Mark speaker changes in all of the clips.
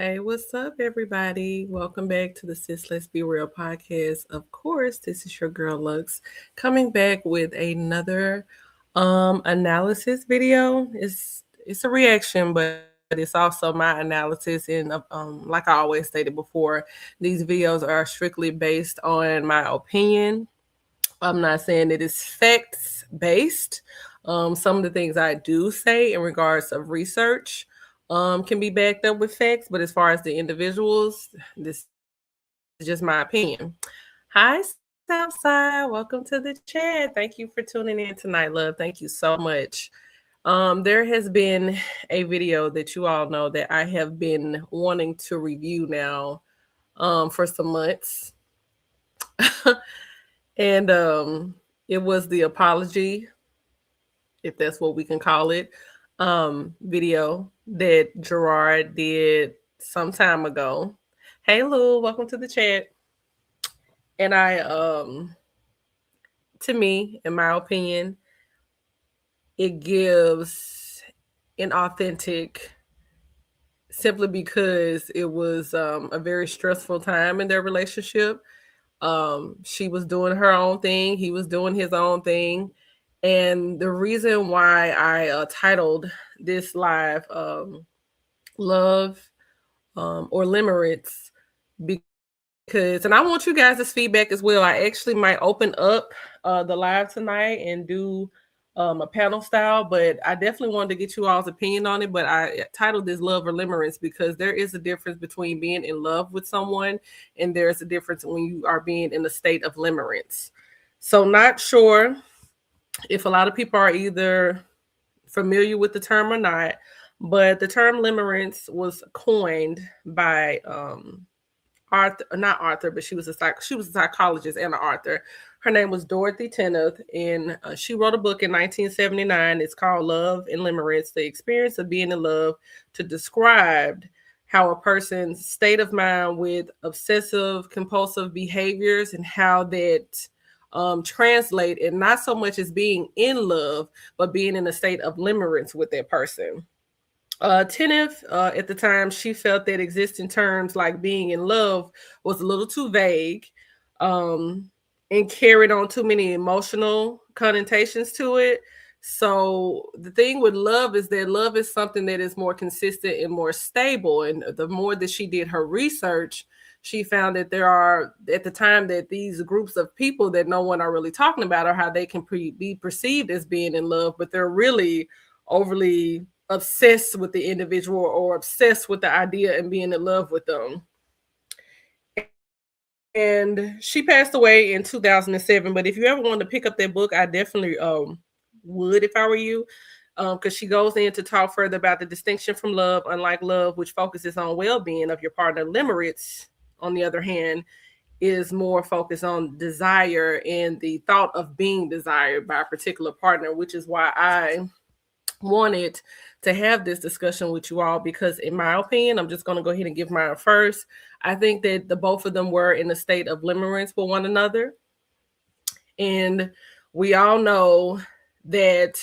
Speaker 1: Hey, what's up, everybody? Welcome back to the Sis Let's Be Real podcast. Of course, this is your girl Lux coming back with another analysis video. It's a reaction, but it's also my analysis. And like I always stated before, these videos are strictly based on my opinion. I'm not saying it is facts based. Some of the things I do say in regards of research can be backed up with facts, but as far as the individuals, this is just my opinion. Hi, Southside. Welcome to the chat. Thank you for tuning in tonight, love. Thank you so much. There has been a video that you all know that I have been wanting to review now for some months. And it was the apology, if that's what we can call it, video that Gerard did some time ago. Hey Lou, welcome to the chat. And to me, in my opinion, it gives an authentic, simply because it was a very stressful time in their relationship. She was doing her own thing, he was doing his own thing. And the reason why I titled this live Love or Limerence, because, and I want you guys' feedback as well. I actually might open up the live tonight and do a panel style, but I definitely wanted to get you all's opinion on it. But I titled this Love or Limerence because there is a difference between being in love with someone and there's a difference when you are being in a state of limerence. So not sure if a lot of people are either familiar with the term or not, but the term limerence was coined by Arthur, not Arthur, but she was a psychologist and an author. Her name was Dorothy Tennant, and she wrote a book in 1979. It's called Love and Limerence: The Experience of Being in Love, to describe how a person's state of mind with obsessive compulsive behaviors and how that translate, and not so much as being in love, but being in a state of limerence with that person. Tennant, at the time, she felt that existing terms like being in love was a little too vague and carried on too many emotional connotations to it. So the thing with love is that love is something that is more consistent and more stable. And the more that she did her research, she found that there are, at the time, that these groups of people that no one are really talking about are how they can be perceived as being in love, but they're really overly obsessed with the individual or obsessed with the idea and being in love with them. And she passed away in 2007. But if you ever wanted to pick up that book, I definitely would if I were you, because she goes in to talk further about the distinction from love. Unlike love, which focuses on well-being of your partner, limerence, on the other hand, is more focused on desire and the thought of being desired by a particular partner, which is why I wanted to have this discussion with you all, because in my opinion, I'm just going to go ahead and give mine first. I think that the both of them were in a state of limerence with one another. And we all know that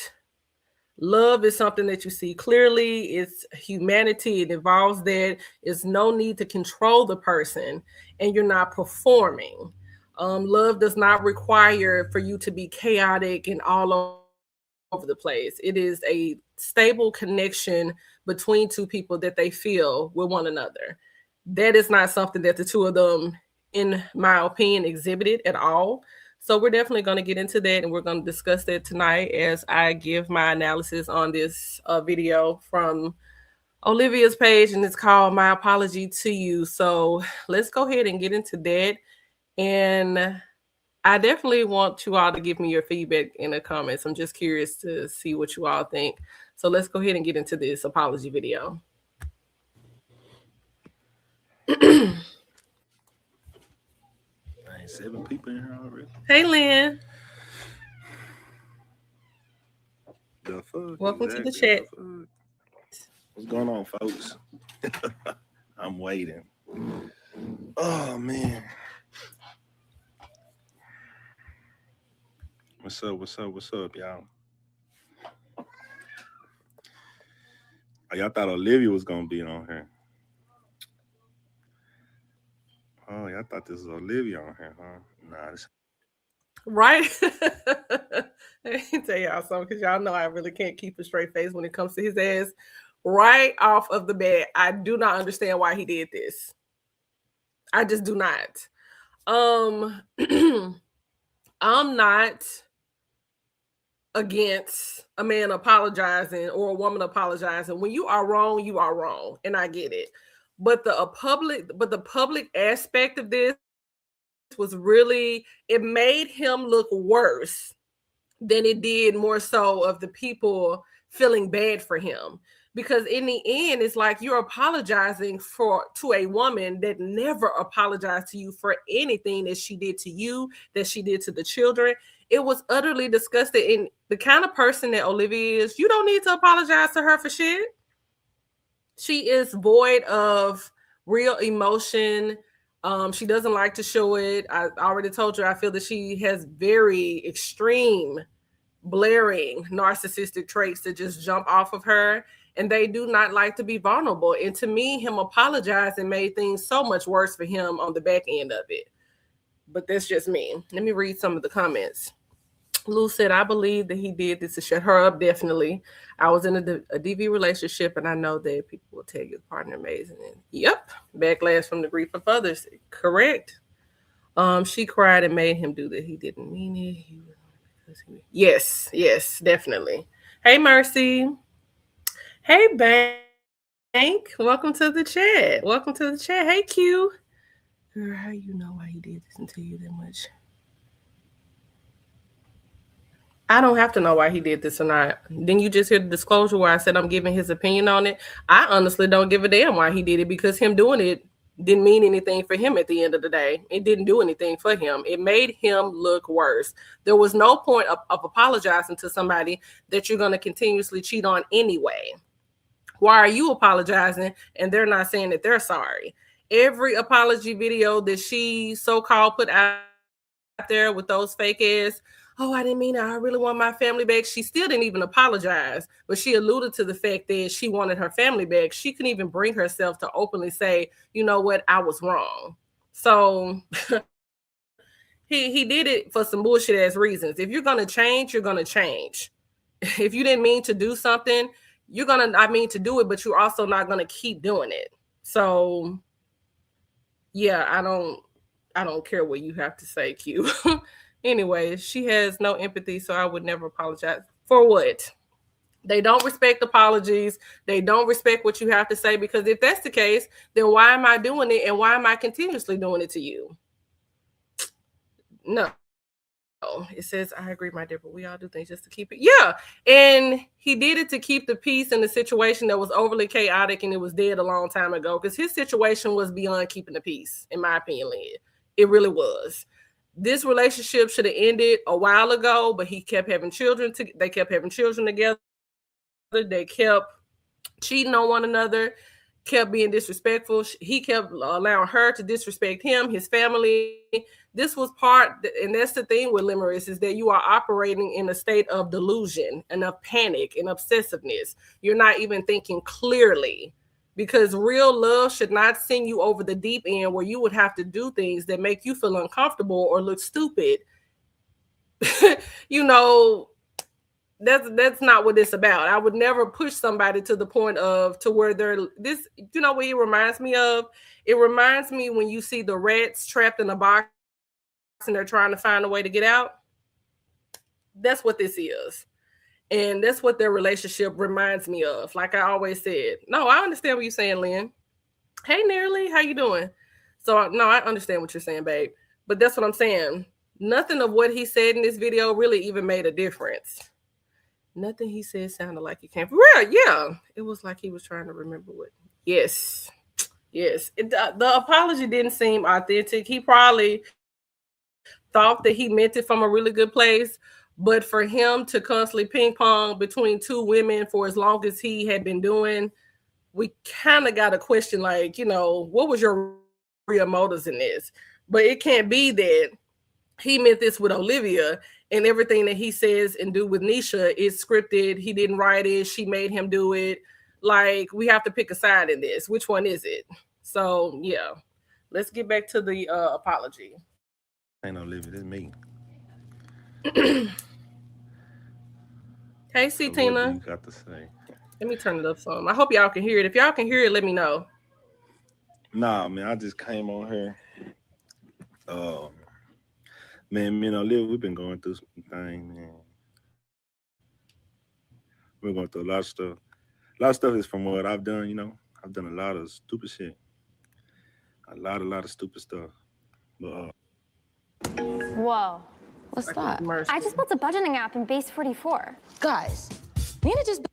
Speaker 1: love is something that you see clearly. It's humanity. It involves that. It's no need to control the person, and you're not performing. Love does not require for you to be chaotic and all over the place. It is a stable connection between two people that they feel with one another. That is not something that the two of them, in my opinion, exhibited at all. So we're definitely going to get into that, and we're going to discuss that tonight as I give my analysis on this video from Olivia's page, and it's called My Apology to You. So let's go ahead and get into that. And I definitely want you all to give me your feedback in the comments. I'm just curious to see what you all think. So let's go ahead and get into this apology video.
Speaker 2: 7 people in here already.
Speaker 1: Hey, Lynn.
Speaker 2: The fuck?
Speaker 1: Welcome
Speaker 2: Exactly.
Speaker 1: to the chat.
Speaker 2: What's going on, folks? I'm waiting. Oh, man. What's up, y'all? Oh, y'all thought Olivia was going to be on here. Oh, yeah, I thought this was Olivia on here, huh? Nah, this.
Speaker 1: Right? Let me tell y'all something, because y'all know I really can't keep a straight face when it comes to his ass. Right off of the bat, I do not understand why he did this. I just do not. Um, I'm not against a man apologizing or a woman apologizing. When you are wrong, you are wrong, and I get it. But the public aspect of this was really, it made him look worse than it did more so of the people feeling bad for him. Because in the end, it's like you're apologizing for to a woman that never apologized to you for anything that she did to you, that she did to the children. It was utterly disgusting. And the kind of person that Olivia is, you don't need to apologize to her for shit. She is void of real emotion. She doesn't like to show it. I already told you, I feel that she has very extreme blaring narcissistic traits that just jump off of her, and they do not like to be vulnerable. And to me, him apologizing made things so much worse for him on the back end of it. But that's just me. Let me read some of the comments. Lou said, I believe that he did this to shut her up. Definitely. I was in a DV relationship, and I know that people will tell you the partner amazing. And yep, backlash from the grief of others. Correct. She cried and made him do that. He didn't mean it. Yes, yes, definitely. Hey, Mercy. Hey, Bank. Welcome to the chat. Welcome to the chat. Hey, Q. Girl, how you know why he did this and tell you that much? I don't have to know why he did this or not. Then you just hear the disclosure where I said I'm giving his opinion on it. I honestly don't give a damn why he did it, because him doing it didn't mean anything for him at the end of the day. It didn't do anything for him. It made him look worse. There was no point of apologizing to somebody that you're going to continuously cheat on anyway. Why are you apologizing and they're not saying that they're sorry? Every apology video that she so-called put out there with those fake ass, oh, I didn't mean it, I really want my family back. She still didn't even apologize, but she alluded to the fact that she wanted her family back. She couldn't even bring herself to openly say, you know what, I was wrong. So he did it for some bullshit ass reasons. If you're gonna change, you're gonna change. If you didn't mean to do something, you're gonna, I mean, to do it, but you're also not gonna keep doing it. So yeah, I don't care what you have to say, Q. Anyway, she has no empathy, so I would never apologize. For what? They don't respect apologies. They don't respect what you have to say, because if that's the case, then why am I doing it, and why am I continuously doing it to you? No. It says, I agree, my dear, but we all do things just to keep it. Yeah. And he did it to keep the peace in the situation that was overly chaotic and it was dead a long time ago, because his situation was beyond keeping the peace, in my opinion, Lynn. It really was. This relationship should have ended a while ago, but he kept having children. They kept having children together. They kept cheating on one another, kept being disrespectful. He kept allowing her to disrespect him, his family. This was part, and that's the thing with Limerence, is that you are operating in a state of delusion and of panic and obsessiveness. You're not even thinking clearly, because real love should not send you over the deep end where you would have to do things that make you feel uncomfortable or look stupid. you know, that's not what it's about. I would never push somebody to the point of to where they're this. You know what it reminds me of? It reminds me when you see the rats trapped in a box and they're trying to find a way to get out. That's what this is. And that's what their relationship reminds me of. Like I always said, no, I understand what you're saying, Lynn. Hey, Nearly, how you doing? So no, I understand what you're saying, babe. But that's what I'm saying. Nothing of what he said in this video really even made a difference. Nothing he said sounded like it came from real. Yeah, it was like he was trying to remember what. Yes, yes. The apology didn't seem authentic. He probably thought that he meant it from a really good place, but for him to constantly ping pong between two women for as long as he had been doing, we kind of got to question, like, what was your real motives in this? But it can't be that he meant this with Olivia, and everything that he says and do with Nisha is scripted. He didn't write it. She made him do it. Like, we have to pick a side in this. Which one is it? So, yeah. Let's get back to the apology.
Speaker 2: Ain't no living. It's me.
Speaker 1: Hey,
Speaker 2: So
Speaker 1: C
Speaker 2: what do
Speaker 1: Tina.
Speaker 2: you got to say?
Speaker 1: Let me turn it up some. I hope y'all can hear it. If y'all can hear it, let me know.
Speaker 2: Nah, man, I just came on here. Man, me and Liv, we've been going through some things, man. We're going through a lot of stuff. A lot of stuff is from what I've done, I've done a lot of stupid shit. A lot of stupid stuff. But
Speaker 3: Whoa.
Speaker 1: It's
Speaker 3: What's
Speaker 1: like a
Speaker 3: that? I just
Speaker 1: commercial.
Speaker 3: built a budgeting app in Base 44. Guys, Nina just.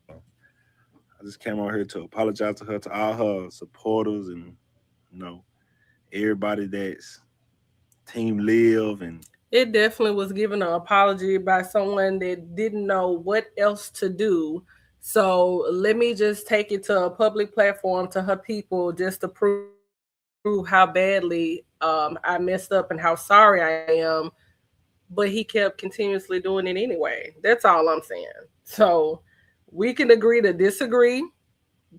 Speaker 2: I just came on here to apologize to her, to all her supporters, and you know everybody that's Team Live, and
Speaker 1: It definitely was given an apology by someone that didn't know what else to do. So let me just take it to a public platform to her people just to prove how badly I messed up and how sorry I am. But he kept continuously doing it anyway. That's all I'm saying. So we can agree to disagree.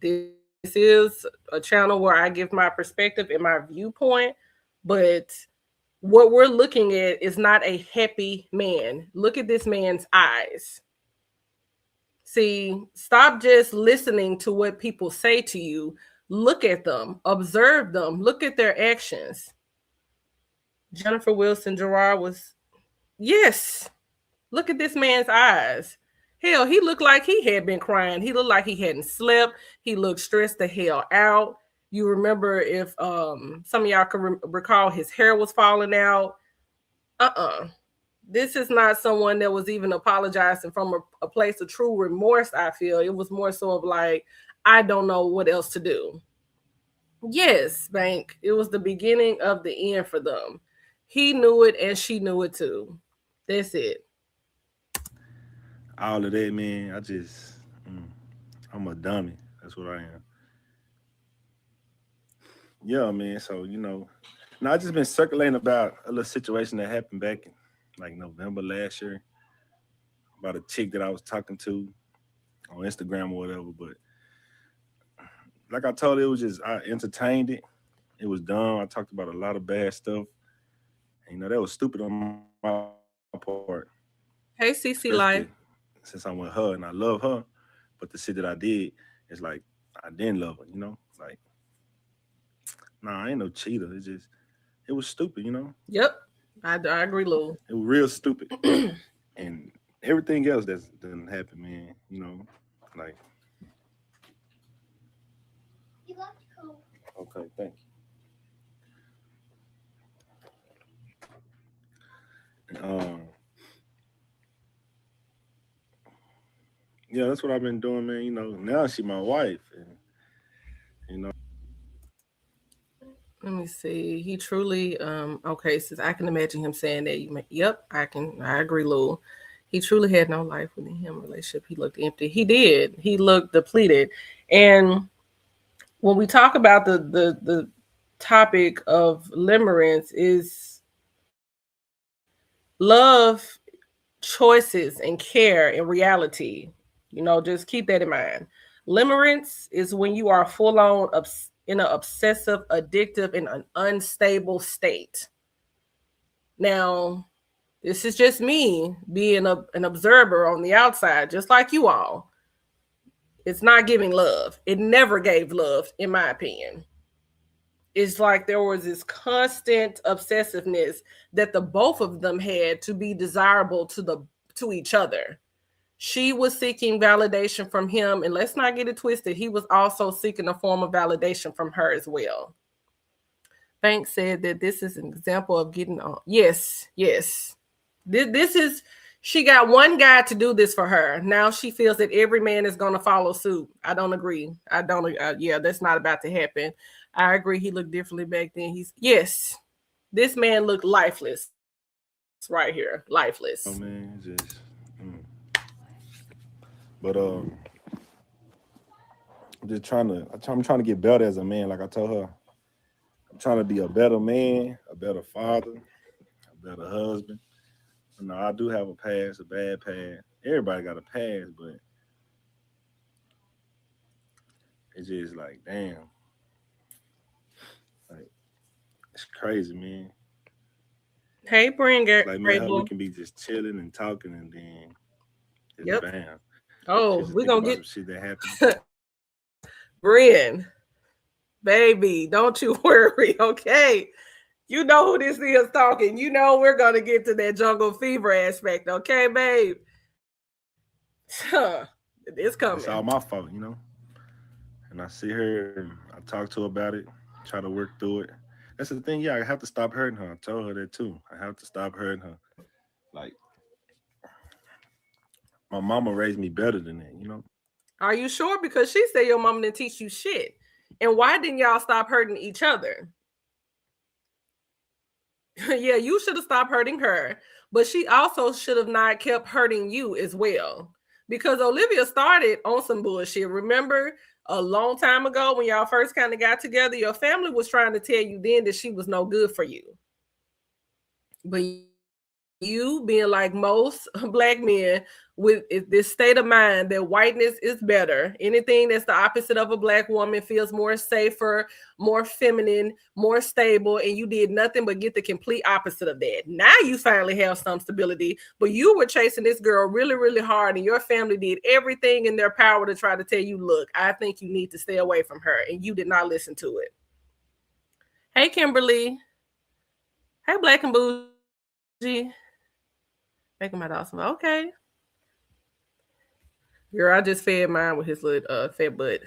Speaker 1: This is a channel where I give my perspective and my viewpoint, but what we're looking at is not a happy man. Look at this man's eyes. See, stop just listening to what people say to you. Look at them, observe them, look at their actions. Jennifer Wilson Gerard was, yes, look at this man's eyes. Hell, he looked like he had been crying. He looked like he hadn't slept. He looked stressed the hell out. You remember if some of y'all can recall his hair was falling out. Uh-uh. This is not someone that was even apologizing from a place of true remorse. I feel it was more so of like, I don't know what else to do. Yes, Bank, it was the beginning of the end for them. He knew it and she knew it too. That's it.
Speaker 2: all of that, man. Mm, I'm a dummy. That's what I am. Yeah, man. So now I just been circulating about a little situation that happened back in like November last year about a chick that I was talking to on Instagram or whatever. But like I told her, it was just I entertained it. It was dumb. I talked about a lot of bad stuff. And, that was stupid on my part, especially
Speaker 1: Hey, CC
Speaker 2: since I'm
Speaker 1: Life.
Speaker 2: with her and I love her. But the shit that I did is like I didn't love her. Like nah, I ain't no cheater. It was stupid.
Speaker 1: Yep, I agree, Lou.
Speaker 2: It was real stupid. And everything else that's done happen, man. Like okay, thank you. Yeah, that's what I've been doing, man. Now she my wife, and you know,
Speaker 1: Let me see. He truly, okay, since I can imagine him saying that, yep, I agree, Lou. He truly had no life within him relationship. He looked empty. He did. He looked depleted. And when we talk about the topic of limerence is love, choices, and care in reality. Just keep that in mind. Limerence is when you are full on in an obsessive, addictive, and an unstable state. Now, this is just me being an observer on the outside, just like you all. It's not giving love. It never gave love, in my opinion. It's like there was this constant obsessiveness that the both of them had to be desirable to each other. She was seeking validation from him, and let's not get it twisted, he was also seeking a form of validation from her as well. Banks said that this is an example of getting on. Yes, yes. This is, she got one guy to do this for her. Now she feels that every man is going to follow suit. I don't agree. I don't. Yeah, that's not about to happen. I agree. He looked differently back then. Yes, this man looked lifeless right here. Lifeless.
Speaker 2: man, but I'm trying to get better as a man. Like I told her, I'm trying to be a better man, a better father, a better husband. I do have a past, a bad past. Everybody got a past, but it's just like, damn, like It's crazy, man.
Speaker 1: Hey,
Speaker 2: Like me and her, we
Speaker 1: Grable.
Speaker 2: can be just chilling and talking, and then just
Speaker 1: Yep.
Speaker 2: bam. She
Speaker 1: Oh,
Speaker 2: just
Speaker 1: we're
Speaker 2: think
Speaker 1: gonna
Speaker 2: about
Speaker 1: get
Speaker 2: some shit that happened.
Speaker 1: Brian, baby. Don't you worry, okay? You know who this is talking. You know we're gonna get to that jungle fever aspect, okay, babe? It's coming.
Speaker 2: It's all my fault, And I see her and I talk to her about it, try to work through it. That's the thing, yeah, I have to stop hurting her. I told her that too. I have to stop hurting her. Like my mama raised me better than that.
Speaker 1: Are you sure? Because she said your mama didn't teach you shit. And why didn't y'all stop hurting each other? Yeah, you should have stopped hurting her, but she also should have not kept hurting you as well. Because Olivia started on some bullshit. Remember a long time ago when y'all first kind of got together, your family was trying to tell you then that she was no good for you. But you being like most black men with this state of mind that whiteness is better, anything that's the opposite of a black woman feels more safer, more feminine, more stable, and you did nothing but get the complete opposite of that. Now you finally have some stability, but you were chasing this girl really, really hard, and your family did everything in their power to try to tell you, look, I think you need to stay away from her, and you did not listen to it. Hey, Kimberly. Hey, Black and Bougie. Making my dog some okay. Girl, I just fed mine with his little fat butt.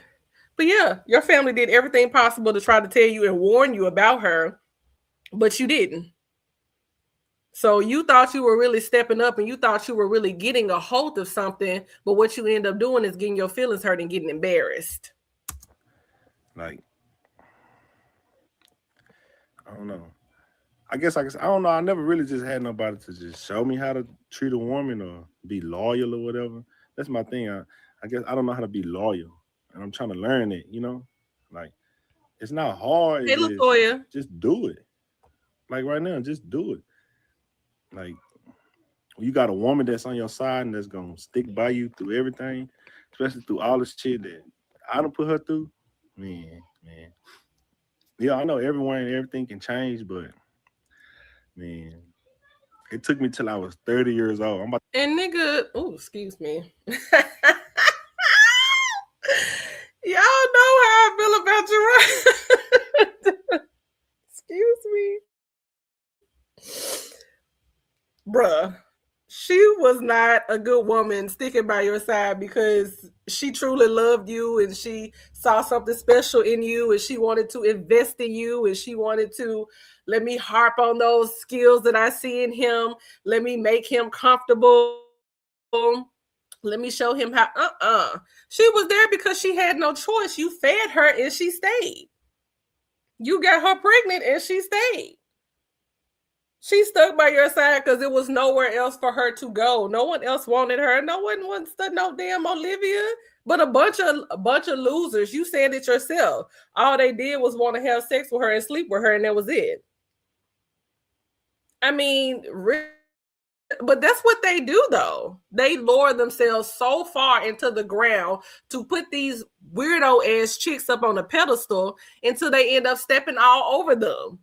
Speaker 1: But yeah, your family did everything possible to try to tell you and warn you about her, but you didn't. So you thought you were really stepping up and you thought you were really getting a hold of something, but what you end up doing is getting your feelings hurt and getting embarrassed.
Speaker 2: Like, I don't know. I don't know. I never really just had nobody to just show me how to treat a woman or be loyal or whatever. That's my thing. I guess I don't know how to be loyal, and I'm trying to learn it. Like it's not hard.
Speaker 1: Hey,
Speaker 2: It's
Speaker 1: Latoya.
Speaker 2: just do it. Like right now, just do it. Like you got a woman that's on your side and that's gonna stick by you through everything, especially through all the shit that I don't put her through. Man. Yeah, I know everyone and everything can change, but man, it took me till I was 30 years old. I'm about
Speaker 1: And nigga, oh, excuse me. Y'all know how I feel about you, right? Excuse me. Bruh, she was not a good woman sticking by your side because she truly loved you and she saw something special in you and she wanted to invest in you and she wanted to let me harp on those skills that I see in him. Let me make him comfortable. Let me show him how She was there because she had no choice. You fed her and she stayed. You got her pregnant and she stayed. She stuck by your side because it was nowhere else for her to go. No one else wanted her. No one wants to no damn Olivia. But a bunch of losers. You said it yourself. All they did was want to have sex with her and sleep with her, and that was it. I mean, but that's what they do though. They lower themselves so far into the ground to put these weirdo ass chicks up on a pedestal until they end up stepping all over them.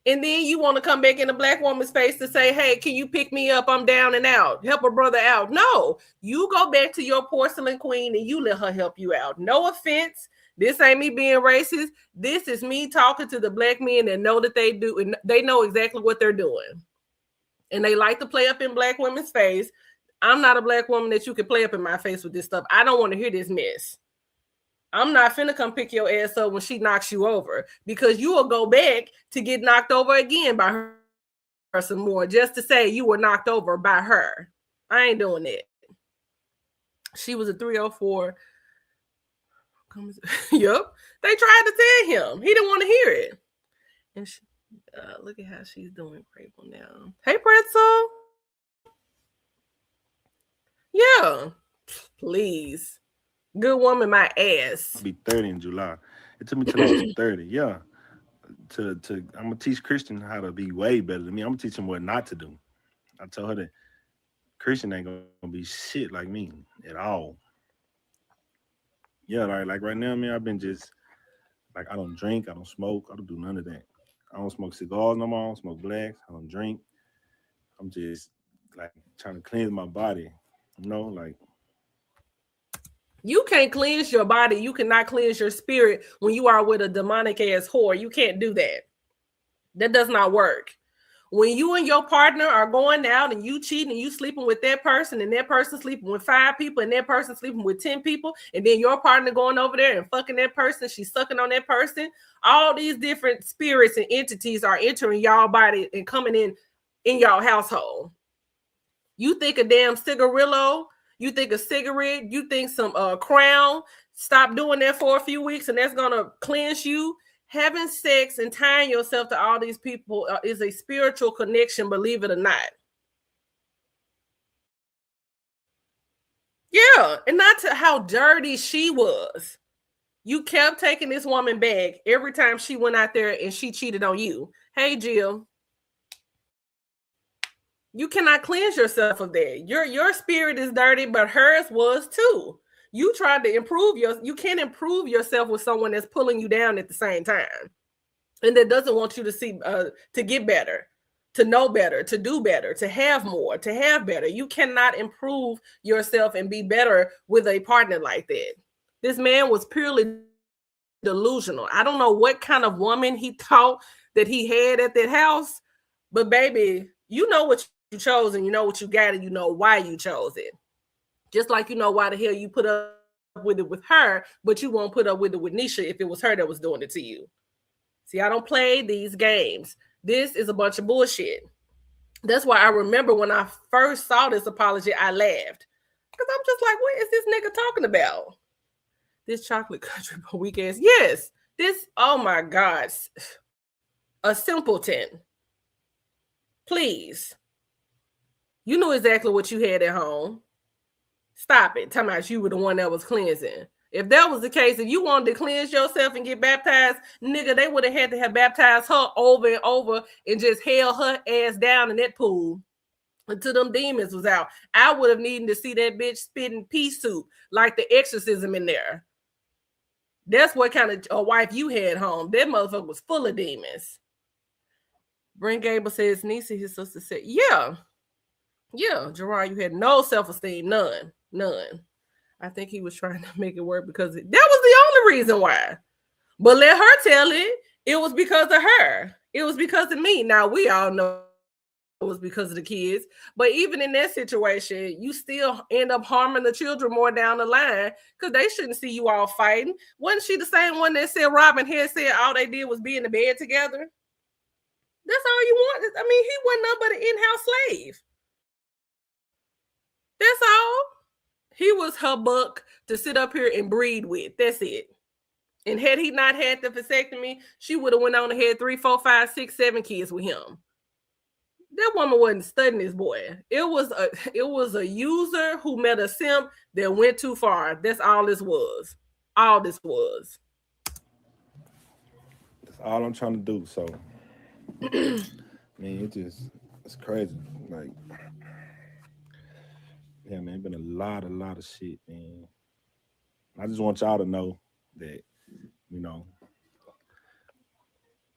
Speaker 1: And then you want to come back in a black woman's face to say, hey, can you pick me up? I'm down and out. Help a brother out. No, you go back to your porcelain queen and you let her help you out. No offense. This ain't me being racist. This is me talking to the black men that know that they do, and they know exactly what they're doing. And they like to play up in black women's face. I'm not a black woman that you can play up in my face with this stuff. I don't want to hear this mess. I'm not finna come pick your ass up when she knocks you over because you will go back to get knocked over again by her some more just to say you were knocked over by her. I ain't doing that. She was a 304. Yep. They tried to tell him. He didn't want to hear it. And look at how she's doing Crable now. Hey, Pretzel. Yeah. Please. Good woman, my ass.
Speaker 2: to be 30 in July. It took me till I was 30. Yeah. I'm gonna teach Christian how to be way better than me. I'm gonna teach him what not to do. I told her that Christian ain't gonna be shit like me at all. Yeah, like right now, man, I've been just like I don't drink, I don't smoke, I don't do none of that. I don't smoke cigars no more. I don't smoke blacks. I don't drink. I'm just like trying to cleanse my body. You know, like
Speaker 1: You can't cleanse your body. You cannot cleanse your spirit when you are with a demonic ass whore. You can't do that. That does not work. When you and your partner are going out and you cheating and you sleeping with that person and that person sleeping with 5 people and that person sleeping with 10 people, and then your partner going over there and fucking that person, she's sucking on that person, all these different spirits and entities are entering y'all body and coming in y'all household. You think a damn cigarillo, you think a cigarette, you think some crown, stop doing that for a few weeks and that's gonna cleanse you. Having sex and tying yourself to all these people is a spiritual connection, believe it or not. Yeah, and not to how dirty she was. You kept taking this woman back every time she went out there and she cheated on you. Hey, Jill. You cannot cleanse yourself of that. Your spirit is dirty, but hers was too. You tried to you can't improve yourself with someone that's pulling you down at the same time. And that doesn't want you to see to get better, to know better, to do better, to have more, to have better. You cannot improve yourself and be better with a partner like that. This man was purely delusional. I don't know what kind of woman he thought that he had at that house, but baby, you know what you chose and you know what you got and you know why you chose it. Just like you know why the hell you put up with it with her, but you won't put up with it with Nisha if it was her that was doing it to you. See, I don't play these games. This is a bunch of bullshit. That's why I remember when I first saw this apology, I laughed. Because I'm just like, what is this nigga talking about? This chocolate country boy weak ass. Yes, this, oh my God. A simpleton. Please. You knew exactly what you had at home. Stop it. Talking about you were the one that was cleansing. If that was the case, if you wanted to cleanse yourself and get baptized, nigga, they would have had to have baptized her over and over and just held her ass down in that pool until them demons was out. I would have needed to see that bitch spitting pea soup like the exorcism in there. That's what kind of a wife you had home. That motherfucker was full of demons. Brent Gable says, Niecy, his sister said, yeah, Gerard, you had no self-esteem, none. I think he was trying to make it work because that was the only reason why. But let her tell it. It was because of her. It was because of me. Now, we all know it was because of the kids. But even in that situation, you still end up harming the children more down the line because they shouldn't see you all fighting. Wasn't she the same one that said Robin had said all they did was be in the bed together? That's all you want. I mean, he wasn't nothing but an in-house slave. That's all. He was her buck to sit up here and breed with. That's it. And had he not had the vasectomy, she would have went on and had 3, 4, 5, 6, 7 kids with him. That woman wasn't studying this boy. It was a user who met a simp that went too far. That's all this was. All this was.
Speaker 2: that's all I'm trying to do. So, man, it's crazy. Like, yeah, man, been a lot of shit, man. I just want y'all to know that, you know,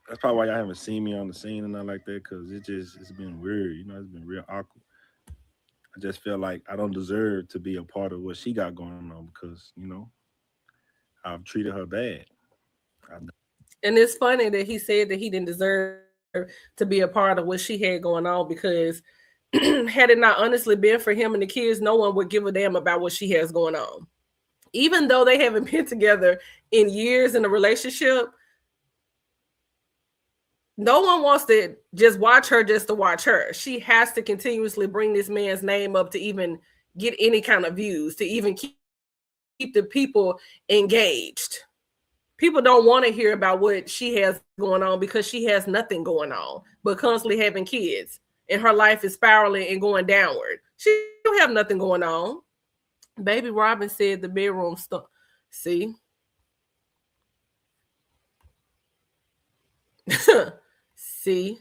Speaker 2: that's probably why y'all haven't seen me on the scene and nothing like that, because it's been weird, you know, it's been real awkward. I just feel like I don't deserve to be a part of what she got going on because, you know, I've treated her bad.
Speaker 1: And it's funny that he said that he didn't deserve to be a part of what she had going on because had it not honestly been for him and the kids, no one would give a damn about what she has going on. Even though they haven't been together in years in a relationship, no one wants to just watch her just to watch her. She has to continuously bring this man's name up to even get any kind of views, to even keep the people engaged. People don't want to hear about what she has going on because she has nothing going on but constantly having kids and her life is spiraling and going downward. She don't have nothing going on. Baby Robin said the bedroom stuff. See? See?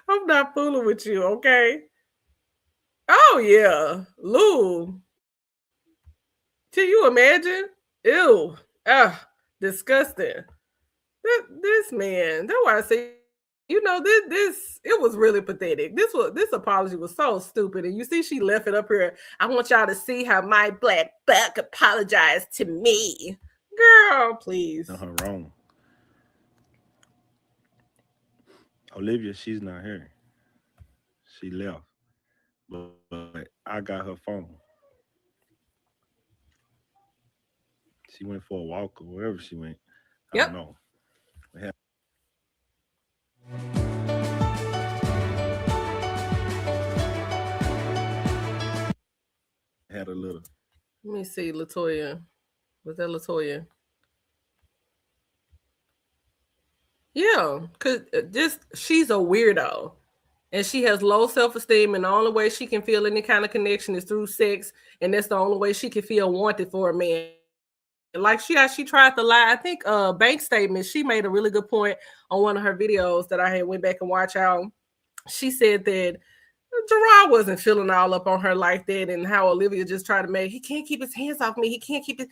Speaker 1: I'm not fooling with you, okay? Oh, yeah. Lou. Can you imagine? Ew. Disgusting. This man. That's why I say, this it was really pathetic. This apology was so stupid. And you see she left it up here. I want y'all to see how my black buck apologized to me. Girl, please.
Speaker 2: No, her wrong. Olivia, she's not here. She left. But I got her phone. She went for a walk or wherever she went. I don't
Speaker 1: Yep.
Speaker 2: know. We had a little.
Speaker 1: Let me see, Latoya. Was that Latoya? Yeah, cause just she's a weirdo, and she has low self esteem, and the only way she can feel any kind of connection is through sex, and that's the only way she can feel wanted for a man. Like she tried to lie. I think Bank Statement. She made a really good point on one of her videos that I had went back and watch out. She said that Gerard wasn't feeling all up on her like that, and how Olivia just tried to make he can't keep his hands off me. He can't keep it.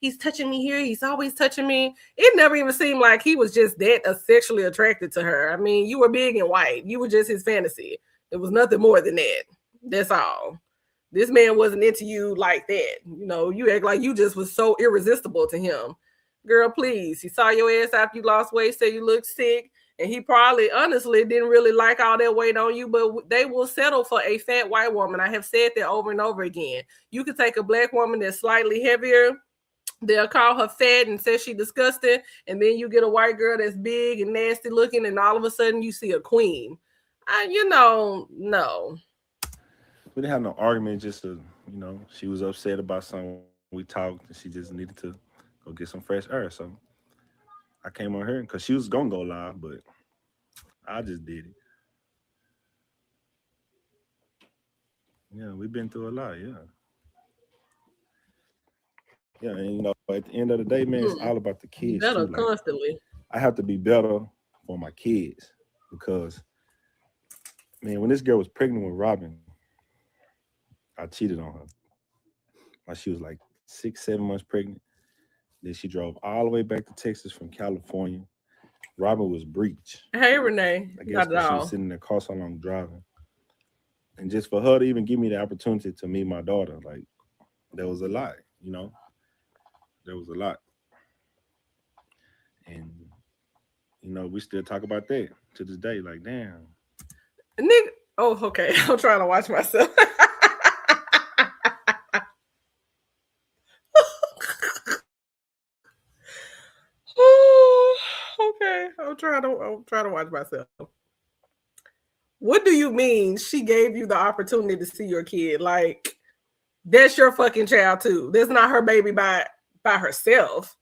Speaker 1: He's touching me here. He's always touching me. It never even seemed like he was just that sexually attracted to her. I mean, you were big and white. You were just his fantasy. It was nothing more than that. That's all. This man wasn't into you like that. You act like you just was so irresistible to him. Girl, please. He saw your ass after you lost weight, said you looked sick, and he probably honestly didn't really like all that weight on you, but they will settle for a fat white woman. I have said that over and over again. You could take a black woman that's slightly heavier, they'll call her fat and say she disgusting, and then you get a white girl that's big and nasty looking, and all of a sudden you see a queen. No.
Speaker 2: We didn't have no argument. Just she was upset about something. We talked, and she just needed to go get some fresh air. So I came on here because she was gonna go live, but I just did it. Yeah, we've been through a lot. Yeah, and at the end of the day, man, it's all about the kids
Speaker 1: Better
Speaker 2: too. Like,
Speaker 1: constantly.
Speaker 2: I have to be better for my kids because, man, when this girl was pregnant with Robin, I cheated on her. Like she was like 6, 7 months pregnant. Then she drove all the way back to Texas from California. Robin was breech.
Speaker 1: Hey, Renee.
Speaker 2: I guess because she was sitting in the car so long driving. And just for her to even give me the opportunity to meet my daughter, like, there was a lot, There was a lot. And, we still talk about that to this day. Like, damn.
Speaker 1: Nigga. Oh, okay. I'm trying to watch myself. Okay. I'm trying to watch myself. What do you mean she gave you the opportunity to see your kid? Like, that's your fucking child too. That's not her baby by herself.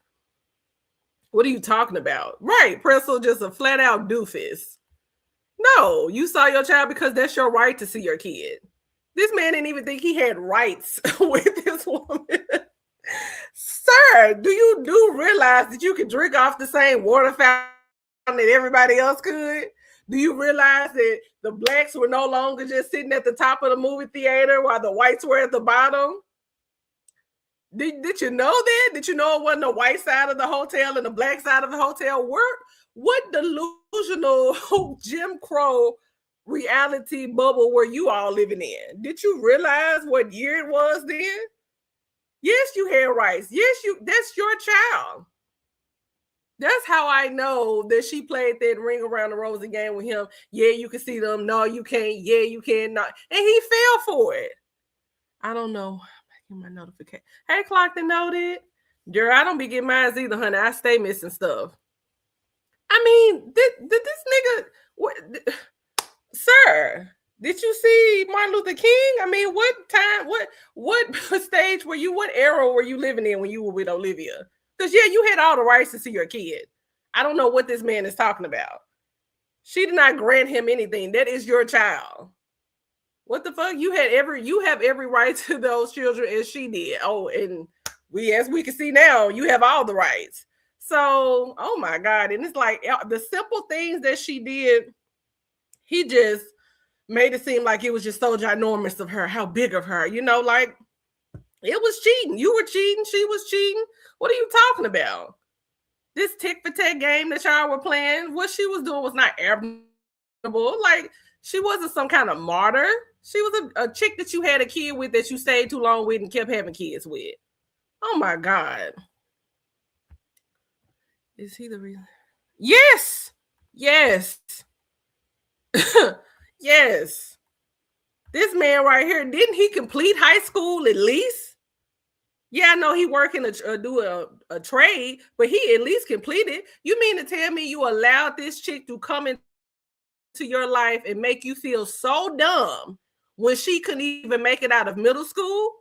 Speaker 1: What are you talking about? Right, Pretzel just a flat out doofus. No, you saw your child because that's your right to see your kid. This man didn't even think he had rights with this woman. Sir, do you realize that you can drink off the same water fountain that everybody else could? Do you realize that the blacks were no longer just sitting at the top of the movie theater while the whites were at the bottom? Did you know that? Did you know it wasn't the white side of the hotel and the black side of the hotel? What delusional Jim Crow reality bubble were you all living in? Did you realize what year it was then? Yes, you had rights. Yes, that's your child. That's how I know that she played that ring around the rosy game with him. Yeah, you can see them. No, you can't. Yeah, you cannot. And he fell for it. I don't know. I'm making my notification. Hey, Clock that noted. Girl, I don't be getting mine either, honey. I stay missing stuff. I mean, did this nigga, sir, did you see Martin Luther King? I mean, what time, what stage were you, what era were you living in when you were with Olivia? Because, yeah, you had all the rights to see your kid. I don't know what this man is talking about. She did not grant him anything. That is your child. What the fuck? You have every right to those children as she did. Oh, and as we can see now, you have all the rights. So, oh my God. And it's like the simple things that she did, he just made it seem like it was just so ginormous of her, how big of her, like, It was cheating. You were cheating. She was cheating. What are you talking about? This tick for tack game that y'all were playing, what she was doing was not admirable. Like, she wasn't some kind of martyr. She was a chick that you had a kid with that you stayed too long with and kept having kids with. Oh my God. Is he the reason? Yes. Yes. Yes. This man right here, didn't he complete high school at least? Yeah, I know he working do a trade, but he at least completed. You mean to tell me you allowed this chick to come into your life and make you feel so dumb when she couldn't even make it out of middle school?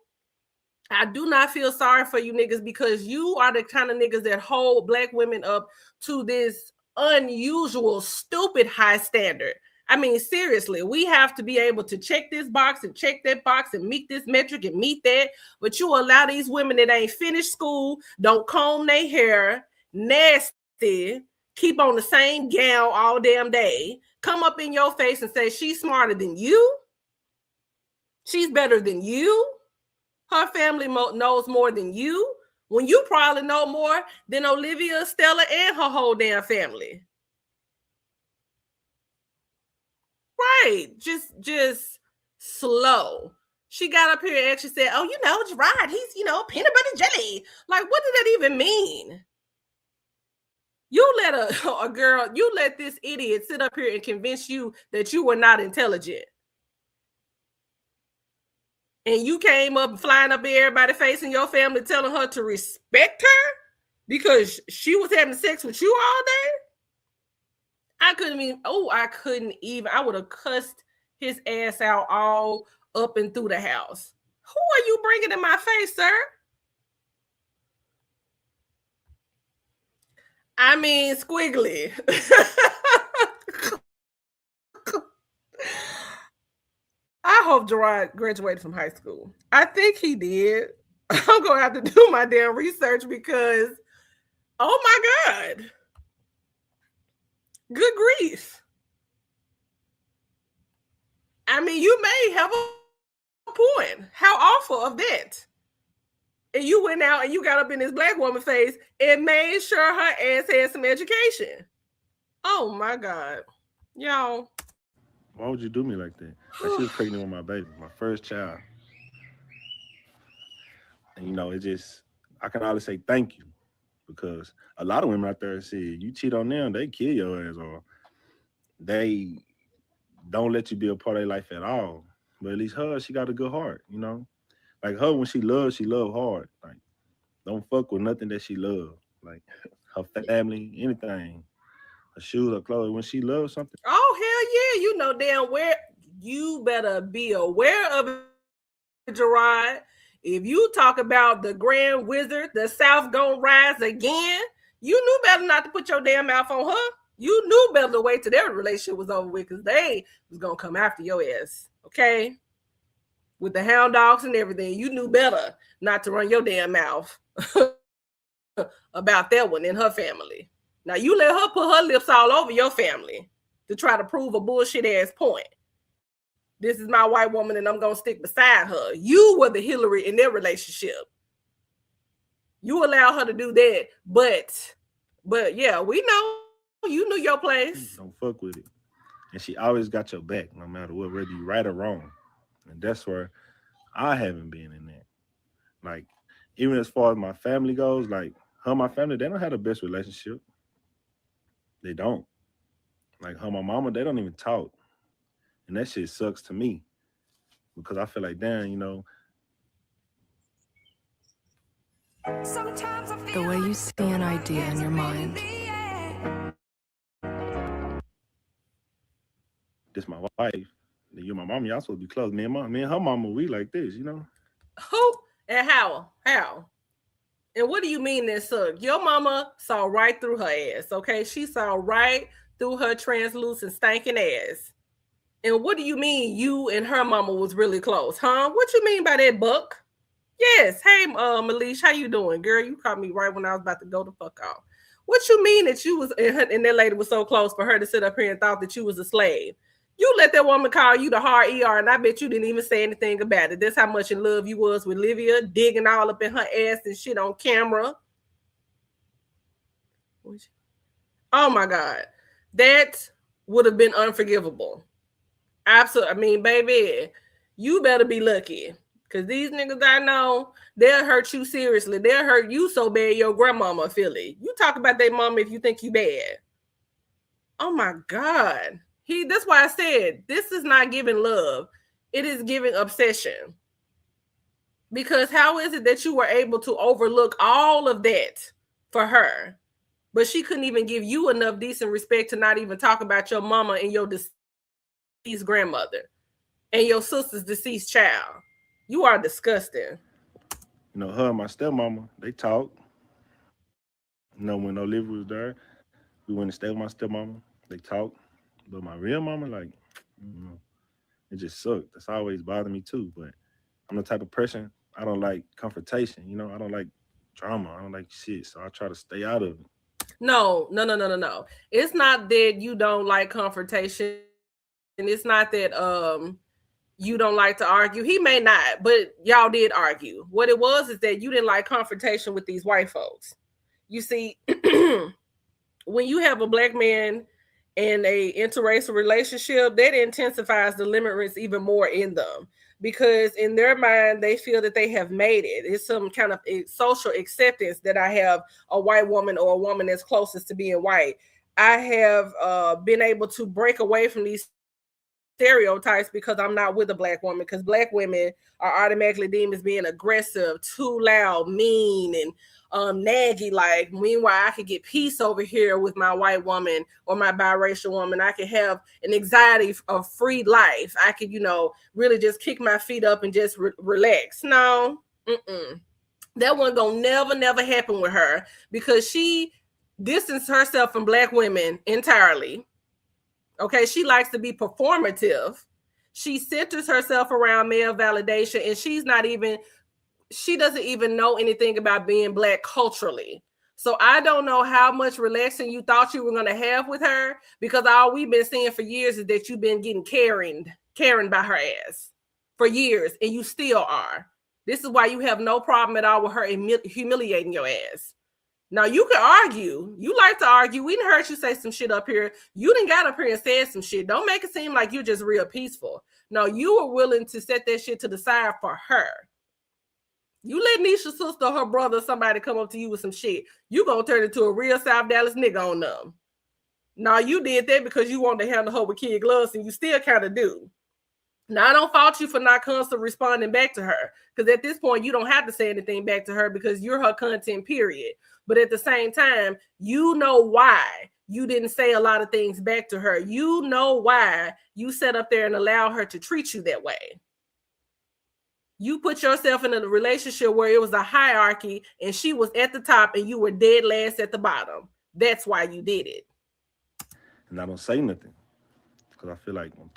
Speaker 1: I do not feel sorry for you niggas, because you are the kind of niggas that hold black women up to this unusual, stupid high standard. I mean, seriously, we have to be able to check this box and check that box and meet this metric and meet that. But you allow these women that ain't finished school, don't comb their hair, nasty, keep on the same gown all damn day, come up in your face and say she's smarter than you. She's better than you. Her family knows more than you, when you probably know more than Olivia, Stella, and her whole damn family. Right. Just slow. She got up here and actually said, oh, Gerard, he's, peanut butter jelly. Like, what did that even mean? You let a girl, you let this idiot sit up here and convince you that you were not intelligent. And you came up flying up in everybody's face in your family telling her to respect her because she was having sex with you all day? I would have cussed his ass out all up and through the house. Who are you bringing in my face, sir? I mean, squiggly. I hope Gerard graduated from high school. I think he did. I'm going to have to do my damn research because, oh my God. Good grief. I mean, you may have a point. How awful of that. And you went out and you got up in this black woman's face and made sure her ass had some education. Oh my God. Y'all.
Speaker 2: Why would you do me like that? Like, she was pregnant with my baby, my first child. And I can always say thank you, because a lot of women out there say you cheat on them, they kill your ass, or they don't let you be a part of their life at all. But at least her, she got a good heart, Like her, when she loves hard. Like, don't fuck with nothing that she loves. Like her family, anything. Her shoes, her clothes. When she loves something.
Speaker 1: Oh, hell yeah. You know damn where. You better be aware of it, Gerard. If you talk about the Grand Wizard, the South gonna rise again, you knew better not to put your damn mouth on her. You knew better to wait till their relationship was over with, because they was gonna come after your ass. Okay? With the hound dogs and everything, you knew better not to run your damn mouth about that one in her family. Now, you let her put her lips all over your family to try to prove a bullshit ass point. This is my white woman and I'm going to stick beside her. You were the Hillary in their relationship. You allow her to do that. But yeah, we know you knew your place.
Speaker 2: Don't fuck with it. And she always got your back, no matter what, whether you right or wrong. And that's where I haven't been in that. Like, even as far as my family goes, like her and my family, they don't have the best relationship. They don't. Like her and my mama, they don't even talk. And that shit sucks to me, because I feel like, damn,
Speaker 4: The way you see an idea in your mind.
Speaker 2: This my wife. You my mama, y'all supposed to be close. Me and her mama, we like this,
Speaker 1: Who and how? How? And what do you mean that suck? Your mama saw right through her ass, okay? She saw right through her translucent, stinking ass. And what do you mean you and her mama was really close, huh? What you mean by that, Buck? Yes. Hey, Malish, how you doing? Girl, you caught me right when I was about to go the fuck off. What you mean that you was and that lady was so close for her to sit up here and thought that you was a slave? You let that woman call you the hard ER, and I bet you didn't even say anything about it. That's how much in love you was with Livia, digging all up in her ass and shit on camera. Oh my God. That would have been unforgivable. Absolutely. I mean, baby, you better be lucky. Because these niggas I know, they'll hurt you seriously. They'll hurt you so bad your grandmama feel it. You talk about that mama if you think you bad. Oh my God. That's why I said this is not giving love. It is giving obsession. Because how is it that you were able to overlook all of that for her? But she couldn't even give you enough decent respect to not even talk about your mama and your deceased grandmother and your sister's deceased child. You are disgusting.
Speaker 2: You know, her and my stepmama, they talk. You know, when Olivia was there, we went to stay with my stepmama. They talk. But my real mama, like, you know, it just sucked. That's always bothered me too. But I'm the type of person, I don't like confrontation. You know, I don't like drama. I don't like shit. So I try to stay out of it.
Speaker 1: No. It's not that you don't like confrontation. And it's not that you don't like to argue. He may not, but y'all did argue. What it was is that you didn't like confrontation with these white folks. You see, when you have a black man in a interracial relationship, that intensifies the limerence even more in them, because in their mind they feel that they have made it. It's some kind of social acceptance that I have a white woman or a woman that's closest to being white. I have been able to break away from these stereotypes because I'm not with a black woman, because black women are automatically deemed as being aggressive, too loud, mean, and naggy. Like, meanwhile, I could get peace over here with my white woman or my biracial woman. I could have an anxiety of free life. I could, really just kick my feet up and just relax. No, that one gonna never happen with her, because she distanced herself from black women entirely. Okay, she likes to be performative. She centers herself around male validation, and she doesn't even know anything about being black culturally. So I don't know how much relaxing you thought you were going to have with her, because all we've been seeing for years is that you've been getting carried by her ass for years, and you still are. This is why you have no problem at all with her humiliating your ass. Now, you can argue. You like to argue. We done heard you say some shit up here. You done got up here and said some shit. Don't make it seem like you're just real peaceful. No, you were willing to set that shit to the side for her. You let Nisha's sister or her brother or somebody come up to you with some shit, you gonna turn into a real South Dallas nigga on them. Now, you did that because you wanted to handle her with kid gloves, and you still kind of do. Now, I don't fault you for not constantly responding back to her, because at this point, you don't have to say anything back to her because you're her content, period. But at the same time, you know why you didn't say a lot of things back to her. You know why you sat up there and allowed her to treat you that way. You put yourself in a relationship where it was a hierarchy and she was at the top and you were dead last at the bottom. That's why you did it.
Speaker 2: And I don't say nothing, because I feel like when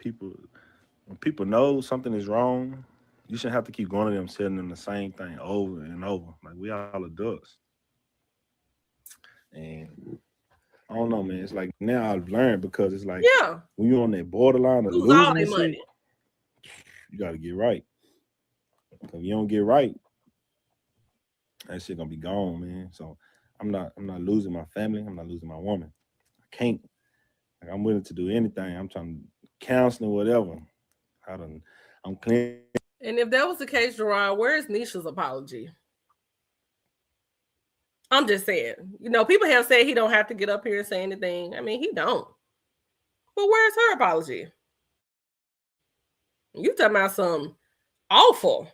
Speaker 2: people know something is wrong, you shouldn't have to keep going to them telling them the same thing over and over. Like, we all adults. And I don't know, man. It's like now I've learned, because it's like, when you're on that borderline of
Speaker 1: lose all
Speaker 2: losing this
Speaker 1: money.
Speaker 2: shit, you got to get right. If you don't get right, that shit gonna be gone, man. So I'm not losing my family. I'm not losing my woman. I can't. Like, I'm willing to do anything. I'm trying to counseling, whatever. I'm clean.
Speaker 1: And if that was the case, Gerard, where is Nisha's apology? I'm just saying. People have said he don't have to get up here and say anything. I mean, he don't. But where's her apology? You talking about some awful,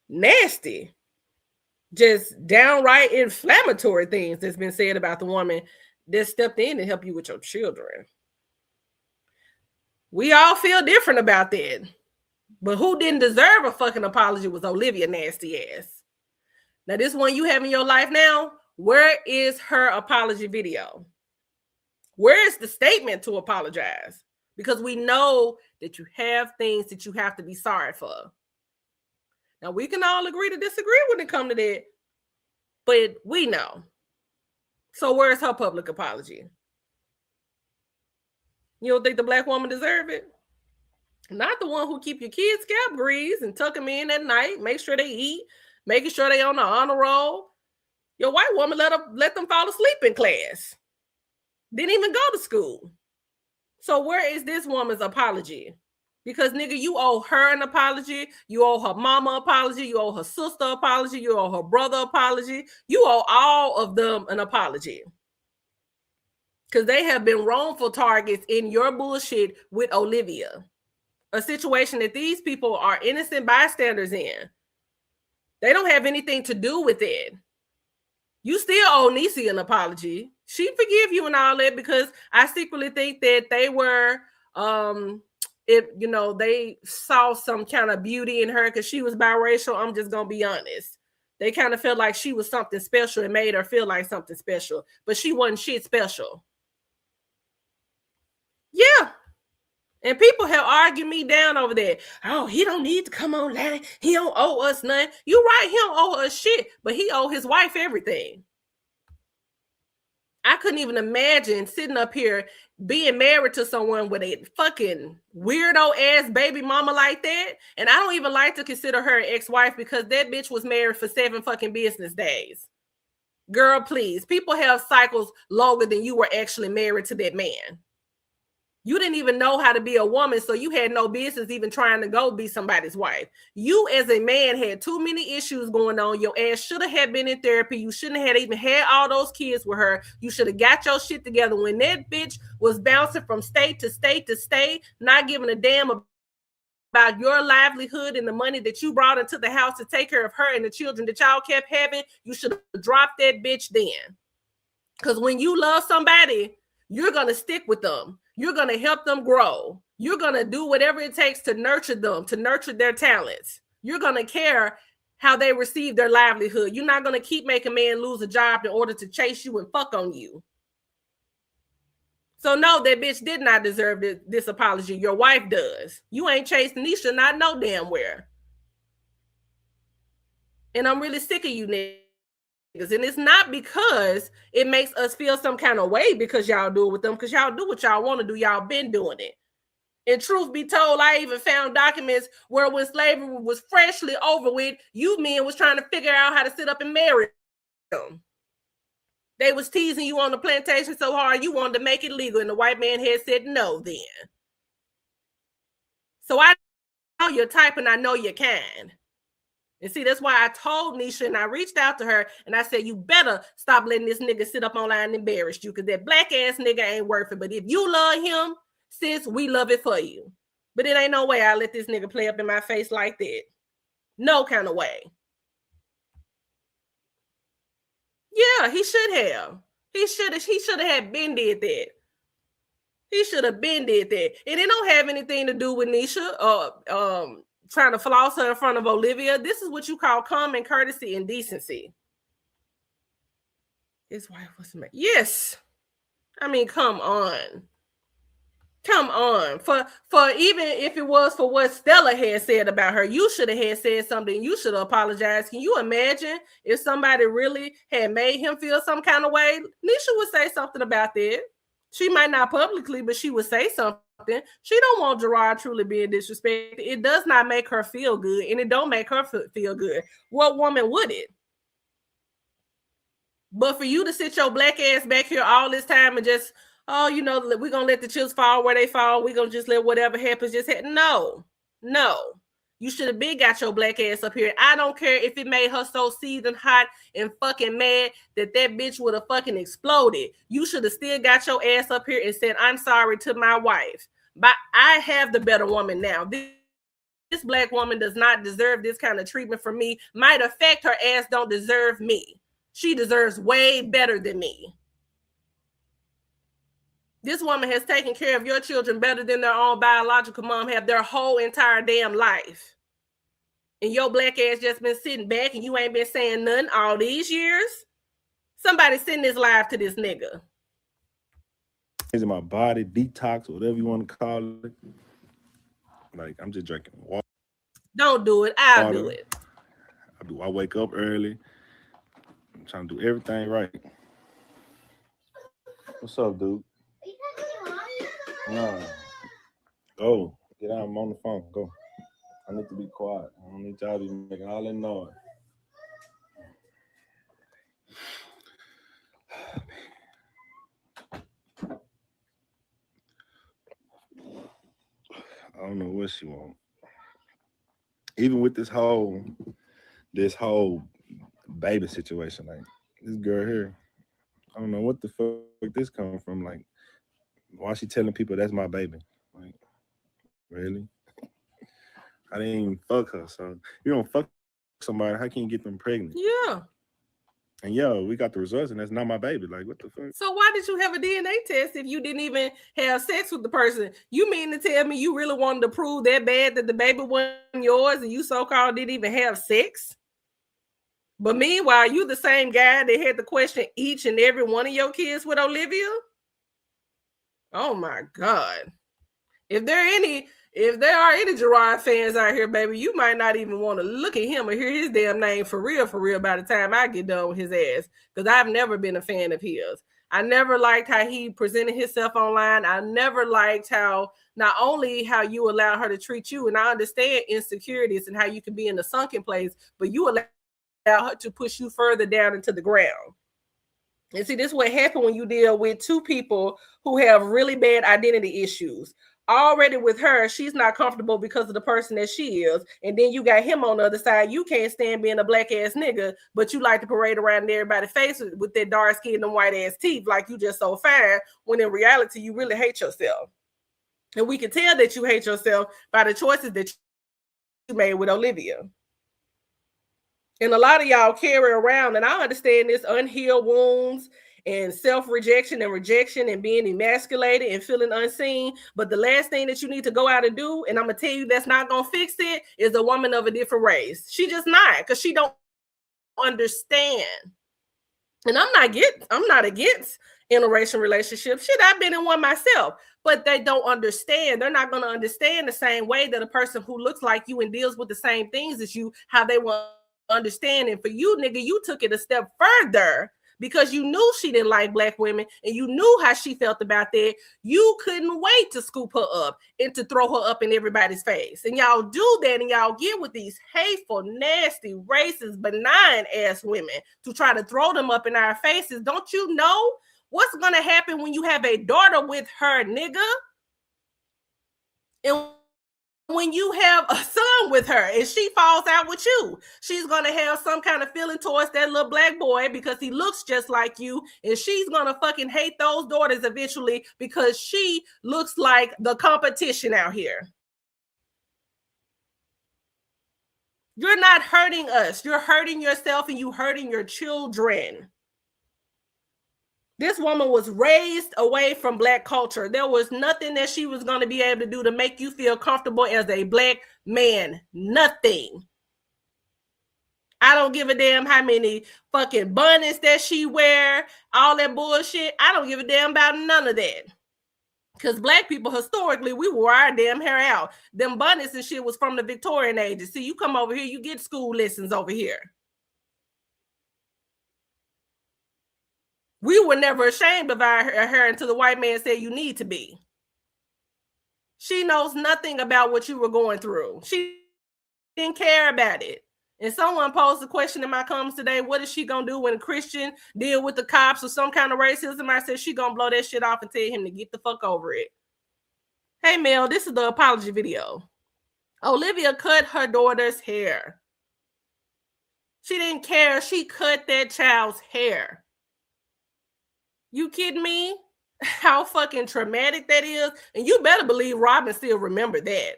Speaker 1: nasty, just downright inflammatory things that's been said about the woman that stepped in to help you with your children. We all feel different about that. But who didn't deserve a fucking apology was Olivia nasty ass. Now, this one you have in your life now, where is her apology video? Where is the statement to apologize? Because we know that you have things that you have to be sorry for. Now, we can all agree to disagree when it comes to that, but we know. So where's her public apology? You don't think the black woman deserve it? Not the one who keep your kids scalp greased and tuck them in at night, make sure they eat, making sure they on the honor roll. Your white woman let them fall asleep in class. Didn't even go to school. So where is this woman's apology? Because nigga, you owe her an apology. You owe her mama apology. You owe her sister apology. You owe her brother apology. You owe all of them an apology. Because they have been wrongful targets in your bullshit with Olivia. A situation that these people are innocent bystanders in. They don't have anything to do with it. You still owe Niecy an apology. She forgive you and all that because I secretly think that they were, they saw some kind of beauty in her because she was biracial. I'm just gonna be honest. They kind of felt like she was something special and made her feel like something special, but she wasn't shit special. Yeah. And people have argued me down over that. Oh, he don't need to come online. He don't owe us nothing. You right, he don't owe us shit, but he owe his wife everything. I couldn't even imagine sitting up here being married to someone with a fucking weirdo ass baby mama like that. And I don't even like to consider her an ex-wife because that bitch was married for 7 fucking business days. Girl, please. People have cycles longer than you were actually married to that man. You didn't even know how to be a woman, so you had no business even trying to go be somebody's wife. You as a man had too many issues going on. Your ass should have been in therapy. You shouldn't have even had all those kids with her. You should have got your shit together when that bitch was bouncing from state to state to state, not giving a damn about your livelihood and the money that you brought into the house to take care of her and the children that y'all kept having. You should have dropped that bitch then. Because when you love somebody, you're going to stick with them. You're going to help them grow. You're going to do whatever it takes to nurture them, to nurture their talents. You're going to care how they receive their livelihood. You're not going to keep making a man lose a job in order to chase you and fuck on you. So no, that bitch did not deserve this apology. Your wife does. You ain't chased Nisha, not no damn where. And I'm really sick of you niggas. And it's not because it makes us feel some kind of way because y'all do it with them, because y'all do what y'all want to do. Y'all been doing it. And truth be told, I even found documents where when slavery was freshly over with, you men was trying to figure out how to sit up and marry them. They was teasing you on the plantation so hard you wanted to make it legal, and the white man had said no then. So I know your type and I know your kind. And see, that's why I told Nisha and I reached out to her and I said, you better stop letting this nigga sit up online and embarrass you because that black ass nigga ain't worth it. But if you love him, sis, we love it for you. But it ain't no way I let this nigga play up in my face like that. No kind of way. Yeah, he should have. He should have been did that. He should have been did that. And it don't have anything to do with Nisha or trying to floss her in front of Olivia. This is what you call common courtesy and decency. His wife was married. Yes. I mean, come on. Come on. For even if it was for what Stella had said about her, you should have said something. You should have apologized. Can you imagine if somebody really had made him feel some kind of way? Nisha would say something about that. She might not publicly, but she would say something. She don't want Gerard truly being disrespected. It does not make her feel good, and it don't make her feel good. What woman would it? But for you to sit your black ass back here all this time and just, oh, you know, we're going to let the chips fall where they fall. We're going to just let whatever happens just happen. No. You should have been got your black ass up here. I don't care if it made her so seething hot and fucking mad that bitch would have fucking exploded. You should have still got your ass up here and said, I'm sorry to my wife. But I have the better woman now. This black woman does not deserve this kind of treatment from me. Matter of fact, her ass don't deserve me. She deserves way better than me. This woman has taken care of your children better than their own biological mom have their whole entire damn life. And your black ass just been sitting back and you ain't been saying nothing all these years. Somebody send this live to this nigga.
Speaker 2: Is my body detox, whatever you want to call it. Like, I'm just drinking water.
Speaker 1: Don't do it. I'll do it.
Speaker 2: I wake up early. I'm trying to do everything right. What's up, dude? No. Oh, Get out. I'm on the phone. Go. I need to be quiet. I don't need y'all to be making all that noise. I don't know what she want. Even with this whole baby situation, like this girl here, I don't know what the fuck this come from. Like, why she telling people that's my baby? Like, really? I didn't even fuck her. So you don't fuck somebody, how can you get them pregnant?
Speaker 1: Yeah.
Speaker 2: And yo, we got the results, and that's not my baby. Like, what the fuck?
Speaker 1: So why did you have a DNA test if you didn't even have sex with the person? You mean to tell me you really wanted to prove that bad that the baby wasn't yours and you so-called didn't even have sex? But meanwhile, you the same guy that had to question each and every one of your kids with Olivia? Oh my God. If there are any Gerard fans out here, baby, you might not even want to look at him or hear his damn name for real by the time I get done with his ass. Because I've never been a fan of his. I never liked how he presented himself online. I never liked how not only how you allow her to treat you, and I understand insecurities and how you can be in a sunken place, but you allow her to push you further down into the ground. And see, this is what happened when you deal with two people who have really bad identity issues. Already with her, she's not comfortable because of the person that she is. And then you got him on the other side. You can't stand being a black ass nigga, but you like to parade around in everybody's face with that dark skin and white ass teeth like you just so fine, when in reality, you really hate yourself. And we can tell that you hate yourself by the choices that you made with Olivia. And a lot of y'all carry around, and I understand this, unhealed wounds and self-rejection and rejection and being emasculated and feeling unseen. But the last thing that you need to go out and do, and I'm going to tell you that's not going to fix it, is a woman of a different race. She just not, because she don't understand. And I'm not against interracial relationships. Shit, I've been in one myself. But they don't understand. They're not going to understand the same way that a person who looks like you and deals with the same things as you, how they want understanding. For you, nigga, you took it a step further because you knew she didn't like black women and you knew how she felt about that. You couldn't wait to scoop her up and to throw her up in everybody's face. And y'all do that, and y'all get with these hateful, nasty, racist, benign ass women to try to throw them up in our faces. Don't you know what's going to happen when you have a daughter with her, nigga? And when you have a son with her and she falls out with you, she's going to have some kind of feeling towards that little black boy because he looks just like you. And she's going to fucking hate those daughters eventually because she looks like the competition out here. You're not hurting us. You're hurting yourself and you hurting your children. This woman was raised away from black culture. There was nothing that she was going to be able to do to make you feel comfortable as a black man. Nothing. I don't give a damn how many fucking bunnies that she wear, all that bullshit. I don't give a damn about none of that. Because black people, historically, we wore our damn hair out. Them bunnies and shit was from the Victorian ages. See, you come over here, you get school lessons over here. We were never ashamed of our hair until the white man said you need to be. She knows nothing about what you were going through. She didn't care about it. And someone posed a question in my comments today, what is she going to do when a Christian deal with the cops or some kind of racism? I said she going to blow that shit off and tell him to get the fuck over it. Hey, Mel, this is the apology video. Olivia cut her daughter's hair. She didn't care. She cut that child's hair. You kidding me? How fucking traumatic that is. And you better believe Robin still remembered that.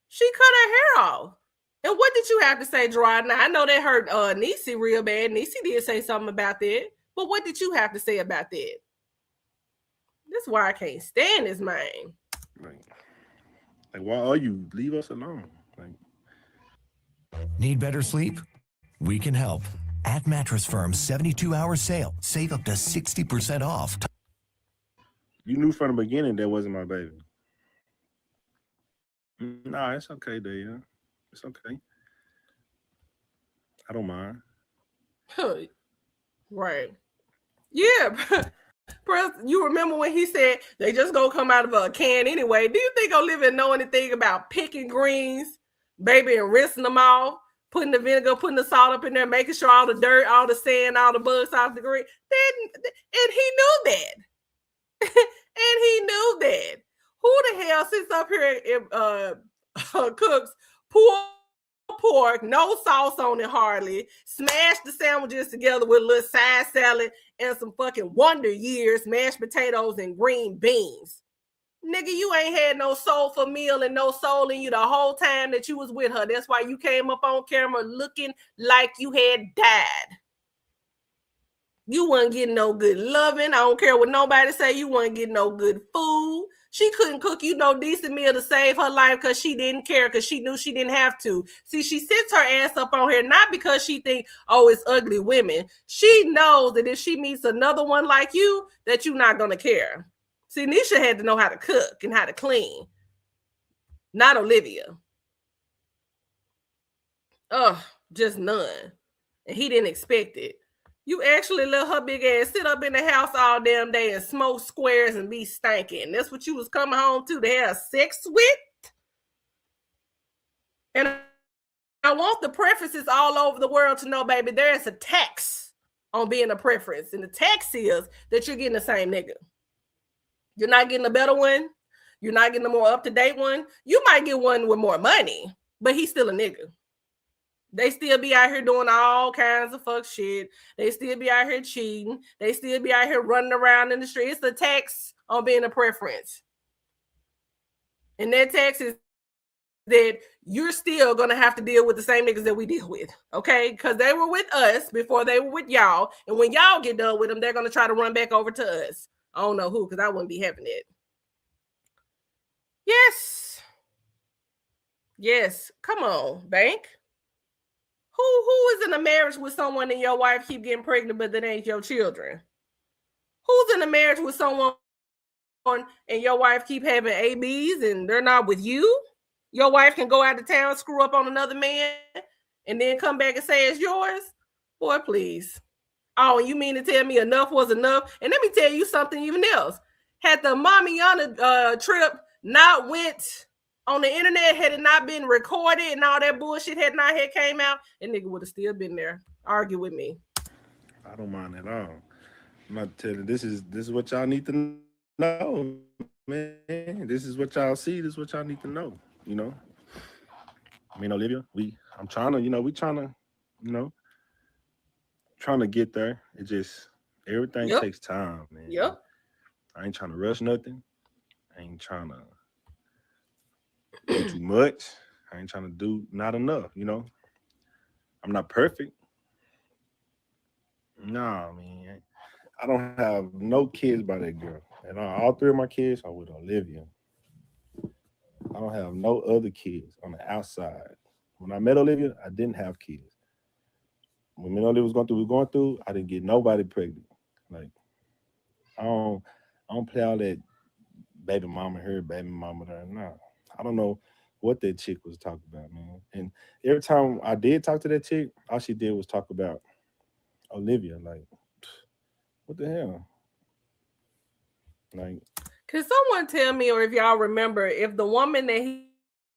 Speaker 1: She cut her hair off. And what did you have to say, Gerard? Now, I know that hurt Niecy real bad. Niecy did say something about that. But what did you have to say about that? That's why I can't stand this man.
Speaker 2: Like, why are you? Leave us alone.
Speaker 5: Need better sleep? We can help. At Mattress Firm's 72-hour sale, save up to 60% off.
Speaker 2: You knew from the beginning that wasn't my baby. Nah, it's okay, Dave. It's okay. I don't mind.
Speaker 1: Right. Yeah. You remember when he said they just gonna come out of a can anyway? Do you think Olivia know anything about picking greens, baby, and rinsing them off, putting the vinegar, putting the salt up in there, making sure all the dirt, all the sand, all the bugs off the green? And he knew that. And he knew that. Who the hell sits up here and cooks pulled pork, no sauce on it hardly, smash the sandwiches together with a little side salad and some fucking Wonder Years, mashed potatoes and green beans? Nigga, you ain't had no soulful meal and no soul in you the whole time that you was with her. That's why you came up on camera looking like you had died. You wasn't getting no good loving. I don't care what nobody say. You wasn't getting no good food. She couldn't cook you no decent meal to save her life because she didn't care, because she knew she didn't have to. See, she sits her ass up on here not because she think, oh, it's ugly women. She knows that if she meets another one like you, that you're not going to care. See, Nisha had to know how to cook and how to clean. Not Olivia. Ugh, just none. And he didn't expect it. You actually let her big ass sit up in the house all damn day and smoke squares and be stanking. That's what you was coming home to have sex with? And I want the preferences all over the world to know, baby, there is a tax on being a preference. And the tax is that you're getting the same nigga. You're not getting a better one. You're not getting a more up-to-date one. You might get one with more money, but he's still a nigga. They still be out here doing all kinds of fuck shit. They still be out here cheating. They still be out here running around in the street. It's the tax on being a preference. And that tax is that you're still going to have to deal with the same niggas that we deal with, okay? Because they were with us before they were with y'all. And when y'all get done with them, they're going to try to run back over to us. I don't know who, because I wouldn't be having it. Yes. Yes. Come on, Bank. Who is in a marriage with someone and your wife keep getting pregnant, but that ain't your children? Who's in a marriage with someone and your wife keep having ABs and they're not with you? Your wife can go out of town, screw up on another man, and then come back and say it's yours? Boy, please. Oh, you mean to tell me enough was enough? And let me tell you something even else. Had the Mamiana trip not went on the internet, had it not been recorded and all that bullshit had not had came out, that nigga would have still been there. Argue with me.
Speaker 2: I don't mind at all. I'm not telling. This is what y'all need to know, man. This is what y'all see. This is what y'all need to know. You know. I mean, Olivia, I'm trying to. You know, we trying to. You know, trying to get there. It just everything takes time, man.
Speaker 1: Yep.
Speaker 2: I ain't trying to rush nothing. I ain't trying to do too much. I ain't trying to do not enough, you know. I'm not perfect. Nah, man. I don't have no kids by that girl. And all three of my kids are with Olivia. I don't have no other kids on the outside. When I met Olivia, I didn't have kids. When me and Olivia was going through, I didn't get nobody pregnant. Like, I don't play all that baby mama here, baby mama there. Nah. I don't know what that chick was talking about, man. And every time I did talk to that chick, all she did was talk about Olivia. Like, what the hell? Like,
Speaker 1: can someone tell me, or if y'all remember, if the woman that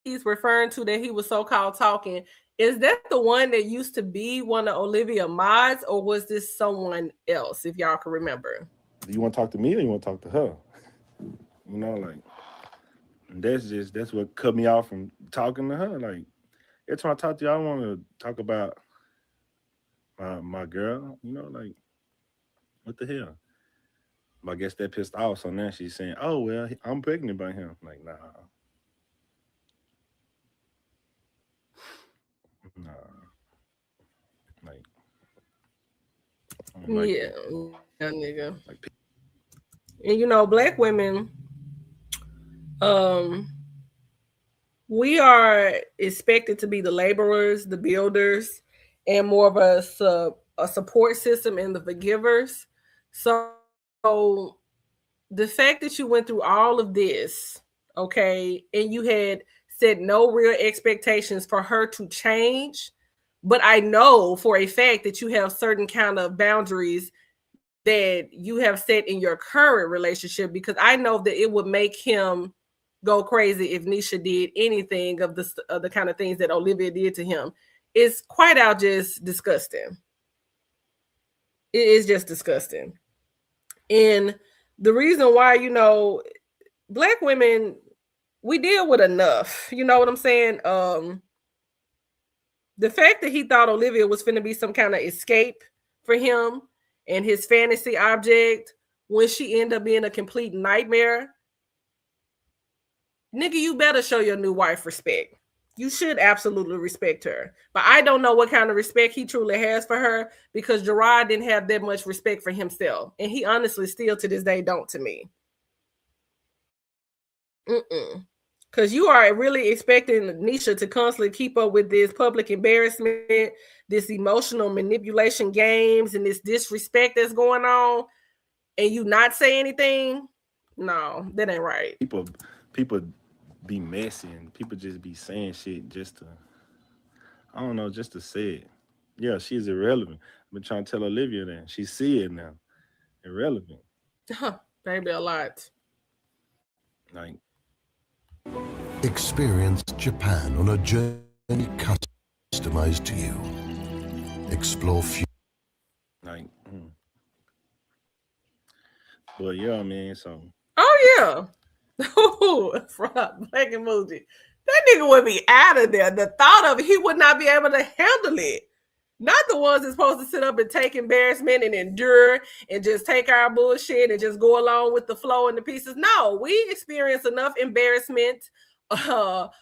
Speaker 1: he's referring to that he was so-called talking, is that the one that used to be one of Olivia mods, or was this someone else, if y'all can remember?
Speaker 2: Do you want to talk to me or you want to talk to her? You know, like, that's what cut me off from talking to her. Like, every time I talk to you, I want to talk about my girl. You know, like, what the hell? But I guess that pissed off. So now she's saying, "Oh well, I'm pregnant by him." Like, nah. Like,
Speaker 1: yeah, nigga. Like, and you know, black women, we are expected to be the laborers, the builders, and more of a support system and the forgivers. So the fact that you went through all of this, okay, and you had set no real expectations for her to change, but I know for a fact that you have certain kind of boundaries that you have set in your current relationship, because I know that it would make him go crazy if Nisha did anything of the kind of things that Olivia did to him. It's quite out just disgusting. It is just disgusting. And the reason why, you know, Black women, we deal with enough. You know what I'm saying? The fact that he thought Olivia was finna be some kind of escape for him and his fantasy object when she ended up being a complete nightmare. Nigga, you better show your new wife respect. You should absolutely respect her. But I don't know what kind of respect he truly has for her, because Gerard didn't have that much respect for himself. And he honestly still to this day don't to me. Because you are really expecting Nisha to constantly keep up with this public embarrassment, this emotional manipulation games, and this disrespect that's going on, and you not say anything? No, that ain't right.
Speaker 2: People be messy, and people just be saying shit just to, I don't know, just to say it. Yeah, she's irrelevant. I've been trying to tell Olivia that. She see it now. Irrelevant.
Speaker 1: Maybe a lot.
Speaker 2: Like,
Speaker 6: experience Japan on a journey customized to you. Explore
Speaker 2: like, but yeah, man. So.
Speaker 1: Oh yeah. Black emoji. That nigga would be out of there. The thought of it, he would not be able to handle it. Not the ones that's supposed to sit up and take embarrassment and endure and just take our bullshit and just go along with the flow and the pieces. No, we experience enough embarrassment, enough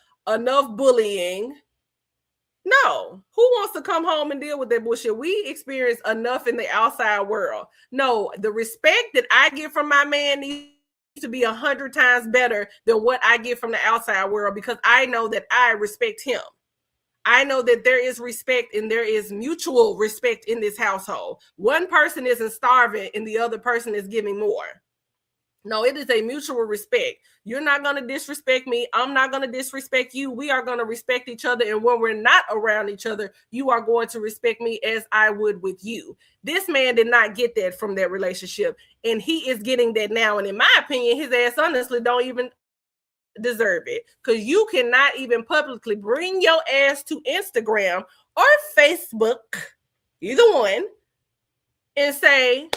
Speaker 1: bullying. No, who wants to come home and deal with that bullshit? We experience enough in the outside world. No, the respect that I get from my man needs to be 100 times better than what I get from the outside world, because I know that I respect him. I know that there is respect and there is mutual respect in this household. One person isn't starving and the other person is giving more. No, it is a mutual respect. You're not going to disrespect me. I'm not going to disrespect you. We are going to respect each other. And when we're not around each other, you are going to respect me as I would with you. This man did not get that from that relationship, and he is getting that now. And in my opinion, his ass honestly don't even deserve it, because you cannot even publicly bring your ass to Instagram or Facebook, either one, and say,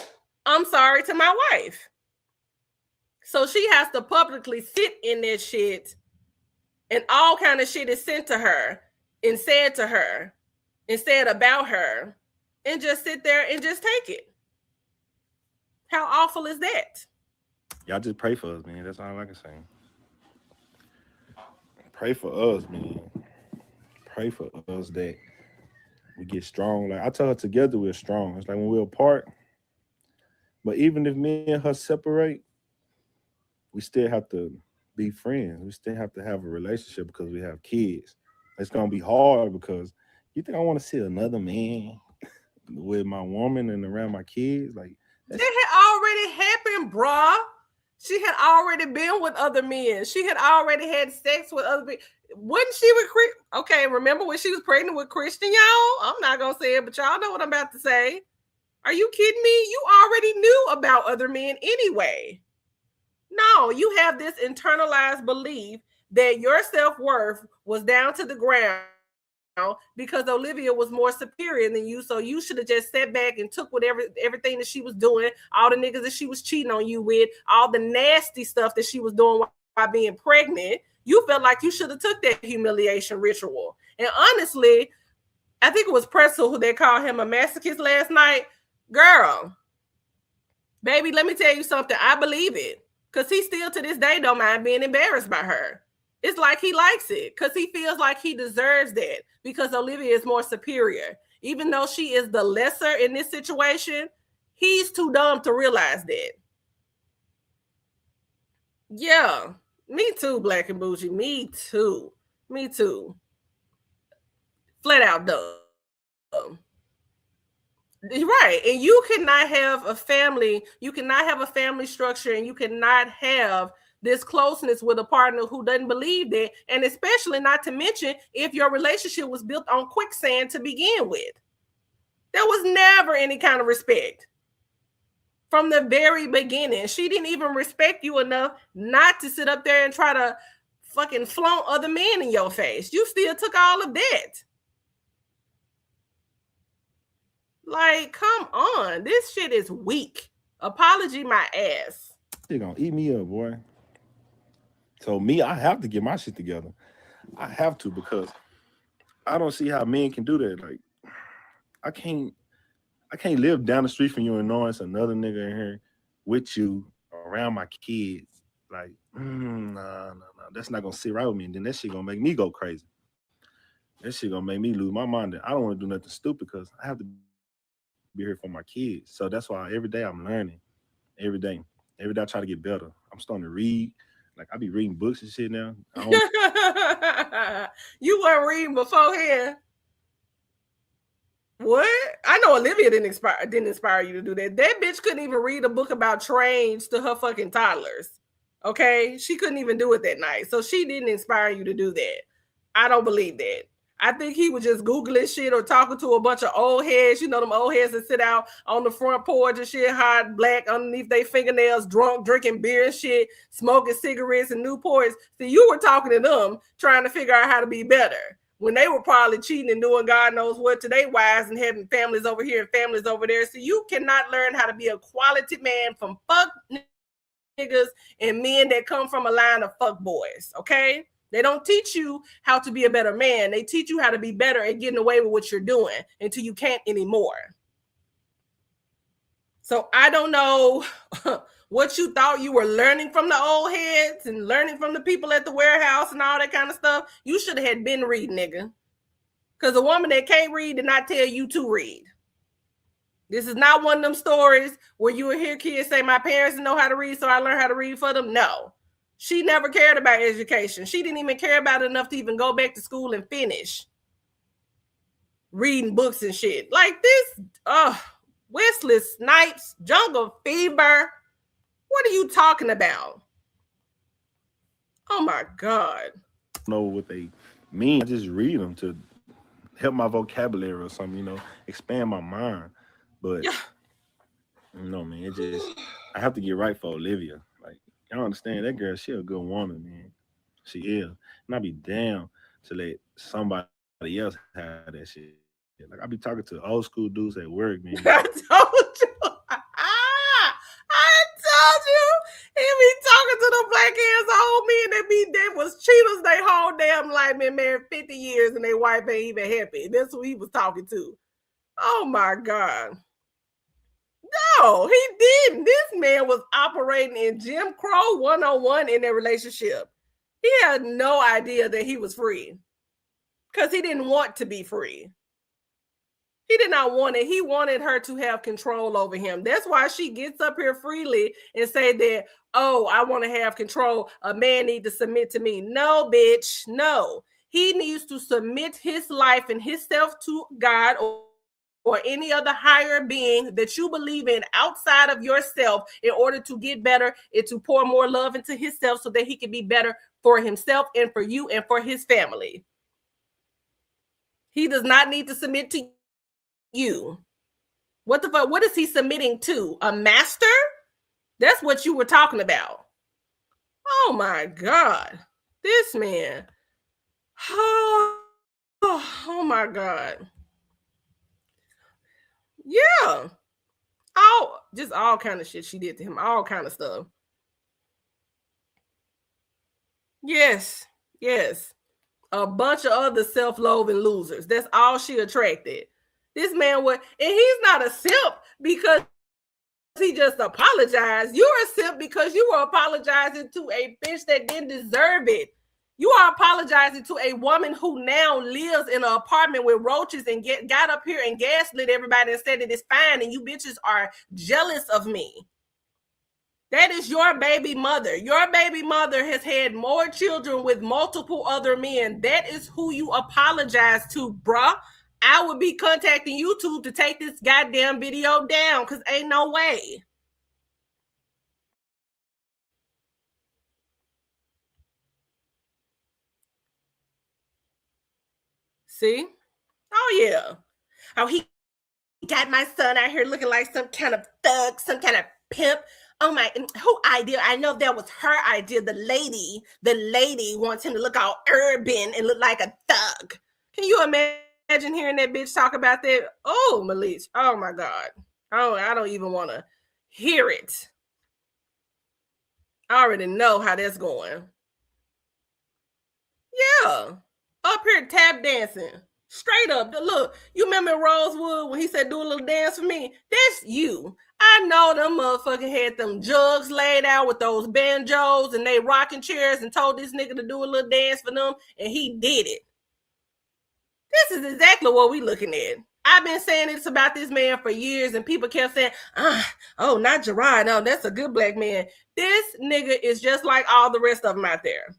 Speaker 1: I'm sorry to my wife. So she has to publicly sit in that shit, and all kind of shit is sent to her and said to her and said about her, and just sit there and just take it. How awful is that?
Speaker 2: Y'all just pray for us, man. That's all I can say. Pray for us, man. Pray for us that we get strong. Like I tell her, together we're strong. It's like when we're apart. But even if me and her separate, we still have to be friends. We still have to have a relationship because we have kids. It's gonna be hard because you think I want to see another man with my woman and around my kids? Like
Speaker 1: that had already happened, bruh. She had already been with other men. She had already had sex with other men. Wasn't she with Chris? Okay, remember when she was pregnant with Christian, y'all? I'm not gonna say it, but y'all know what I'm about to say. Are you kidding me? You already knew about other men anyway. No, you have this internalized belief that your self-worth was down to the ground because Olivia was more superior than you. So you should have just sat back and took whatever everything that she was doing, all the niggas that she was cheating on you with, all the nasty stuff that she was doing while being pregnant. You felt like you should have took that humiliation ritual. And honestly, I think it was Pretzel who they called him a masochist last night. Girl, baby, let me tell you something. I believe it. Because he still to this day don't mind being embarrassed by her. It's like he likes it because he feels like he deserves that because Olivia is more superior. Even though she is the lesser in this situation, he's too dumb to realize that. Yeah, me too, Black and Bougie. Me too. Me too. Flat out dumb. Right. And you cannot have a family. You cannot have a family structure, and you cannot have this closeness with a partner who doesn't believe that. And especially not to mention if your relationship was built on quicksand to begin with. There was never any kind of respect. from the very beginning. She didn't even respect you enough not to sit up there and try to fucking flaunt other men in your face. You still took all of that. Like, come on. This shit is weak. Apology my ass.
Speaker 2: She gonna eat me up, boy. So me, I have to get my shit together. I have to, because I don't see how men can do that. Like, I can't live down the street from you and knowing it's another nigga in here with you around my kids. Like, nah, that's not gonna sit right with me. And then that shit gonna make me go crazy. That shit gonna make me lose my mind. I don't want to do nothing stupid because I have to be here for my kids. So that's why every day I'm learning. Every day I try to get better. I'm starting to read. Like, I be reading books and shit now.
Speaker 1: You weren't reading beforehand. What? I know Olivia didn't inspire you to do that. That bitch couldn't even read a book about trains to her fucking toddlers. Okay? She couldn't even do it that night. So she didn't inspire you to do that. I don't believe that. I think he was just Googling shit or talking to a bunch of old heads. You know, them old heads that sit out on the front porch and shit, hot, black, underneath their fingernails, drunk, drinking beer and shit, smoking cigarettes and Newports. So you were talking to them, trying to figure out how to be better, when they were probably cheating and doing God knows what to their wives and having families over here and families over there. So you cannot learn how to be a quality man from fuck niggas and men that come from a line of fuck boys, okay? They don't teach you how to be a better man. They teach you how to be better at getting away with what you're doing until you can't anymore. So I don't know what you thought you were learning from the old heads and learning from the people at the warehouse and all that kind of stuff. You should have been reading, nigga. Because a woman that can't read did not tell you to read. This is not one of them stories where you will hear kids say, my parents didn't know how to read, so I learned how to read for them. No. She never cared about education. She didn't even care about it enough to even go back to school and finish reading books and shit. Like this, Wesley Snipes, Jungle Fever. What are you talking about? Oh my God.
Speaker 2: I don't know what they mean. I just read them to help my vocabulary or something, you know, expand my mind. But, you know, man, it just, I have to get right for Olivia. Like, y'all understand, that girl, she a good woman, man. She is. And I be down to let somebody else have that shit. Like, I be talking to old school dudes at work, man.
Speaker 1: I told you. I told you. He be talking to the black ass old men that was cheaters they whole damn life, been married 50 years and their wife ain't even happy. That's who he was talking to. Oh my God. No, he didn't. This man was operating in Jim Crow 101 in their relationship. He had no idea that he was free because he didn't want to be free. He did not want it. He wanted her to have control over him. That's why she gets up here freely and say that, oh, I want to have control. A man needs to submit to me. No, bitch, no. He needs to submit his life and himself to God or any other higher being that you believe in outside of yourself in order to get better and to pour more love into himself so that he can be better for himself and for you and for his family. He does not need to submit to you. What the fuck? What is he submitting to? A master? That's what you were talking about. Oh my God. This man. Oh my God. Yeah. All kind of shit she did to him. All kind of stuff. Yes. A bunch of other self-loathing losers. That's all she attracted. This man was, and he's not a simp because he just apologized. You're a simp because you were apologizing to a bitch that didn't deserve it. You are apologizing to a woman who now lives in an apartment with roaches and got up here and gaslit everybody and said that it's fine and you bitches are jealous of me. That is your baby mother. Your baby mother has had more children with multiple other men. That is who you apologize to, bruh. I would be contacting YouTube to take this goddamn video down because ain't no way. See? Oh, yeah. Oh, he got my son out here looking like some kind of thug, some kind of pimp. Oh my, who idea? I know that was her idea. The lady wants him to look all urban and look like a thug. Can you imagine hearing that bitch talk about that? Oh, Malik. Oh my God. I don't even want to hear it. I already know how that's going. Yeah. Up here tap dancing. Straight up. Look, you remember Rosewood when he said, do a little dance for me? That's you. I know them motherfucking had them jugs laid out with those banjos and they rocking chairs and told this nigga to do a little dance for them, and he did it. This is exactly what we looking at. I've been saying this about this man for years, and people kept saying, oh, not Gerard. No, that's a good black man. This nigga is just like all the rest of them out there.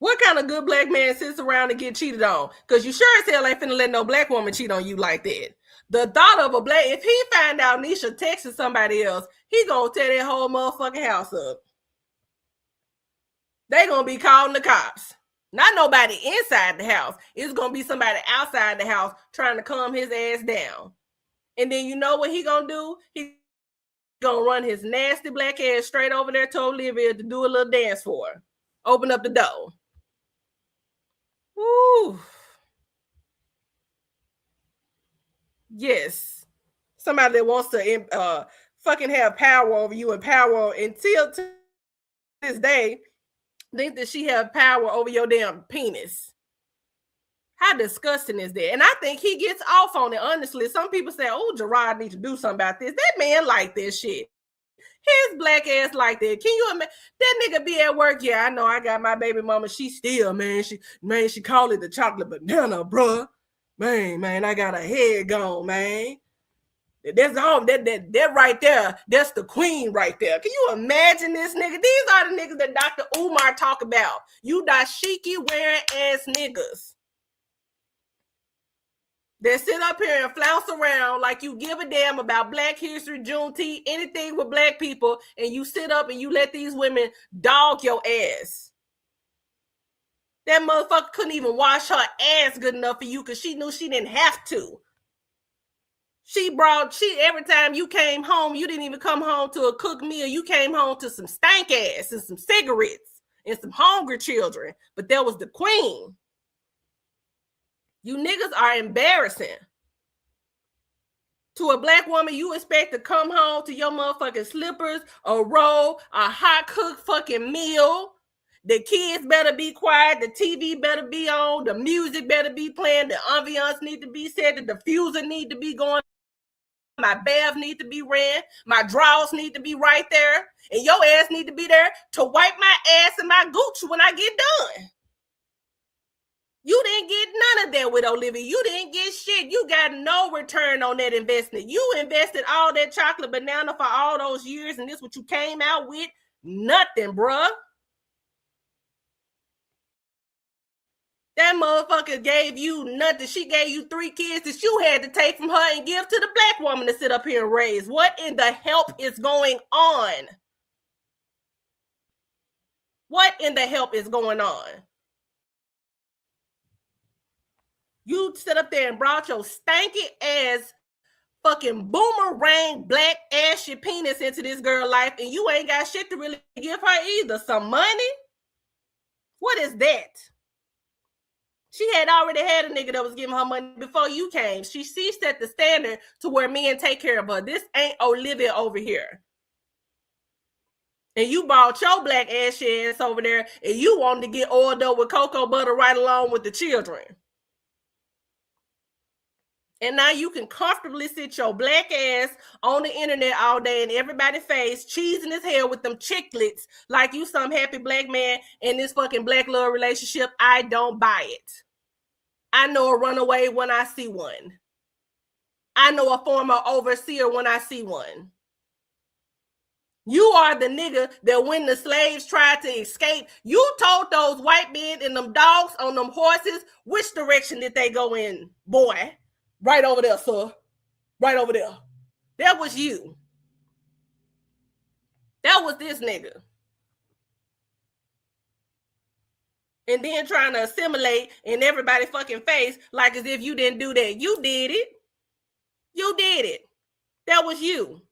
Speaker 1: What kind of good black man sits around and get cheated on? Because you sure as hell ain't finna let no black woman cheat on you like that. The thought of a black, if he find out Nisha texting somebody else, he gonna tear that whole motherfucking house up. They gonna be calling the cops. Not nobody inside the house. It's gonna be somebody outside the house trying to calm his ass down. And then you know what he gonna do? He gonna run his nasty black ass straight over there to Olivia to do a little dance for her. Open up the door. Woo. Yes. Somebody that wants to fucking have power over you and power until to this day think that she have power over your damn penis. How disgusting is that? And I think he gets off on it, honestly. Some people say, oh, Gerard needs to do something about this. That man like this shit. His black ass like that. Can you imagine? That nigga be at work. Yeah, I know I got my baby mama. She still, man. She call it the chocolate banana, bruh. Man, I got a head gone, man. That's all that right there. That's the queen right there. Can you imagine this nigga? These are the niggas that Dr. Umar talk about. You dashiki wearing ass niggas that sit up here and flounce around like you give a damn about Black History, Juneteenth, anything with black people, and you sit up and you let these women dog your ass. That motherfucker couldn't even wash her ass good enough for you because she knew she didn't have to. Every time you came home, you didn't even come home to a cooked meal. You came home to some stank ass and some cigarettes and some hungry children. But that was the queen. You niggas are embarrassing. To a black woman, you expect to come home to your motherfucking slippers, a robe, a hot cooked fucking meal. The kids better be quiet. The TV better be on. The music better be playing. The ambiance need to be set. The diffuser need to be going. My bath need to be ran. My drawers need to be right there. And your ass need to be there to wipe my ass and my gooch when I get done. You didn't get none of that with Olivia. You didn't get shit. You got no return on that investment. You invested all that chocolate banana for all those years, and this what you came out with? Nothing, bruh. That motherfucker gave you nothing. She gave you 3 kids that you had to take from her and give to the black woman to sit up here and raise. What in the help is going on? What in the help is going on? You sit up there and brought your stanky ass fucking boomerang black ashy penis into this girl life, and you ain't got shit to really give her either. Some money? What is that? She had already had a nigga that was giving her money before you came. She set the standard to where men take care of her. This ain't Olivia over here. And you bought your black ass over there, and you wanted to get oiled up with cocoa butter right along with the children. And now you can comfortably sit your black ass on the internet all day in everybody's face, cheesing his hair with them chiclets like you some happy black man in this fucking black love relationship. I don't buy it. I know a runaway when I see one. I know a former overseer when I see one. You are the nigga that when the slaves tried to escape, you told those white men and them dogs on them horses, which direction did they go in, boy? Right over there, sir. Right over there. That was you. That was this nigga. And then trying to assimilate in everybody's fucking face like as if you didn't do that. You did it. You did it. That was you.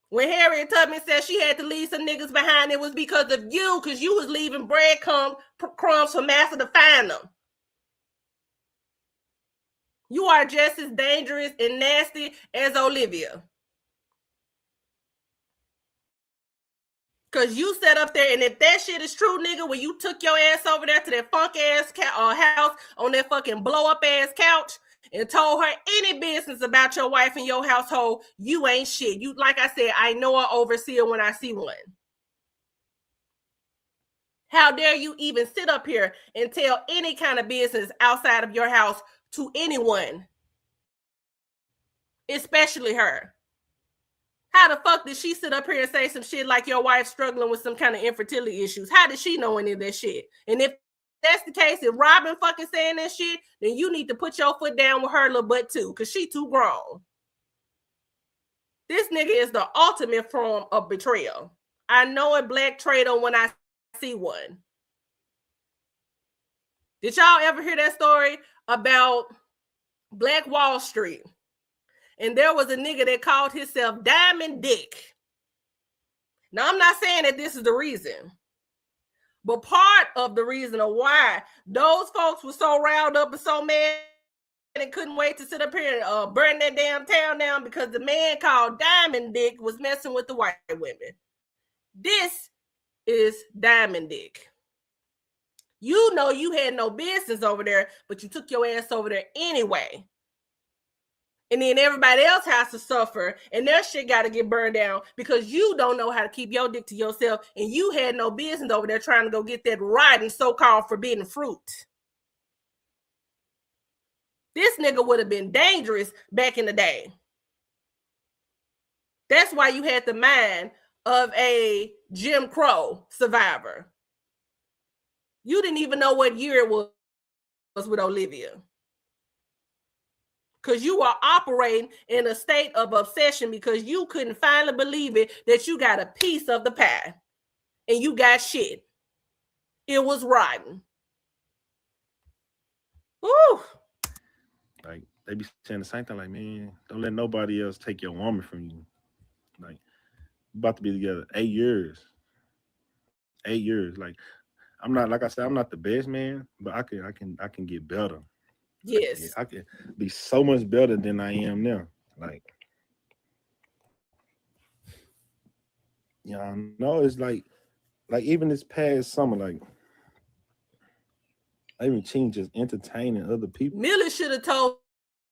Speaker 1: When Harriet Tubman said she had to leave some niggas behind, it was because of you, because you was leaving breadcrumbs for Master to find them. You are just as dangerous and nasty as Olivia. Because you sat up there, and if that shit is true, nigga, when you took your ass over there to that funk-ass house on that fucking blow-up-ass couch and told her any business about your wife and your household, you ain't shit. You, like I said, I know an overseer when I see one. How dare you even sit up here and tell any kind of business outside of your house to anyone, especially her? How the fuck did she sit up here and say some shit like your wife's struggling with some kind of infertility issues? How did she know any of that shit? And if that's the case, if Robin fucking saying that shit, then you need to put your foot down with her little butt too, because she too grown. This nigga is the ultimate form of betrayal. I know a black traitor when I see one. Did y'all ever hear that story about Black Wall Street? And there was a nigga that called himself Diamond Dick. Now, I'm not saying that this is the reason, but part of the reason of why those folks were so riled up and so mad and couldn't wait to sit up here and burn that damn town down because the man called Diamond Dick was messing with the white women. This is Diamond Dick. You know you had no business over there, but you took your ass over there anyway. And then everybody else has to suffer, and their shit got to get burned down because you don't know how to keep your dick to yourself, and you had no business over there trying to go get that rotten so-called forbidden fruit. This nigga would have been dangerous back in the day. That's why you had the mind of a Jim Crow survivor. You didn't even know what year it was with Olivia. Because you are operating in a state of obsession because you couldn't finally believe it that you got a piece of the pie and you got shit. It was rotten. Woo!
Speaker 2: Like, they be saying the same thing, like, man, don't let nobody else take your woman from you. Like, about to be together 8 years. 8 years. Like, I'm not, like I said, I'm not the best man, but I can get better.
Speaker 1: Yes.
Speaker 2: I can be so much better than I am now. Like, yeah, I know it's like even this past summer, like, I even changed just entertaining other people.
Speaker 1: Millie should have told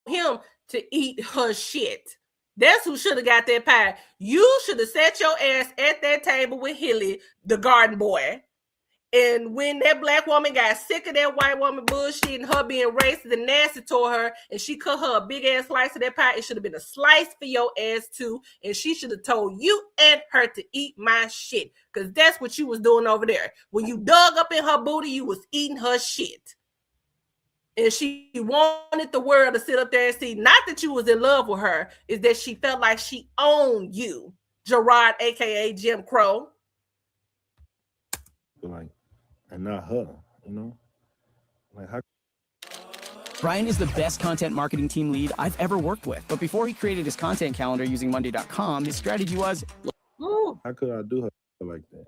Speaker 1: him to eat her shit. That's who should have got that pie. You should have sat your ass at that table with Hilly, the garden boy. And when that black woman got sick of that white woman bullshit and her being racist and nasty toward her, and she cut her a big ass slice of that pie, it should have been a slice for your ass too. And she should have told you and her to eat my shit. Because that's what you was doing over there. When you dug up in her booty, you was eating her shit. And she wanted the world to sit up there and see, not that you was in love with her, is that she felt like she owned you, Gerard, aka Jim Crow.
Speaker 2: Like, and not her, you know? Like, how?
Speaker 7: Brian is the best content marketing team lead I've ever worked with. But before he created his content calendar using Monday.com, his strategy was,
Speaker 2: how could I do her like that?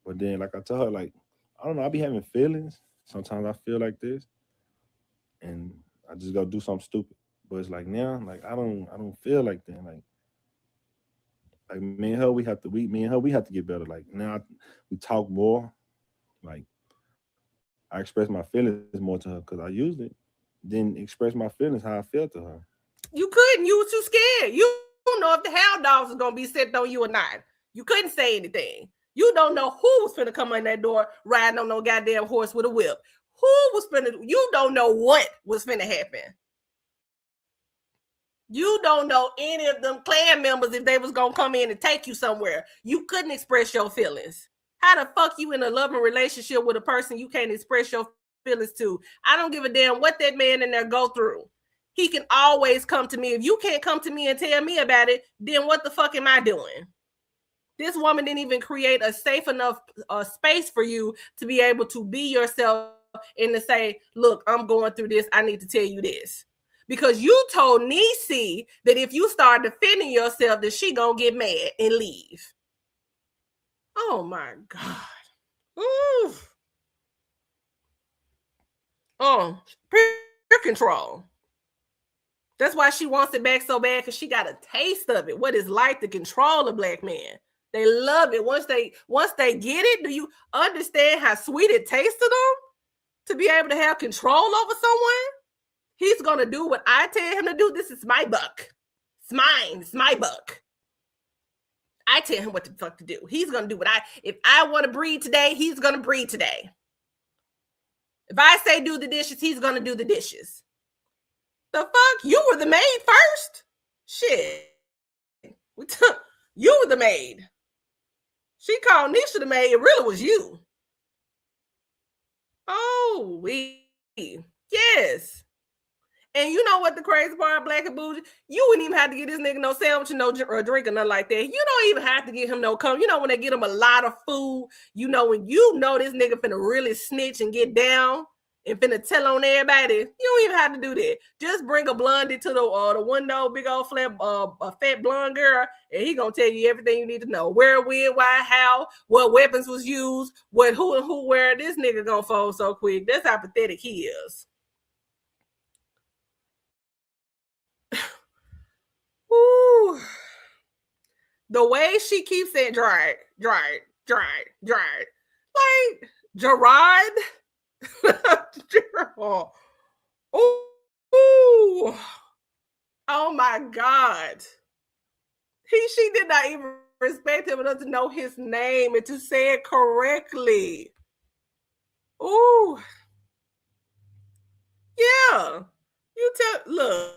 Speaker 2: But then, like I told her, like, I don't know, I be having feelings. Sometimes I feel like this, and I just go do something stupid. But it's like now, like I don't feel like that. Like me and her, we have to get better. Like now, we talk more. Like I express my feelings more to her because I usually didn't express my feelings how I felt to her.
Speaker 1: You couldn't. You were too scared. You don't know if the hound dogs is gonna be sitting on you or not. You couldn't say anything. You don't know who was finna come in that door riding on no goddamn horse with a whip. Who was finna? You don't know what was finna happen. You don't know any of them clan members if they was gonna come in and take you somewhere. You couldn't express your feelings. How the fuck you in a loving relationship with a person you can't express your feelings to? I don't give a damn what that man in there go through. He can always come to me. If you can't come to me and tell me about it, then what the fuck am I doing? This woman didn't even create a safe enough space for you to be able to be yourself and to say, look, I'm going through this. I need to tell you this. because you told Niecy that if you start defending yourself, that she gonna get mad and leave. Oh my God. Ooh. Oh, peer control. That's why she wants it back so bad, because she got a taste of it. What it's like to control a black man. They love it. Once they get it, do you understand how sweet it tastes to them to be able to have control over someone? He's gonna do what I tell him to do. This is my buck. It's mine. It's my buck. I tell him what the fuck to do. He's gonna do what if I want to breed today, he's gonna breed today. If I say do the dishes, he's gonna do the dishes. The fuck? You were the maid first? Shit. You were the maid. She called Nisha the maid. It really was you. Oh, yes. And you know what the crazy part, Black and Bougie? You wouldn't even have to get this nigga no sandwich or drink or nothing like that. You don't even have to get him no cum. You know when they get him a lot of food, you know when you know this nigga finna really snitch and get down and finna tell on everybody, you don't even have to do that. Just bring a blondie to the window, big old a fat blonde girl, and he gonna tell you everything you need to know. Where, when, why, how, what weapons was used, who and who where. This nigga gonna fold so quick. That's how pathetic he is. Ooh. The way she keeps saying Gerard. Like, Gerard. Ooh. Oh my God. She did not even respect him enough to know his name and to say it correctly. Ooh. Yeah. Look.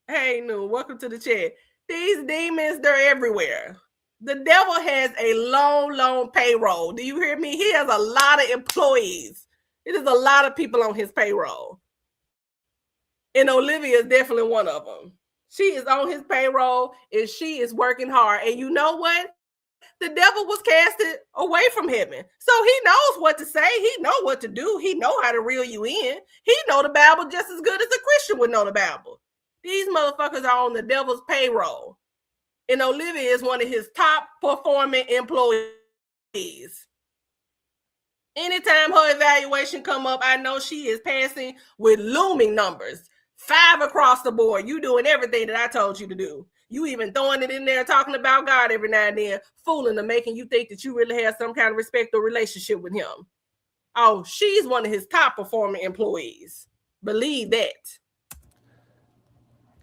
Speaker 1: Hey, New, welcome to the chat. These demons, they're everywhere. The devil has a long payroll. Do you hear me? He has a lot of employees. It is a lot of people on his payroll. And Olivia is definitely one of them. She is on his payroll and she is working hard. And you know what? The devil was casted away from heaven. So he knows what to say. He knows what to do. He knows how to reel you in. He knows the Bible just as good as a Christian would know the Bible. These motherfuckers are on the devil's payroll. And Olivia is one of his top performing employees. Anytime her evaluation come up, I know she is passing with looming numbers. 5 across the board. You doing everything that I told you to do. You even throwing it in there, talking about God every now and then, fooling them, making you think that you really have some kind of respect or relationship with him. Oh, she's one of his top performing employees. Believe that.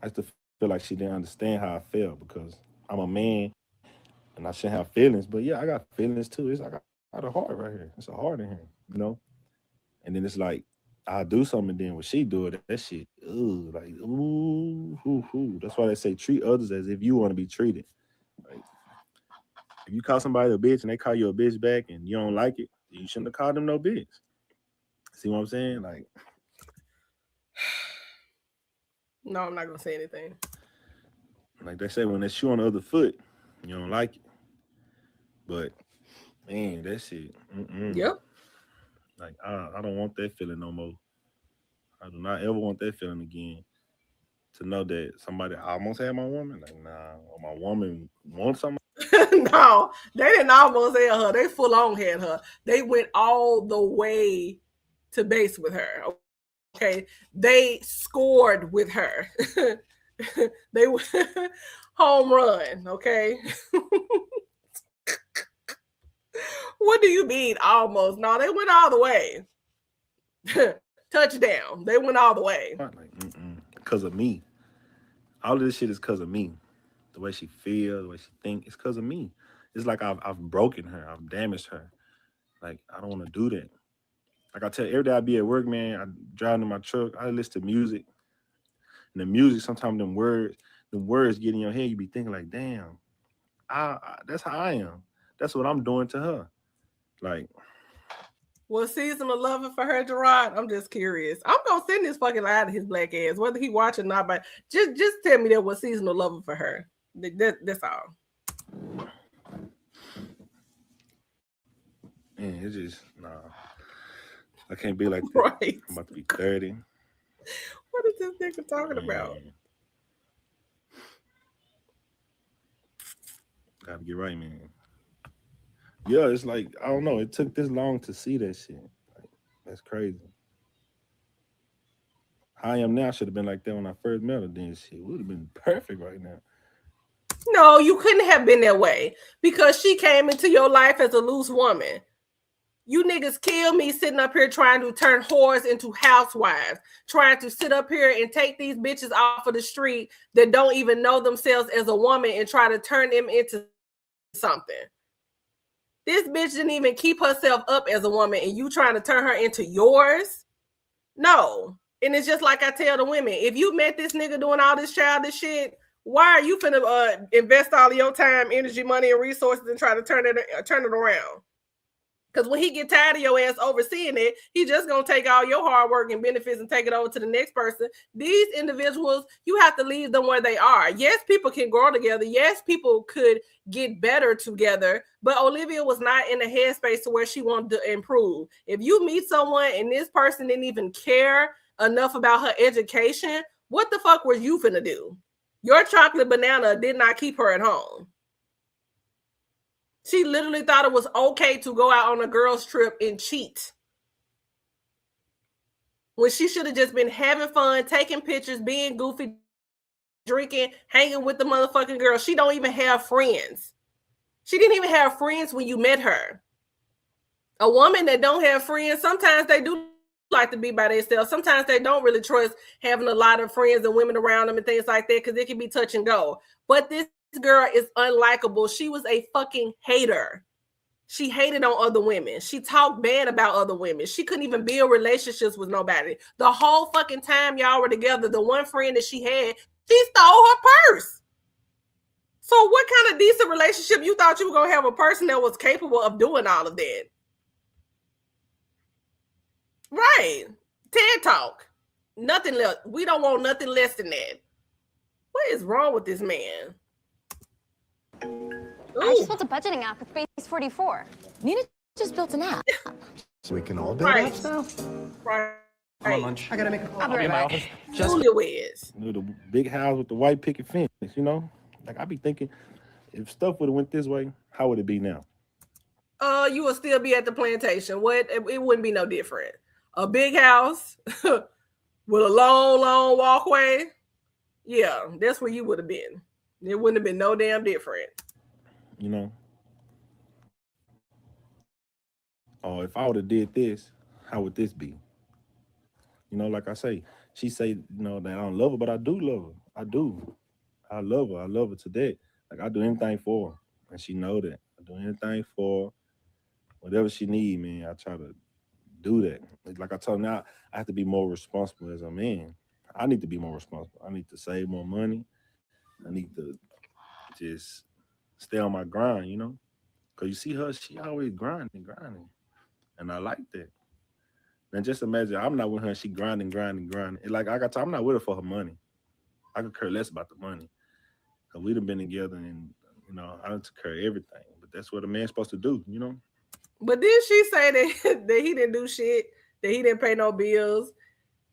Speaker 2: I just feel like she didn't understand how I felt because I'm a man and I shouldn't have feelings. But yeah, I got feelings too. I got a heart right here. It's a heart in here, you know? And then it's like, I'll do something, then when she do it, that shit, ooh. That's why they say treat others as if you want to be treated. Like, if you call somebody a bitch and they call you a bitch back and you don't like it, you shouldn't have called them no bitch. See what I'm saying? Like,
Speaker 1: no, I'm not gonna say anything.
Speaker 2: Like they say, when that shoe on the other foot, you don't like it. But man, that shit.
Speaker 1: Yep.
Speaker 2: Like I don't want that feeling no more. I do not ever want that feeling again. To know that somebody almost had my woman, like nah, or my woman wants something.
Speaker 1: No, they didn't almost have her. They full on had her. They went all the way to base with her. Okay, they scored with her. They home run. Okay. What do you mean almost? No, they went all the way. Touchdown. They went all the way.
Speaker 2: Like, because of me. All of this shit is because of me. The way she feels, the way she thinks, it's because of me. It's like I've broken her. I've damaged her. Like, I don't want to do that. Like I tell you, every day I be at work, man, I drive in my truck, I listen to music. And the music, sometimes them words get in your head. You be thinking like, damn, that's how I am. That's what I'm doing to her. Like,
Speaker 1: what season of loving for her, Gerard? I'm just curious. I'm gonna send this fucking lie to his black ass, whether he watch or not. But just tell me that was season of loving for her. That's all.
Speaker 2: Man, it's just nah. I can't be like that.
Speaker 1: Right.
Speaker 2: I'm about to be 30.
Speaker 1: What is this nigga talking about?
Speaker 2: Gotta get right, man. Yeah, it's like, I don't know. It took this long to see that shit. Like, that's crazy. How I am now should have been like that when I first met her. Then shit would have been perfect right now.
Speaker 1: No, you couldn't have been that way because she came into your life as a loose woman. You niggas kill me sitting up here trying to turn whores into housewives, trying to sit up here and take these bitches off of the street that don't even know themselves as a woman and try to turn them into something. This bitch didn't even keep herself up as a woman and you trying to turn her into yours? No. And it's just like I tell the women, if you met this nigga doing all this childish shit, why are you finna invest all of your time, energy, money, and resources and try to turn it around? Because when he get tired of your ass overseeing it, he just gonna take all your hard work and benefits and take it over to the next person. These individuals, you have to leave them where they are. Yes, people can grow together. Yes, people could get better together. But Olivia was not in a headspace to where she wanted to improve. If you meet someone and this person didn't even care enough about her education, what the fuck were you finna do? Your chocolate banana did not keep her at home. She literally thought it was okay to go out on a girl's trip and cheat. When she should have just been having fun, taking pictures, being goofy, drinking, hanging with the motherfucking girl. She don't even have friends. She didn't even have friends when you met her. A woman that don't have friends, sometimes they do like to be by themselves. Sometimes they don't really trust having a lot of friends and women around them and things like that because it can be touch and go. But this girl is unlikable. She was a fucking hater. She hated on other women. She talked bad about other women. She couldn't even build relationships with nobody. The whole fucking time y'all were together, the one friend that she had, she stole her purse. So what kind of decent relationship you thought you were going to have a person that was capable of doing all of that? Right. TED Talk. Nothing less. We don't want nothing less than that. What is wrong with this man?
Speaker 3: I just built a budgeting app with Base 44.
Speaker 8: Nina just built an app.
Speaker 6: So we can all build apps now?
Speaker 1: Right.
Speaker 9: I'm on lunch.
Speaker 8: I gotta make a call.
Speaker 3: I'll be right back.
Speaker 1: Julia is.
Speaker 2: You know, the big house with the white picket fence, you know? Like, I be thinking, if stuff would have went this way, how would it be now?
Speaker 1: You will still be at the plantation. What? It wouldn't be no different. A big house with a long walkway. Yeah, that's where you would have been. It wouldn't have been no damn different.
Speaker 2: You know? Oh, if I would have did this, how would this be? You know, like I say, she say, you know, that I don't love her, but I do love her. I do. I love her. I love her to death. Like, I do anything for her. And she know that. I do anything for her. Whatever she need, man, I try to do that. Like I told her now, I have to be more responsible as a man. I need to be more responsible. I need to save more money. I need to just stay on my grind, you know? Because you see her, she always grinding. And I like that. And just imagine, I'm not with her, and she grinding. And like I got to, I'm not with her for her money. I could care less about the money. Because we done been together and, you know, I done took care of everything. But that's what a man's supposed to do, you know?
Speaker 1: But then she say that he didn't do shit, that he didn't pay no bills.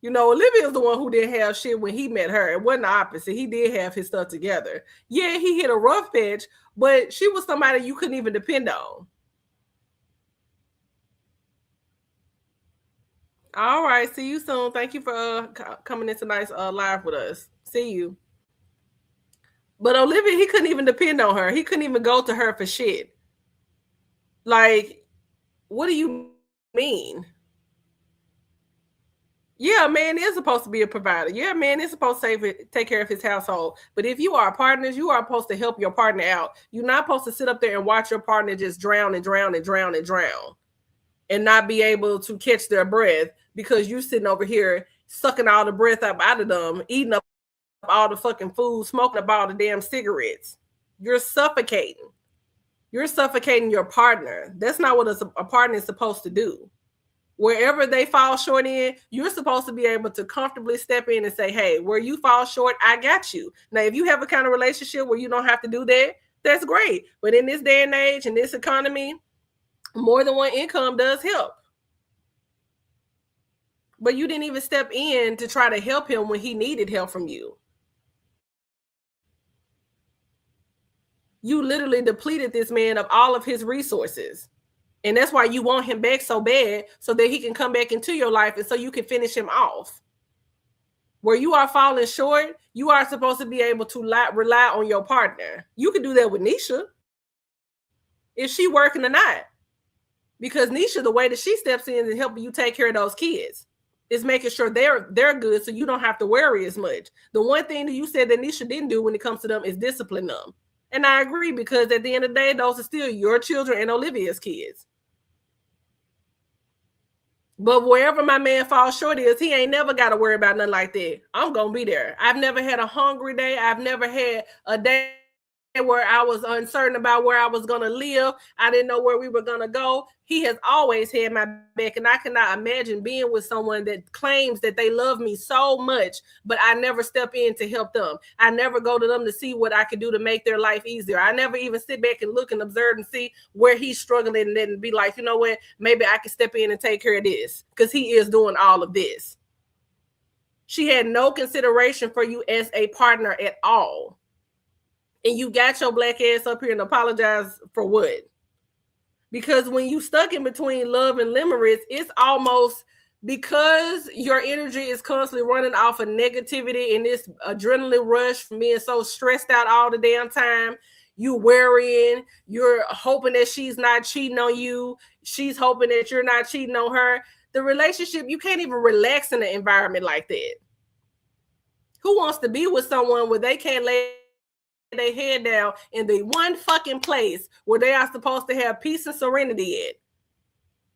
Speaker 1: You know, Olivia's the one who didn't have shit when he met her. It wasn't the opposite. He did have his stuff together. Yeah, he hit a rough patch, but she was somebody you couldn't even depend on. All right, see you soon. Thank you for coming in tonight's live with us. See you. But Olivia, he couldn't even depend on her. He couldn't even go to her for shit. Like, what do you mean? Yeah, a man is supposed to be a provider. Yeah, a man is supposed to take care of his household. But if you are partners, you are supposed to help your partner out. You're not supposed to sit up there and watch your partner just drown and not be able to catch their breath because you're sitting over here sucking all the breath up out of them, eating up all the fucking food, smoking up all the damn cigarettes. You're suffocating. You're suffocating your partner. That's not what a partner is supposed to do. Wherever they fall short in, you're supposed to be able to comfortably step in and say, hey, where you fall short, I got you. Now, if you have a kind of relationship where you don't have to do that, that's great. But in this day and age, in this economy, more than one income does help. But you didn't even step in to try to help him when he needed help from you. You literally depleted this man of all of his resources. And that's why you want him back so bad, so that he can come back into your life and so you can finish him off. Where you are falling short, you are supposed to be able to rely on your partner. You can do that with Nisha. Is she working or not? Because Nisha, the way that she steps in and helping you take care of those kids is making sure they're good, so you don't have to worry as much. The one thing that you said that Nisha didn't do when it comes to them is discipline them. And I agree, because at the end of the day, those are still your children and Olivia's kids. But wherever my man falls short is, he ain't never got to worry about nothing like that. I'm going to be there. I've never had a hungry day. I've never had a day where I was uncertain about where I was going to live. I didn't know where we were going to go. He has always had my back, and I cannot imagine being with someone that claims that they love me so much, but I never step in to help them. I never go to them to see what I can do to make their life easier. I never even sit back and look and observe and see where he's struggling and then be like, you know what, maybe I can step in and take care of this, because he is doing all of this. She had no consideration for you as a partner at all. And you got your black ass up here and apologize for what? Because when you stuck in between love and limerence, it's almost, because your energy is constantly running off of negativity and this adrenaline rush from being so stressed out all the damn time. You worrying, you're hoping that she's not cheating on you. She's hoping that you're not cheating on her. The relationship, you can't even relax in an environment like that. Who wants to be with someone where they can't lay their head down in the one fucking place where they are supposed to have peace and serenity at?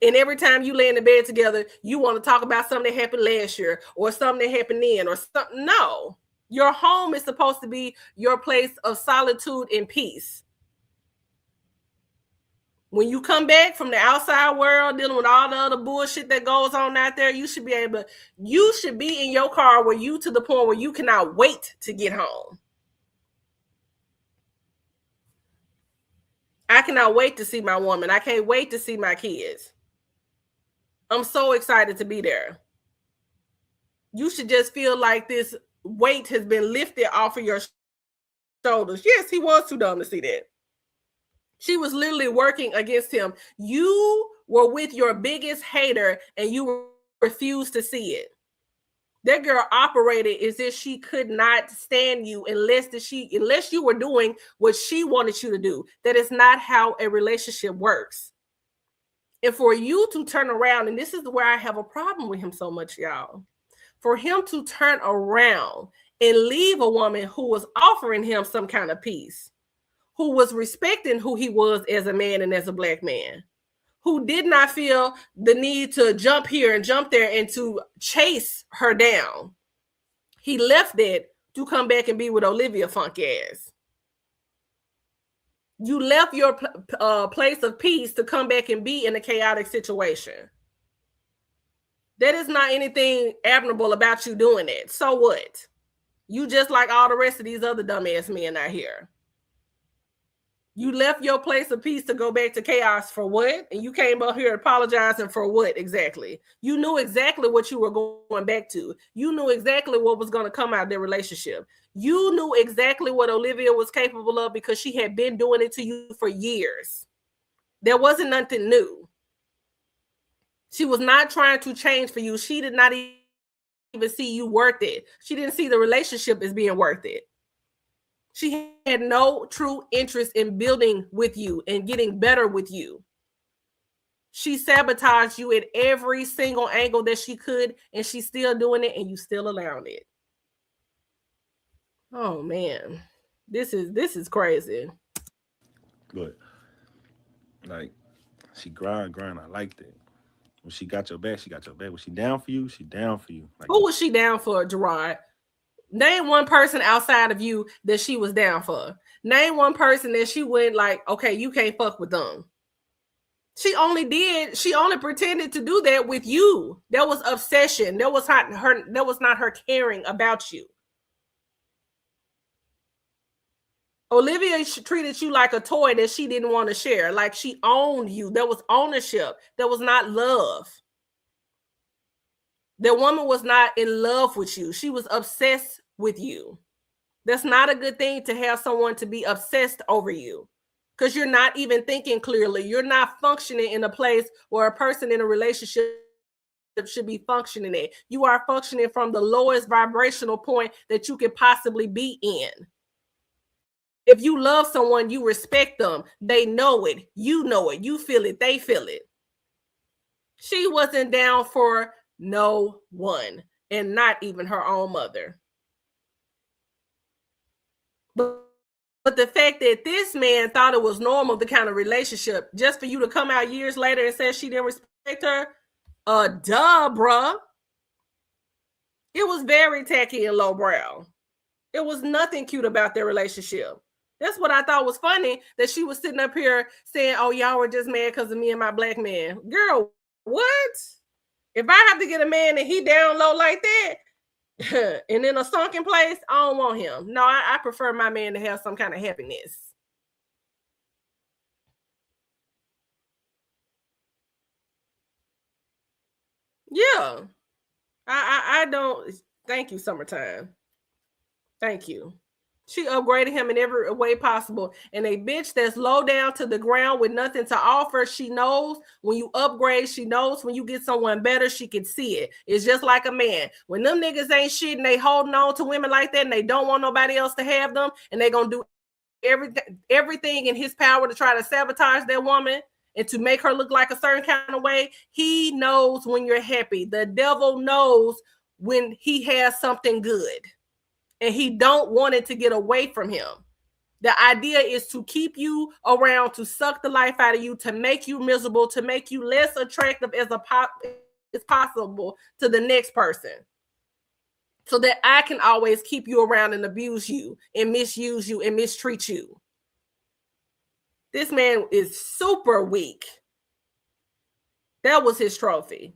Speaker 1: And every time you lay in the bed together, you want to talk about something that happened last year or something that happened then or something. No, your home is supposed to be your place of solitude and peace. When you come back from the outside world, dealing with all the other bullshit that goes on out there, you should be in your car where you to the point where you cannot wait to get home. I cannot wait to see my woman. I can't wait to see my kids. I'm so excited to be there. You should just feel like this weight has been lifted off of your shoulders. Yes, he was too dumb to see that. She was literally working against him. You were with your biggest hater and you refused to see it. That girl operated as if she could not stand you unless you were doing what she wanted you to do. That is not how a relationship works. And for you to turn around, and this is where I have a problem with him so much, y'all. For him to turn around and leave a woman who was offering him some kind of peace, who was respecting who he was as a man and as a black man, who did not feel the need to jump here and jump there and to chase her down. He left that to come back and be with Olivia funk ass. You left your place of peace to come back and be in a chaotic situation. That is not anything admirable about you doing that. So what? You just like all the rest of these other dumbass men out here. You left your place of peace to go back to chaos for what? And you came up here apologizing for what exactly? You knew exactly what you were going back to. You knew exactly what was going to come out of their relationship. You knew exactly what Olivia was capable of because she had been doing it to you for years. There wasn't nothing new. She was not trying to change for you. She did not even see you worth it. She didn't see the relationship as being worth it. She had no true interest in building with you and getting better with you. She sabotaged you at every single angle that she could, and she's still doing it, and you still allowing it. Oh man, this is crazy.
Speaker 2: But like, she grind. I like that. When she got your back, she got your back. When she down for you, she down for you. Like,
Speaker 1: who was she down for, Gerard? Name one person outside of you that she was down for. Name one person that she went like, okay, you can't fuck with them. She only pretended to do that with you. That was obsession. That was not her caring about you. Olivia treated you like a toy that she didn't want to share. Like she owned you. There was ownership. There was not love. The woman was not in love with you. She was obsessed with you. That's not a good thing to have someone to be obsessed over you, because you're not even thinking clearly. You're not functioning in a place where a person in a relationship should be functioning at. You are functioning from the lowest vibrational point that you could possibly be in. If you love someone, you respect them. They know it. You know it. You feel it. They feel it. She wasn't down for no one, and not even her own mother. But the fact that this man thought it was normal, the kind of relationship, just for you to come out years later and say she didn't respect her, duh, bruh. It was very tacky and lowbrow. It was nothing cute about their relationship. That's what I thought was funny, that she was sitting up here saying, oh, y'all were just mad because of me and my black man. Girl, what? If I have to get a man and he down low like that, and in a sunken place, I don't want him. No, I prefer my man to have some kind of happiness. Yeah. I don't. Thank you, Summertime. Thank you. She upgraded him in every way possible. And a bitch that's low down to the ground with nothing to offer, she knows when you upgrade. She knows when you get someone better, she can see it. It's just like a man. When them niggas ain't shit and they holding on to women like that and they don't want nobody else to have them, and they gonna do everything in his power to try to sabotage that woman and to make her look like a certain kind of way, he knows when you're happy. The devil knows when he has something good. And he don't want it to get away from him. The idea is to keep you around, to suck the life out of you, to make you miserable, to make you less attractive as possible to the next person, so that I can always keep you around and abuse you and misuse you and mistreat you. This man is super weak. That was his trophy.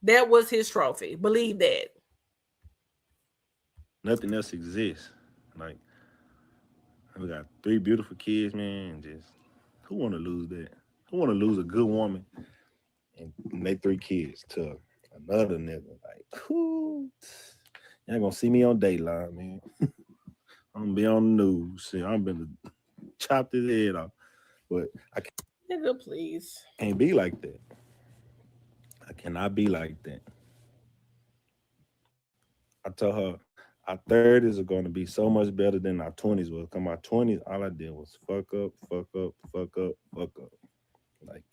Speaker 1: That was his trophy. Believe that.
Speaker 2: Nothing else exists. Like, we got 3 beautiful kids, man. And just, who want to lose that? Who want to lose a good woman and they 3 kids to another nigga? Like, who? You ain't gonna see me on Dayline, man. I'm gonna be on the news. I'm gonna chop his head off. But I can't,
Speaker 1: Nigga, please.
Speaker 2: Can't be like that. I cannot be like that. I told her, our 30s are going to be so much better than our 20s was. Because my 20s, all I did was fuck up. Like,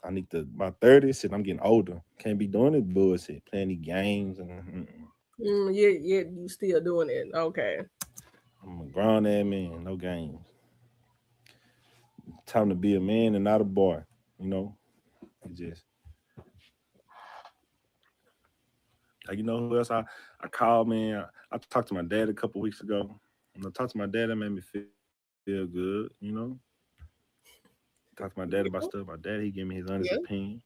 Speaker 2: I need to, my 30s, and I'm getting older. Can't be doing this bullshit, playing these games.
Speaker 1: Yeah, you still doing it. Okay.
Speaker 2: I'm a grown ass man, no games. Time to be a man and not a boy, you know? It just, like, you know who else I called, man? I talked to my dad a couple weeks ago. When I talked to my dad, that made me feel good, you know? Talked to my dad about stuff. My dad, he gave me his honest opinion.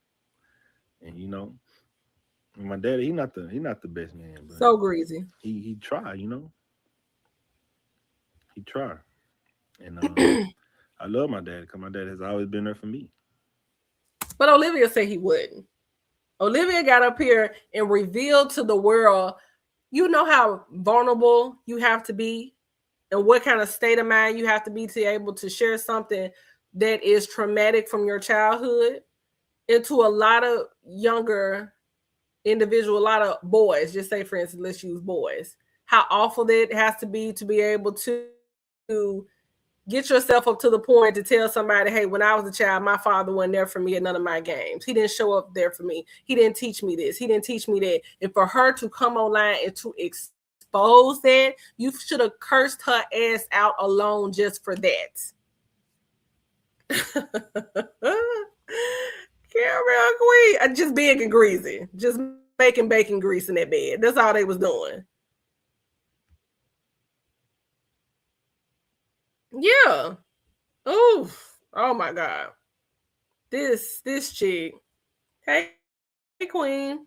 Speaker 2: And, you know, my dad, he not the best man. But
Speaker 1: so greasy.
Speaker 2: He tried, you know? He tried. And I love my dad because my dad has always been there for me.
Speaker 1: But Olivia said he wouldn't. Olivia got up here and revealed to the world, you know how vulnerable you have to be and what kind of state of mind you have to be to be able to share something that is traumatic from your childhood into a lot of younger individuals, a lot of boys. Just say, for instance, let's use boys. How awful that has to be able to get yourself up to the point to tell somebody, hey, when I was a child, my father wasn't there for me at none of my games. He didn't show up there for me. He didn't teach me this. He didn't teach me that. And for her to come online and to expose that, you should have cursed her ass out alone just for that. Caramel Queen, just big and greasy. Just making bacon grease in that bed. That's all they was doing. Yeah. Oof. Oh my God. This chick. Hey, Queen.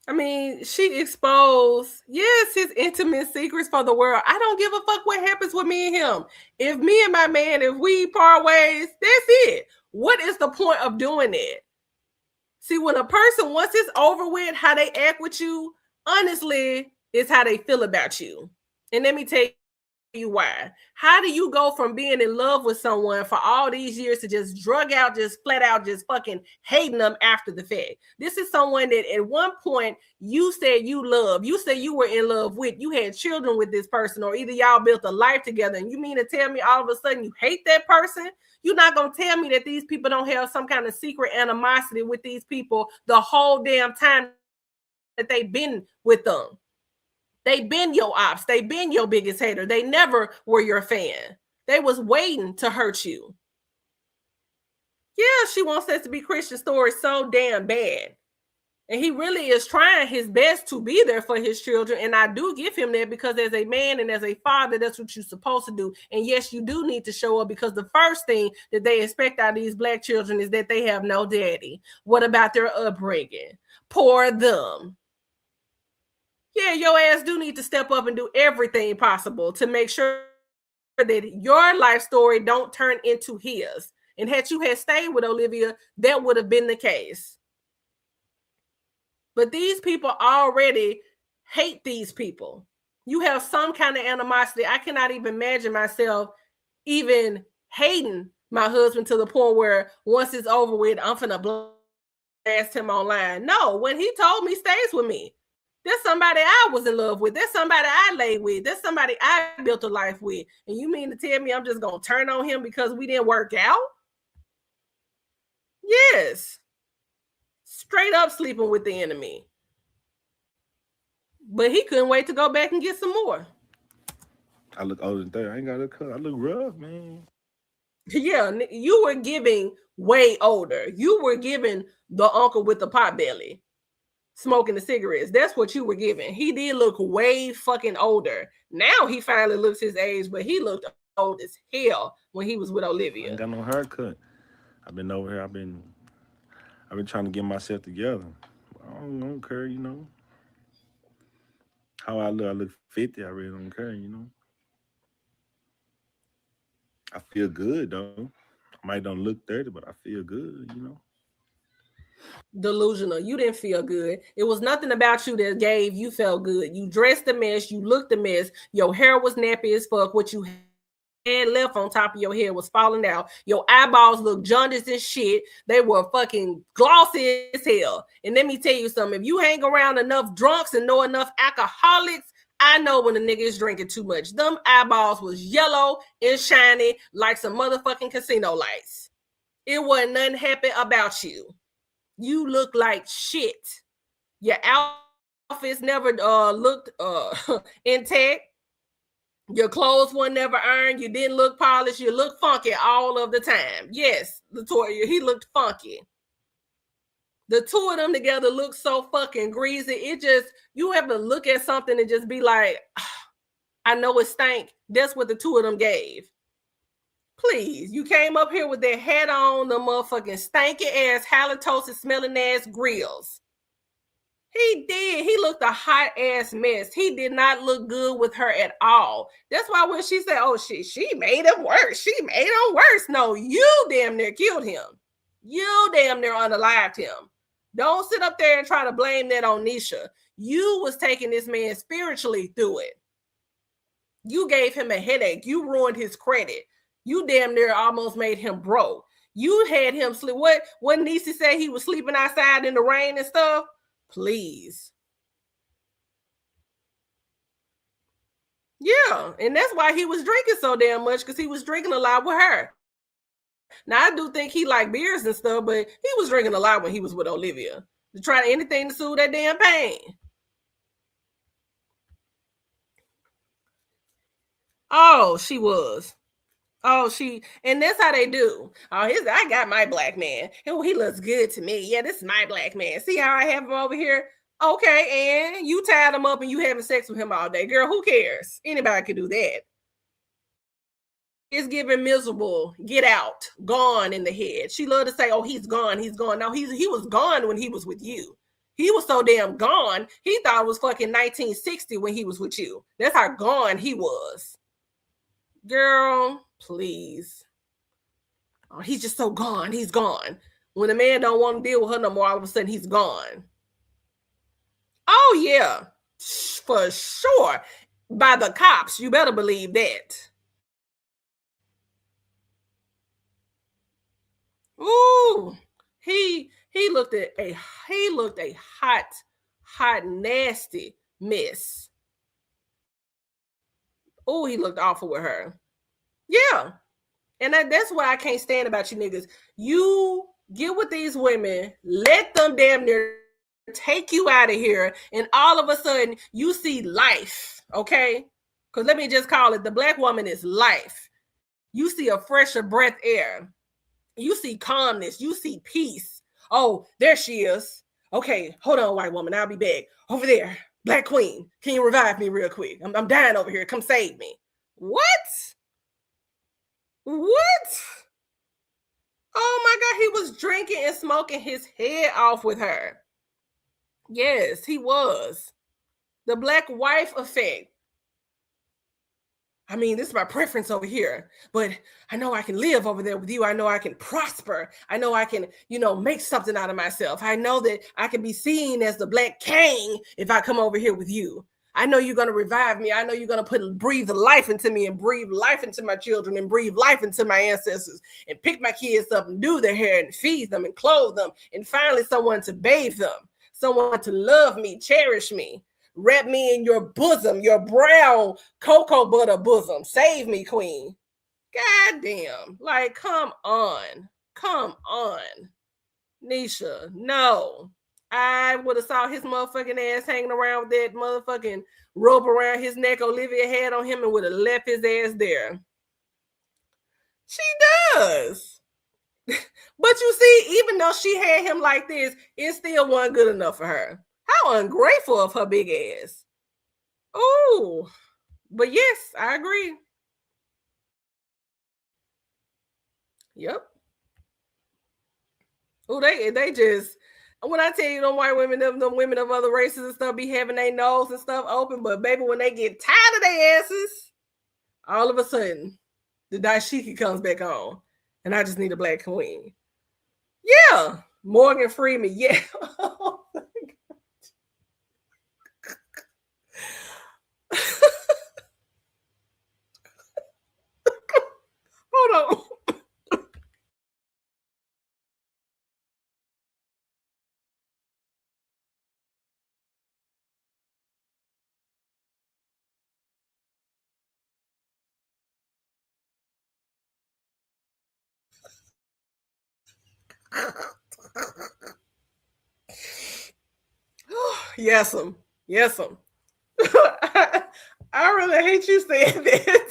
Speaker 1: I mean, she exposed, yes, his intimate secrets for the world. I don't give a fuck what happens with me and him. If me and my man, if we part ways, that's it. What is the point of doing it? See, when a person, once it's over with, how they act with you, honestly, is how they feel about you. And let me tell you why. How do you go from being in love with someone for all these years to just drug out, just flat out, just fucking hating them after the fact? This is someone that at one point you said you love, you said you were in love with, you had children with this person, or either y'all built a life together, and you mean to tell me all of a sudden you hate that person? You're not going to tell me that these people don't have some kind of secret animosity with these people the whole damn time that they've been with them. They've been your ops. They've been your biggest hater. They never were your fan. They was waiting to hurt you. Yeah, she wants us to be Christian Story so damn bad. And he really is trying his best to be there for his children. And I do give him that, because as a man and as a father, that's what you're supposed to do. And yes, you do need to show up, because the first thing that they expect out of these black children is that they have no daddy. What about their upbringing? Poor them. Yeah, your ass do need to step up and do everything possible to make sure that your life story don't turn into his. And had you had stayed with Olivia, that would have been the case. But these people already hate these people. You have some kind of animosity. I cannot even imagine myself even hating my husband to the point where once it's over with, I'm finna blast him online. No, when he told me stays with me, there's somebody I was in love with. There's somebody I laid with. There's somebody I built a life with. And you mean to tell me I'm just going to turn on him because we didn't work out? Yes. Straight up sleeping with the enemy. But he couldn't wait to go back and get some more.
Speaker 2: I look older than 30. I ain't got to cut. I look rough, man.
Speaker 1: Yeah, you were giving way older. You were giving the uncle with the pot belly, smoking the cigarettes. That's what you were giving. He did look way fucking older. Now he finally looks his age, but he looked old as hell when he was with Olivia.
Speaker 2: I ain't got no haircut. I've been over here. I've been trying to get myself together. I don't care, you know. How I look 50. I really don't care, you know. I feel good though. I might don't look 30, but I feel good, you know.
Speaker 1: Delusional. You didn't feel good. It was nothing about you that gave you felt good. You dressed a mess. You looked a mess. Your hair was nappy as fuck. What you had left on top of your head was falling out. Your eyeballs looked jaundiced and shit. They were fucking glossy as hell. And let me tell you something. If you hang around enough drunks and know enough alcoholics, I know when a nigga is drinking too much. Them eyeballs was yellow and shiny like some motherfucking casino lights. It wasn't nothing happy about you. You look like shit. Your outfits never looked intact. Your clothes were never earned. You didn't look polished. You looked funky all of the time. Yes, Latoya, he looked funky. The two of them together look so fucking greasy. It just, you have to look at something and just be like, I know it stank. That's what the two of them gave. Please, you came up here with that hat on, the motherfucking stanky ass, halitosis smelling ass grills. He did. He looked a hot ass mess. He did not look good with her at all. That's why when she said, oh shit, she made him worse. She made him worse. No, you damn near killed him. You damn near unalived him. Don't sit up there and try to blame that on Nisha. You was taking this man spiritually through it. You gave him a headache. You ruined his credit. You damn near almost made him broke. You had him sleep. What Niecy said he was sleeping outside in the rain and stuff? Please. Yeah, and that's why he was drinking so damn much, because he was drinking a lot with her. Now, I do think he liked beers and stuff, but he was drinking a lot when he was with Olivia. To try anything to soothe that damn pain. Oh, she was. Oh, and that's how they do. Oh, I got my black man. Oh, he looks good to me. Yeah, this is my black man. See how I have him over here? Okay, and you tied him up and you having sex with him all day. Girl, who cares? Anybody can do that. It's giving miserable, get out, gone in the head. She loved to say, oh, he's gone, he's gone. No, he was gone when he was with you. He was so damn gone, he thought it was fucking 1960 when he was with you. That's how gone he was. Girl, please. Oh, he's just so gone. He's gone. When a man don't want to deal with her no more, all of a sudden he's gone. Oh, yeah, for sure. By the cops, you better believe that. Ooh, he looked a hot, nasty mess. Oh, he looked awful with her. Yeah. And that's why I can't stand about you niggas. You get with these women, let them damn near take you out of here, and all of a sudden you see life, okay? Because let me just call it, the Black woman is life. You see a fresher breath air. You see calmness. You see peace. Oh, there she is. Okay, hold on, white woman. I'll be back. Over there, Black queen. Can you revive me real quick? I'm dying over here. Come save me. What? What? Oh my God, he was drinking and smoking his head off with her. Yes, he was. The Black wife effect. I mean, this is my preference over here, but I know I can live over there with you. I know I can prosper. I know I can, make something out of myself. I know that I can be seen as the Black king if I come over here with you. I know you're going to revive me. I know you're going to breathe life into me and breathe life into my children and breathe life into my ancestors and pick my kids up and do their hair and feed them and clothe them and finally someone to bathe them, someone to love me, cherish me. Wrap me in your bosom, your brown cocoa butter bosom. Save me, queen. God damn. Like, come on. Come on. Nisha, no. I would have saw his motherfucking ass hanging around with that motherfucking rope around his neck Olivia had on him and would have left his ass there. She does. But you see, even though she had him like this, it still wasn't good enough for her. How ungrateful of her big ass. Oh, but yes, I agree. Yep. Oh, they just, when I tell you them white women, them women of other races and stuff be having their nose and stuff open, but baby, when they get tired of their asses, all of a sudden, the dashiki comes back on, and I just need a Black queen. Yeah, Morgan Freeman, yeah. Hold on. Yes'm. I really hate you saying that.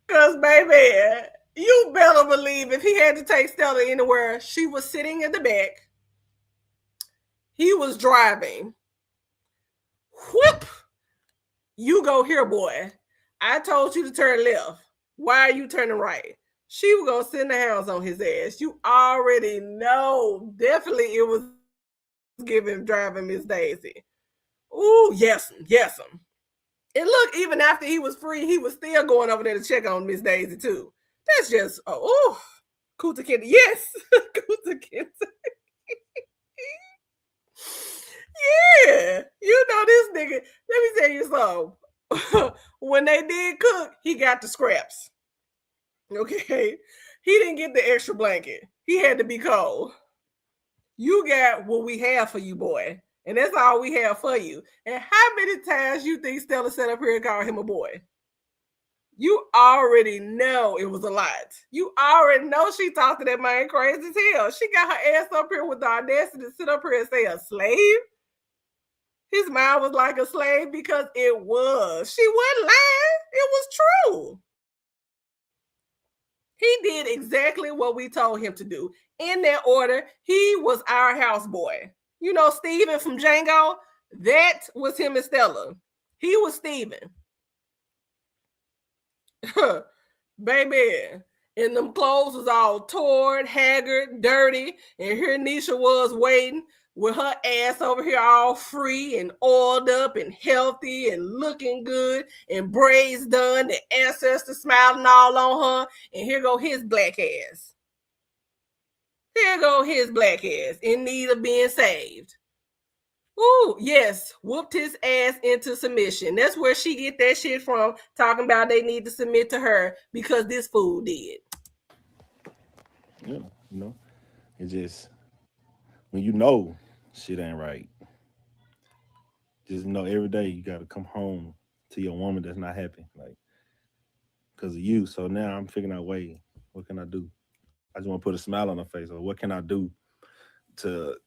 Speaker 1: Because, baby, you better believe if he had to take Stella anywhere, she was sitting in the back. He was driving. Whoop! You go here, boy. I told you to turn left. Why are you turning right? She was going to send the hounds on his ass. You already know. Definitely it was giving driving Miss Daisy. Ooh, yes. And look, even after he was free, he was still going over there to check on Miss Daisy too. That's just, Kuta Kinte. Yes, Kuta Kinte. Yeah, this nigga. Let me tell you something. When they did cook, he got the scraps. Okay, he didn't get the extra blanket. He had to be cold. You got what we have for you, boy. And that's all we have for you. And how many times you think Stella sat up here and called him a boy? You already know it was a lot. You already know she talked to that man crazy as hell. She got her ass up here with the audacity to sit up here and say a slave. His mind was like a slave because it was. She wasn't lying. It was true. He did exactly what we told him to do. In that order, he was our houseboy. You know Steven from Django? That was him and Stella. He was Steven. Baby. And them clothes was all torn, haggard, dirty. And here Nisha was waiting with her ass over here all free and oiled up and healthy and looking good and braids done, the ancestor smiling all on her. And here go his black ass. Here go his black ass in need of being saved. Ooh, yes, whooped his ass into submission. That's where she get that shit from, talking about they need to submit to her because this fool did.
Speaker 2: Yeah, you know, it just, when you know shit ain't right, just know every day you got to come home to your woman that's not happy, like, because of you. So now I'm figuring out, wait, what can I do? I just want to put a smile on her face, or what can I do to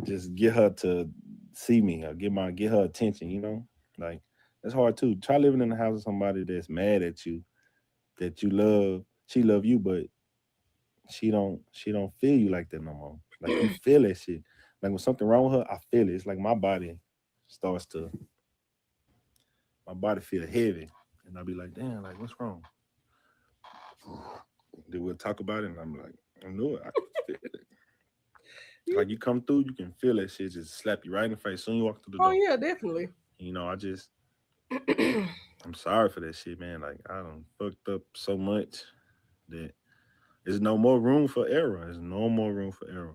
Speaker 2: just get her to see me or get her attention, you know? Like, it's hard too. Try living in the house with somebody that's mad at you, that you love, she love you, but she don't feel you like that no more. Like, you feel that shit. Like, when something wrong with her, I feel it. It's like my body feel heavy. And I'll be like, damn, like, what's wrong? Then we'll talk about it, and I'm like, I know it. I can feel it. Like, you come through, you can feel that shit just slap you right in the face soon you walk through the door.
Speaker 1: Oh, yeah, definitely.
Speaker 2: You know, I'm sorry for that shit, man. Like, I done fucked up so much that there's no more room for error. There's no more room for error.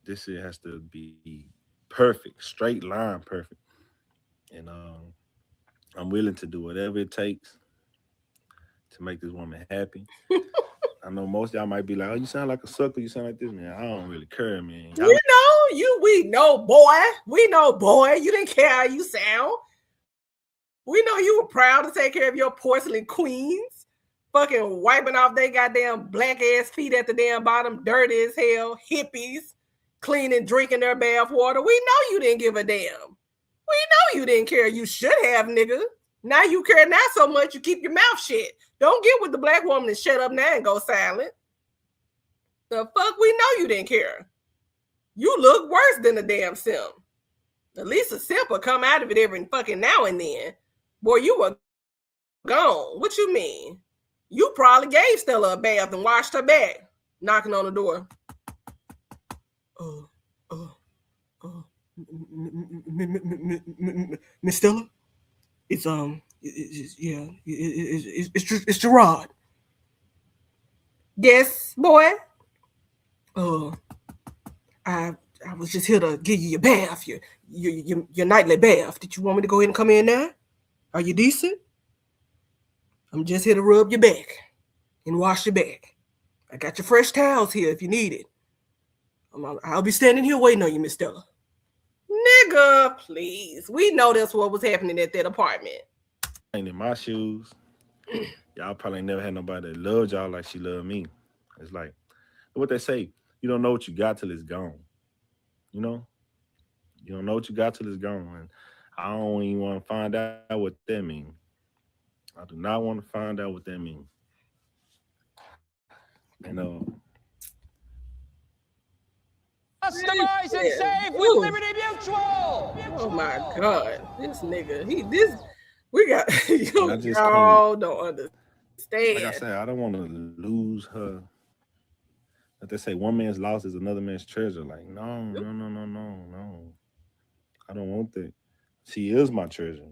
Speaker 2: This shit has to be perfect, straight line perfect. And I'm willing to do whatever it takes to make this woman happy. I know most of y'all might be like, oh, you sound like a sucker. You sound like this, man. I don't really care, man.
Speaker 1: We know, boy. We know, boy. You didn't care how you sound. We know you were proud to take care of your porcelain queens. Fucking wiping off their goddamn black ass feet at the damn bottom, dirty as hell, hippies, cleaning, drinking their bath water. We know you didn't give a damn. We know you didn't care. You should have, nigga. Now you care not so much, you keep your mouth shut. Don't get with the black woman and shut up now and go silent. The fuck, we know you didn't care. You look worse than a damn simp. At least a simp will come out of it every fucking now and then. Boy, you were gone. What you mean? You probably gave Stella a bath and washed her back. Knocking on the door. Miss Stella? It's Gerard. Yes, boy. I was just here to give you your bath, your nightly bath. Did you want me to go ahead and come in now? Are you decent? I'm just here to rub your back and wash your back. I got your fresh towels here if you need it. I'll be standing here waiting on you, Miss Stella. Nigga, please. We know that's what was happening at that apartment.
Speaker 2: Ain't in my shoes. Y'all probably never had nobody that loved y'all like she loved me. It's like what they say, you don't know what you got till it's gone. You know? You don't know what you got till it's gone. And I don't even want to find out what that means. I do not want to find out what that means. And
Speaker 9: Customize and save with Liberty Mutual.
Speaker 1: Oh my God, this nigga, y'all don't understand.
Speaker 2: Like I said, I don't want to lose her. Like they say, one man's loss is another man's treasure. Like, no. I don't want that. She is my treasure.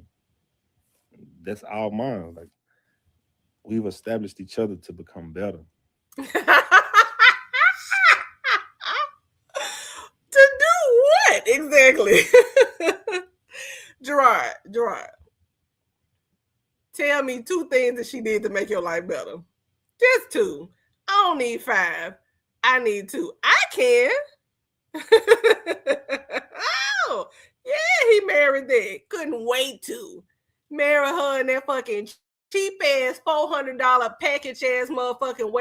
Speaker 2: That's all mine. Like, we've established each other to become better.
Speaker 1: To do what exactly? Gerard, tell me 2 things that she did to make your life better. Just 2. I don't need 5. I need 2. I can. Oh, yeah, he married that. Couldn't wait to marry her in that fucking cheap ass $400 package ass motherfucking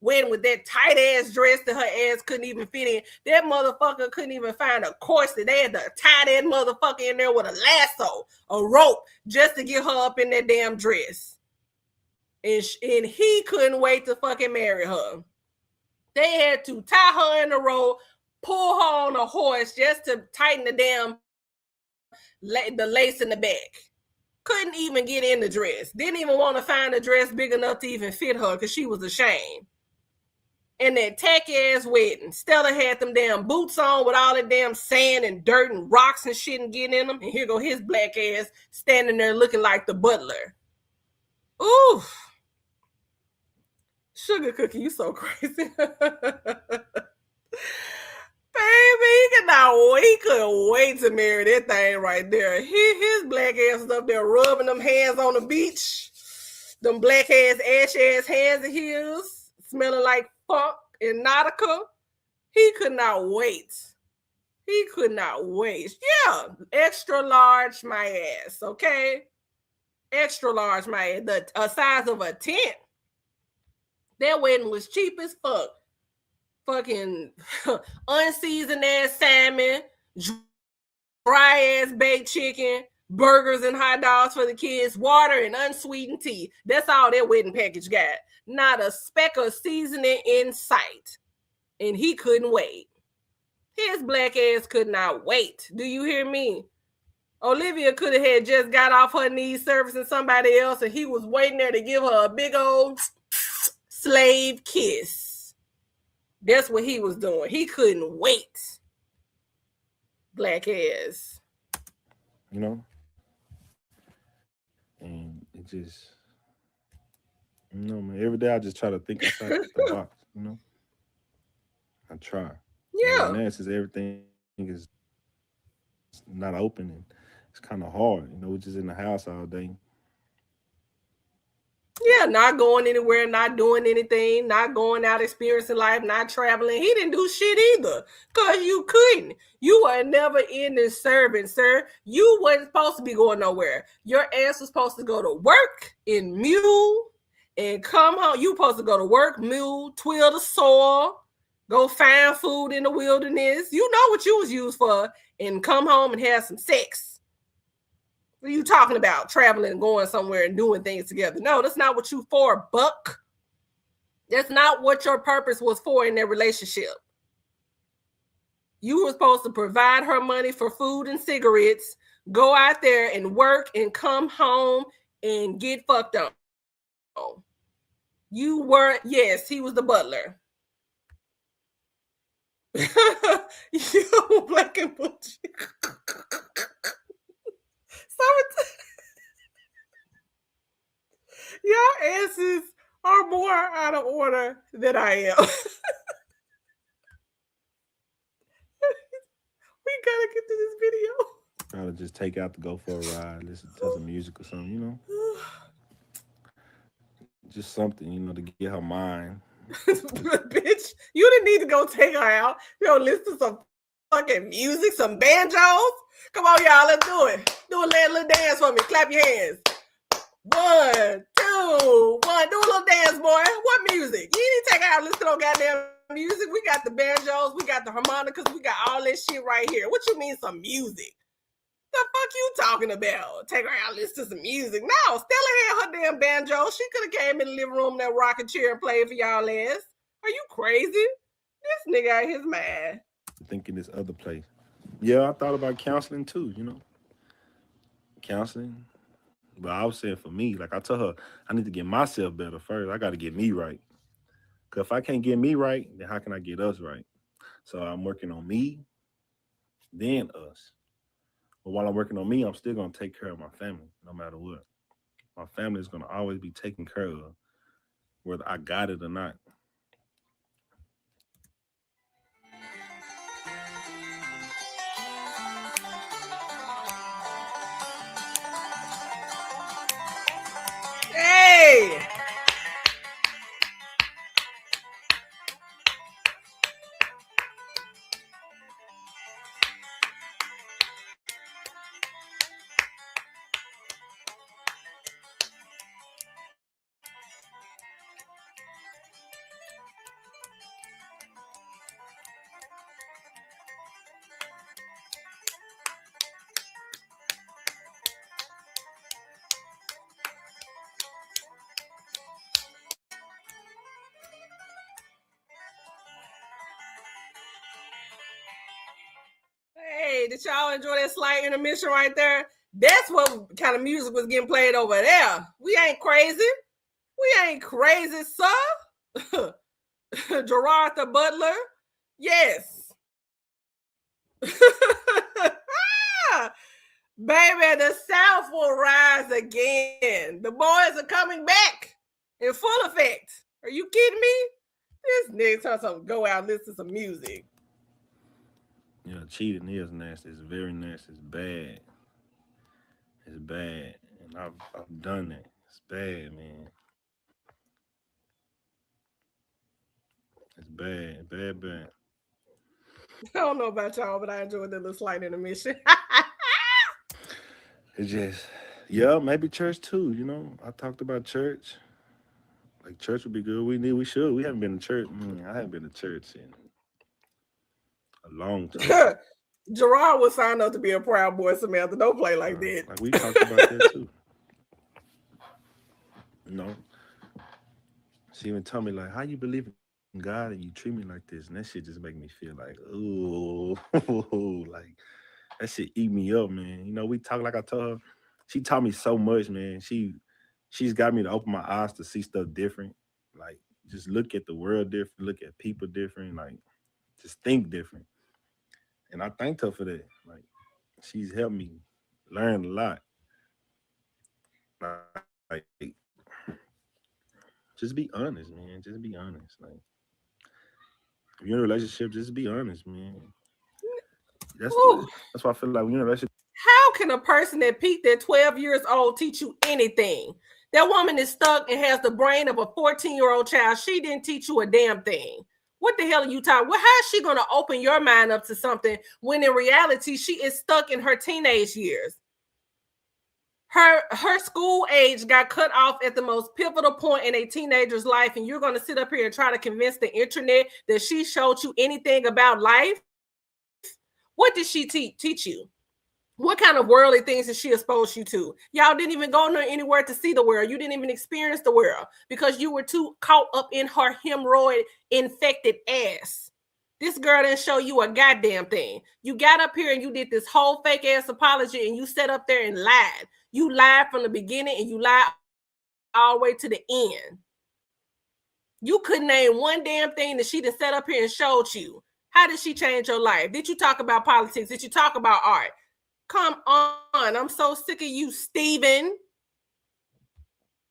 Speaker 1: wedding with that tight ass dress that her ass couldn't even fit in. That motherfucker couldn't even find a corset. They had to tie that motherfucker in there with a lasso, a rope, just to get her up in that damn dress. And he couldn't wait to fucking marry her. They had to tie her in a rope, pull her on a horse just to tighten the damn the lace in the back. Couldn't even get in the dress. Didn't even want to find a dress big enough to even fit her because she was ashamed. And that tacky ass wedding, Stella had them damn boots on with all that damn sand and dirt and rocks and shit and getting in them. And here go his black ass standing there looking like the butler. Ooh. Sugar Cookie, you so crazy. Baby, he couldn't wait to marry that thing right there. His black ass was up there rubbing them hands on the beach. Them black ass, ash ass hands of his, smelling like funk and Nautica. He could not wait. He could not wait. Yeah, extra large my ass, okay? Extra large my ass. The size of a tent. That wedding was cheap as fuck. Fucking unseasoned ass salmon, dry ass baked chicken, burgers and hot dogs for the kids, water and unsweetened tea. That's all that wedding package got. Not a speck of seasoning in sight. And he couldn't wait. His black ass could not wait. Do you hear me? Olivia could have had just got off her knees servicing somebody else, and he was waiting there to give her a big old slave kiss. That's what he was doing. He couldn't wait. Black ass.
Speaker 2: You know? And it just, you know, man, every day I just try to think outside the box, you know? I try.
Speaker 1: Yeah.
Speaker 2: And that's just everything is not open and it's kind of hard, you know, we're just in the house all day.
Speaker 1: Yeah, not going anywhere, not doing anything, not going out experiencing life, not traveling. He didn't do shit either because you couldn't. You were never in the serving, sir. You wasn't supposed to be going nowhere. Your ass was supposed to go to work in mule and come home. You supposed to go to work, mule, till the soil, go find food in the wilderness. You know what you was used for, and come home and have some sex. What are you talking about? Traveling and going somewhere and doing things together. No, that's not what you for, buck. That's not what your purpose was for in that relationship. You were supposed to provide her money for food and cigarettes, go out there and work and come home and get fucked up. You were, yes, he was the butler. You black and bullshit. Your asses are more out of order than I am. We gotta get to this video.
Speaker 2: Try to just take out to go for a ride, listen to some music or something, you know? Just something, you know, to get her mind.
Speaker 1: Bitch, you didn't need to go take her out. You know, listen to some fucking music, some banjos. Come on, y'all, let's do it. Do a little dance for me. Clap your hands. 1, 2, 1. Do a little dance, boy. What music? You need to take her out. Listen to no goddamn music. We got the banjos. We got the harmonicas. We got all this shit right here. What you mean some music? The fuck you talking about? Take her out, listen to some music. No, Stella had her damn banjo. She could have came in the living room in that rocking chair and played for y'all ass. Are you crazy? This nigga out his mind.
Speaker 2: Thinking this other place. Yeah, I thought about counseling too, you know. Counseling. But I was saying for me, like I told her, I need to get myself better first. I got to get me right. Because if I can't get me right, then how can I get us right? So I'm working on me, then us. But while I'm working on me, I'm still going to take care of my family, no matter what. My family is going to always be taken care of, whether I got it or not.
Speaker 1: Hey! Hey, did y'all enjoy that slight intermission right there? That's what kind of music was getting played over there. We ain't crazy. We ain't crazy, sir. Gerard the Butler. Yes. Baby, the South will rise again. The boys are coming back in full effect. Are you kidding me? This nigga tells us to go out and listen to some music.
Speaker 2: Yeah, cheating is nasty. It's very nasty. It's bad. It's bad. And I've done it. It's bad, man. It's bad. Bad.
Speaker 1: I don't know about y'all, but I enjoyed that little slight intermission.
Speaker 2: It's just, yeah, maybe church too, you know. I talked about church. Like church would be good. We should. We haven't been to church. I haven't been to church in a long time.
Speaker 1: Gerard was signed up to be a Proud Boy, Samantha. Don't play like that.
Speaker 2: Like we talked about that too. You know. She even told me like, how you believe in God and you treat me like this? And that shit just make me feel like, ooh, like that shit eat me up, man. You know, we talk like I told her. She taught me so much, man. She's got me to open my eyes to see stuff different. Like, just look at the world different, look at people different, like, just think different. And I thanked her for that. Like, she's helped me learn a lot. Like, just be honest, man. Just be honest. Like, if you're in a relationship, just be honest, man. That's why I feel like when you're in a relationship.
Speaker 1: How can a person that peaked at 12 years old teach you anything? That woman is stuck and has the brain of a 14-year-old child. She didn't teach you a damn thing. What the hell are you talking? Well, how is she going to open your mind up to something when in reality she is stuck in her teenage years? Her school age got cut off at the most pivotal point in a teenager's life, and you're going to sit up here and try to convince the internet that she showed you anything about life? What did she teach you? What kind of worldly things did she expose you to? Y'all didn't even go anywhere to see the world. You didn't even experience the world because you were too caught up in her hemorrhoid-infected ass. This girl didn't show you a goddamn thing. You got up here and you did this whole fake-ass apology and you sat up there and lied. You lied from the beginning and you lied all the way to the end. You couldn't name one damn thing that she done sat up here and showed you. How did she change your life? Did you talk about politics? Did you talk about art? Come on. I'm so sick of you, Steven.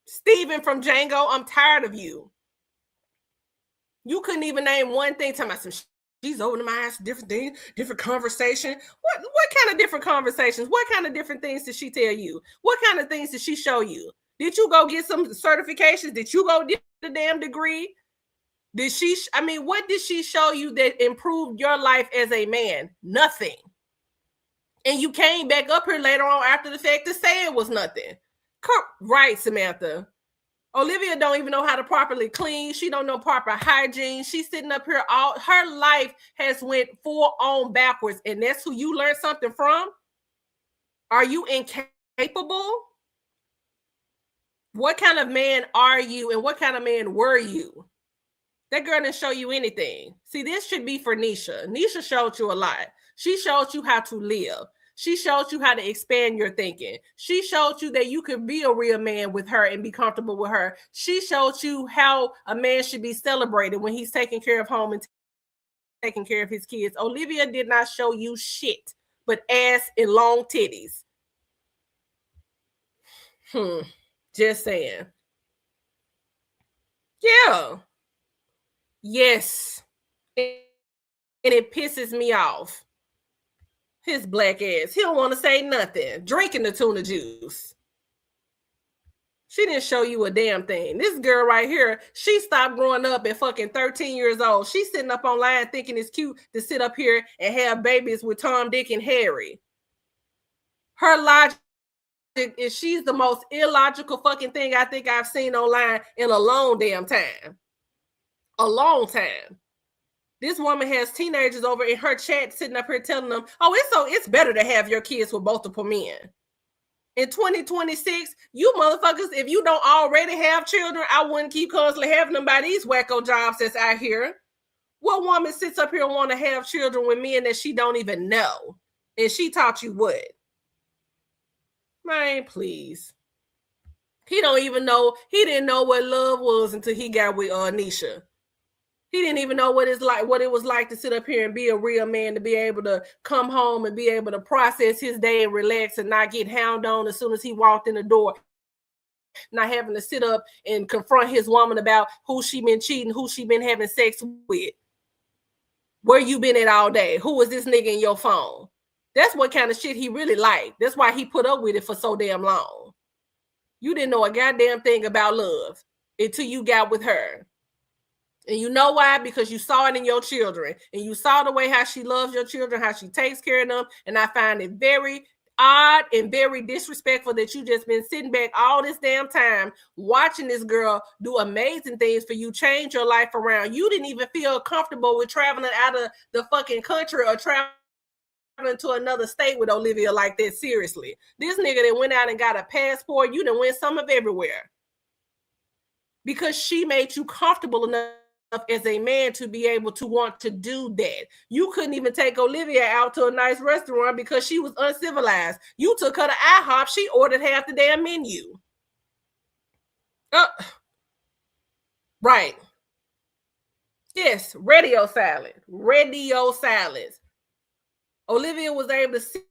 Speaker 1: Steven from Django, I'm tired of you. You couldn't even name one thing. Talking about some she's over my ass, different things, different conversation. What kind of different conversations? What kind of different things did she tell you? What kind of things did she show you? Did you go get some certifications? Did you go get the damn degree? What did she show you that improved your life as a man? Nothing. And you came back up here later on after the fact to say it was nothing. Right, Samantha. Olivia don't even know how to properly clean. She don't know proper hygiene. She's sitting up here. All her life has went full on backwards. And that's who you learned something from? Are you incapable? What kind of man are you? And what kind of man were you? That girl didn't show you anything. See, this should be for Nisha. Nisha showed you a lot. She showed you how to live. She showed you how to expand your thinking. She showed you that you could be a real man with her and be comfortable with her. She showed you how a man should be celebrated when he's taking care of home and taking care of his kids. Olivia did not show you shit but ass and long titties. Just saying. Yeah. Yes. And it pisses me off. His black ass. He don't want to say nothing. Drinking the tuna juice. She didn't show you a damn thing. This girl right here, she stopped growing up at fucking 13 years old. She's sitting up online thinking it's cute to sit up here and have babies with Tom, Dick, and Harry. Her logic is she's the most illogical fucking thing I think I've seen online in a long damn time. A long time. This woman has teenagers over in her chat sitting up here telling them, it's better to have your kids with multiple men. In 2026, you motherfuckers, if you don't already have children, I wouldn't keep constantly having them by these wacko jobs that's out here. What woman sits up here and want to have children with men that she don't even know? And she taught you what? Man, please. He don't even know. He didn't know what love was until he got with Nisha. He didn't even know what it was like to sit up here and be a real man, to be able to come home and be able to process his day and relax and not get hound on as soon as he walked in the door. Not having to sit up and confront his woman about who she been cheating, who she been having sex with. Where you been at all day? Who was this nigga in your phone? That's what kind of shit he really liked. That's why he put up with it for so damn long. You didn't know a goddamn thing about love until you got with her. And you know why? Because you saw it in your children. And you saw the way how she loves your children, how she takes care of them. And I find it very odd and very disrespectful that you just been sitting back all this damn time watching this girl do amazing things for you, change your life around. You didn't even feel comfortable with traveling out of the fucking country or traveling to another state with Olivia like that. Seriously. This nigga that went out and got a passport, you done went some of everywhere. Because she made you comfortable enough as a man to be able to want to do that. You couldn't even take Olivia out to a nice restaurant because she was uncivilized. You took her to IHOP. She ordered half the damn menu. Right. Yes, radio salad. Radio salads. Olivia was able to sit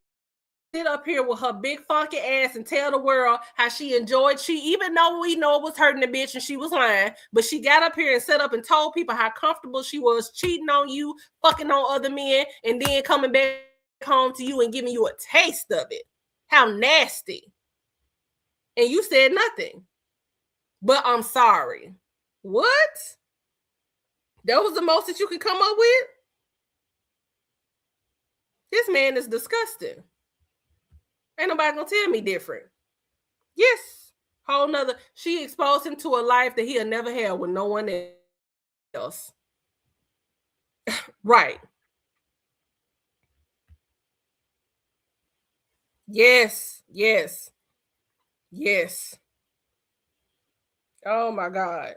Speaker 1: up here with her big funky ass and tell the world how she enjoyed. She, even though we know it was hurting the bitch and she was lying, but she got up here and set up and told people how comfortable she was cheating on you, fucking on other men, and then coming back home to you and giving you a taste of it. How nasty. And you said nothing. But I'm sorry. What? That was the most that you could come up with? This man is disgusting. Ain't nobody gonna tell me different. Yes, whole nother. She exposed him to a life that he'll never have with no one else. Right. Yes, yes, yes. Oh my God.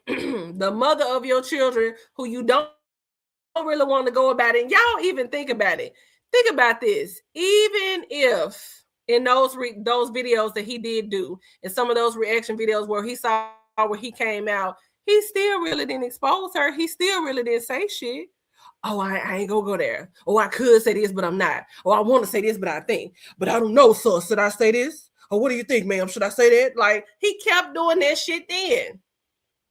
Speaker 1: The mother of your children who you don't really want to go about it. And y'all even think about it. Think about this. Even if in those videos that he did do, and some of those reaction videos where he saw where he came out, he still really didn't expose her. He still really didn't say shit. Oh, I ain't gonna go there. Oh, I could say this, but I'm not. Oh, I want to say this, but I think. But I don't know, sis. Should I say this? Or what do you think, ma'am? Should I say that? Like, he kept doing that shit then.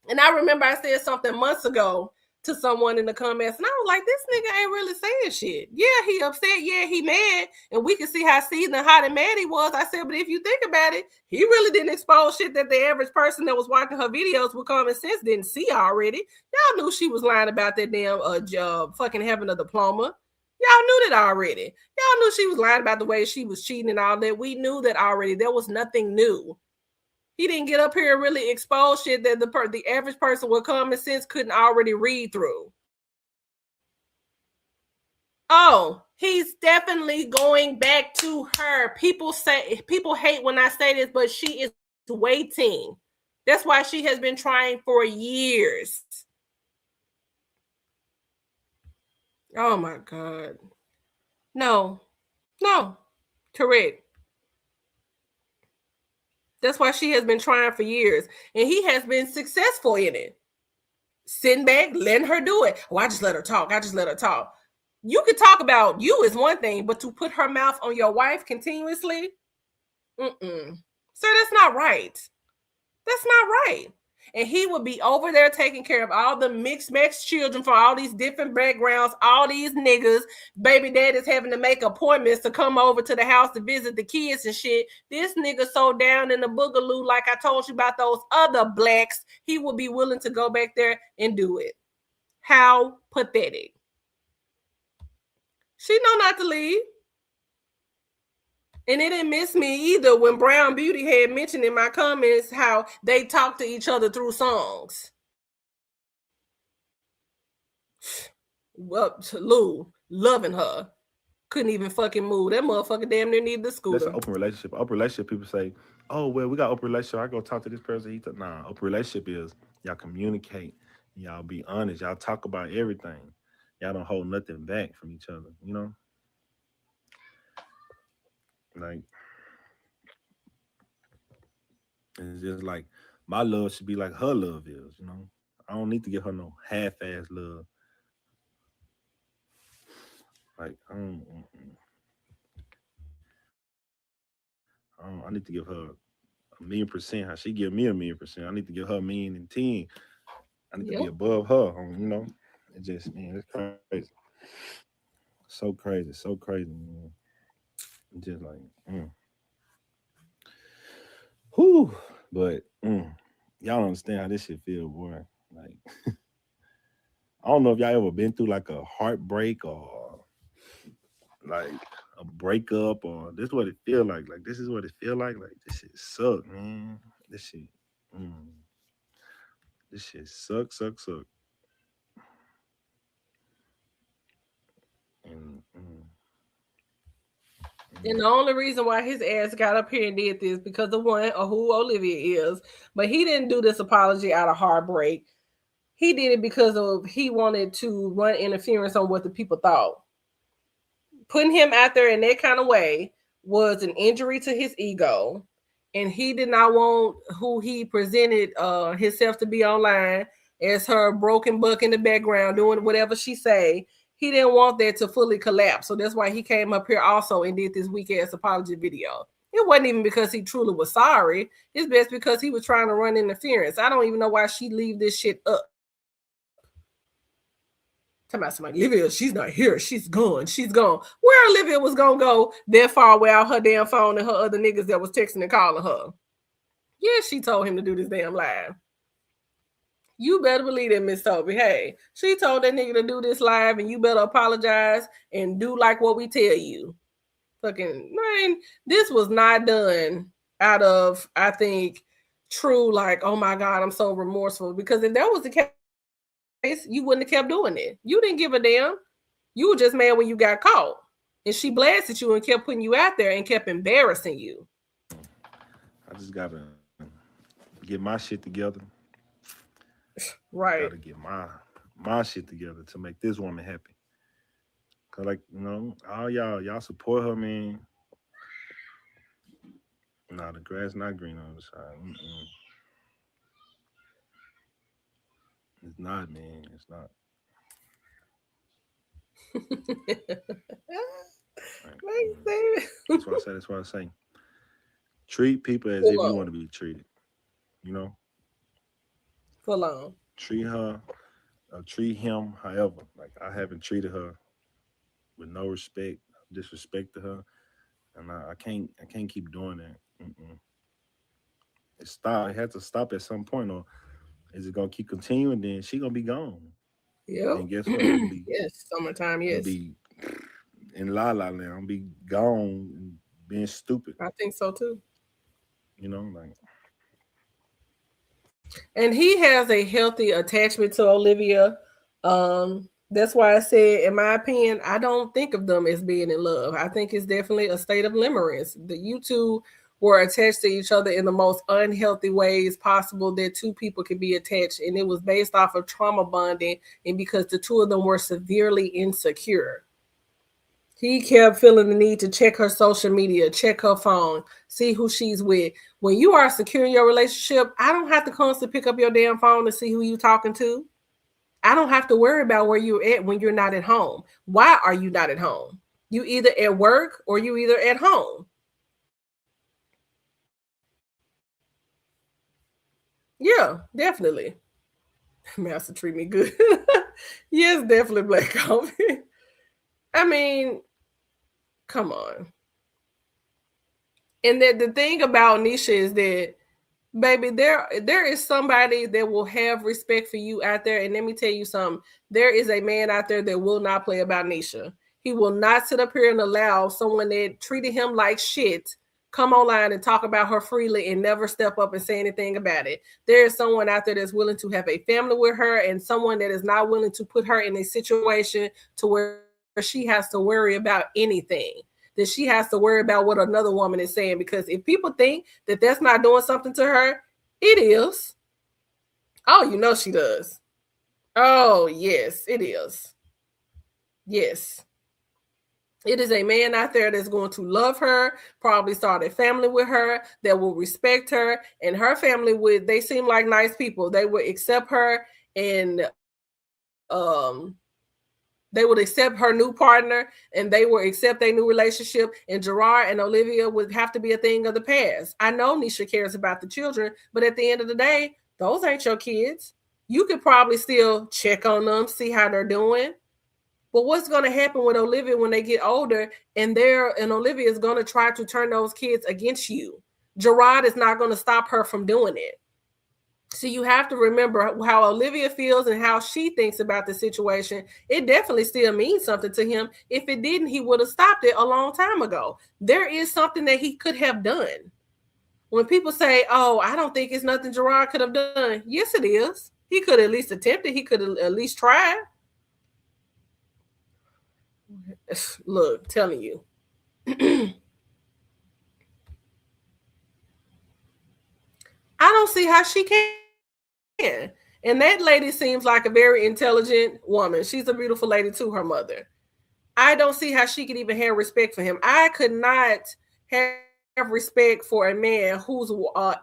Speaker 1: And I remember I said something months ago to someone in the comments, and I was like, this nigga ain't really saying shit. Yeah, he upset. Yeah, he mad. And we can see how seasoned, hot, and mad he was. I said, but if you think about it, he really didn't expose shit that the average person that was watching her videos with common sense didn't see already. Y'all knew she was lying about that damn fucking having a diploma. Y'all knew that already. Y'all knew she was lying about the way she was cheating and all that. We knew that already. There was nothing new. He didn't get up here and really expose shit that the average person with common sense couldn't already read through. Oh, he's definitely going back to her. People hate when I say this, but she is waiting. That's why she has been trying for years. Oh my God. No, correct. That's why she has been trying for years. And he has been successful in it. Sitting back, letting her do it. Oh, I just let her talk. You could talk about you is one thing, but to put her mouth on your wife continuously, sir, that's not right. That's not right. And he would be over there taking care of all the mixed children from all these different backgrounds, all these niggas. Baby daddy's having to make appointments to come over to the house to visit the kids and shit. This nigga so down in the boogaloo, like I told you about those other blacks, he would be willing to go back there and do it. How pathetic. She know not to leave. And it didn't miss me either when Brown Beauty had mentioned in my comments how they talk to each other through songs. Well, Lou, loving her. Couldn't even fucking move. That motherfucker damn near needed the scooter.
Speaker 2: That's an open relationship. Open relationship, people say, oh, well, we got open relationship. I go talk to this person. Nah, open relationship is y'all communicate. Y'all be honest. Y'all talk about everything. Y'all don't hold nothing back from each other, you know? Like, It's just like my love should be like her love is, you know. I don't need to give her no half-ass love. Like I need to give her 1,000,000%. How she give me 1,000,000%. I need to give her 1,000,010. I need to be
Speaker 1: Yep.
Speaker 2: above her. You know, it just man, it's crazy, so crazy, man. Just like, whew. But y'all don't understand how this shit feel, boy. Like, I don't know if y'all ever been through like a heartbreak or like a breakup or this is what it feel like. Like this is what it feel like. Like this shit suck, man. This shit, mm, this shit suck. And
Speaker 1: And the only reason why his ass got up here and did this because of one or who Olivia is, but he didn't do this apology out of heartbreak. He did it because of he wanted to run interference on what the people thought. Putting him out there in that kind of way was an injury to his ego, and he did not want who he presented himself to be online as her broken buck in the background doing whatever she say. He didn't want that to fully collapse, so that's why he came up here also and did this weak ass apology video. It wasn't even because he truly was sorry. It's best because he was trying to run interference. I don't even know why she leave this shit up. Talking about somebody, Olivia, she's not here. She's gone. She's gone. Where Olivia was going to go that far without her damn phone and her other niggas that was texting and calling her. Yeah, she told him to do this damn live. You better believe that, Miss Toby. Hey, she told that nigga to do this live and you better apologize and do like what we tell you. Fucking, man, this was not done out of, I think, true, like, oh my God, I'm so remorseful. Because if that was the case, you wouldn't have kept doing it. You didn't give a damn. You were just mad when you got caught. And she blasted you and kept putting you out there and kept embarrassing you.
Speaker 2: I just gotta get my shit together.
Speaker 1: Right.
Speaker 2: Gotta get my shit together to make this woman happy. Cause like, you know, all y'all support her, man. Nah, the grass not green on the side. It's not, man. It's not. That's what I say. Treat people as if you want to be treated. You know?
Speaker 1: Full on.
Speaker 2: Treat her or treat him however. Like I haven't treated her with no respect, disrespect to her. And I can't keep doing that. It had to stop at some point, or is it gonna keep continuing? Then she gonna be gone.
Speaker 1: Yep.
Speaker 2: And guess what? It'll be,
Speaker 1: yes, summertime. Yes.
Speaker 2: It'll be in La La Land. I'll be gone and being stupid.
Speaker 1: I think so too.
Speaker 2: You know, like.
Speaker 1: And he has a healthy attachment to Olivia. That's why I said, in my opinion, I don't think of them as being in love. I think it's definitely a state of limerence. The you two were attached to each other in the most unhealthy ways possible that two people could be attached. And it was based off of trauma bonding and because the two of them were severely insecure. He kept feeling the need to check her social media, check her phone, see who she's with. When you are secure in your relationship, I don't have to constantly pick up your damn phone to see who you're talking to. I don't have to worry about where you're at when you're not at home. Why are you not at home? You either at work or you either at home. Yeah, definitely. Master treat me good. Yes, definitely black coffee. I mean, come on. And that the thing about Nisha is that, baby, there is somebody that will have respect for you out there. And let me tell you something. There is a man out there that will not play about Nisha. He will not sit up here and allow someone that treated him like shit come online and talk about her freely and never step up and say anything about it. There is someone out there that's willing to have a family with her and someone that is not willing to put her in a situation to where she has to worry about anything, that she has to worry about what another woman is saying. Because if people think that that's not doing something to her, it is. Oh, you know she does. Oh, yes, it is. Yes. It is a man out there that's going to love her, probably start a family with her, that will respect her, and her family they seem like nice people. They would accept her, and they would accept her new partner, and they would accept their new relationship, and Gerard and Olivia would have to be a thing of the past. I know Nisha cares about the children, but at the end of the day, those ain't your kids. You could probably still check on them, see how they're doing. But what's going to happen with Olivia when they get older, and Olivia is going to try to turn those kids against you? Gerard is not going to stop her from doing it. So you have to remember how Olivia feels and how she thinks about the situation. It definitely still means something to him. If it didn't, he would have stopped it a long time ago. There is something that he could have done. When people say, oh, I don't think it's nothing Gerard could have done. Yes, it is. He could at least attempt it. He could at least try. Look, telling you. I don't see how she can. And that lady seems like a very intelligent woman. She's a beautiful lady too, her mother. I don't see how she could even have respect for him. I could not have respect for a man whose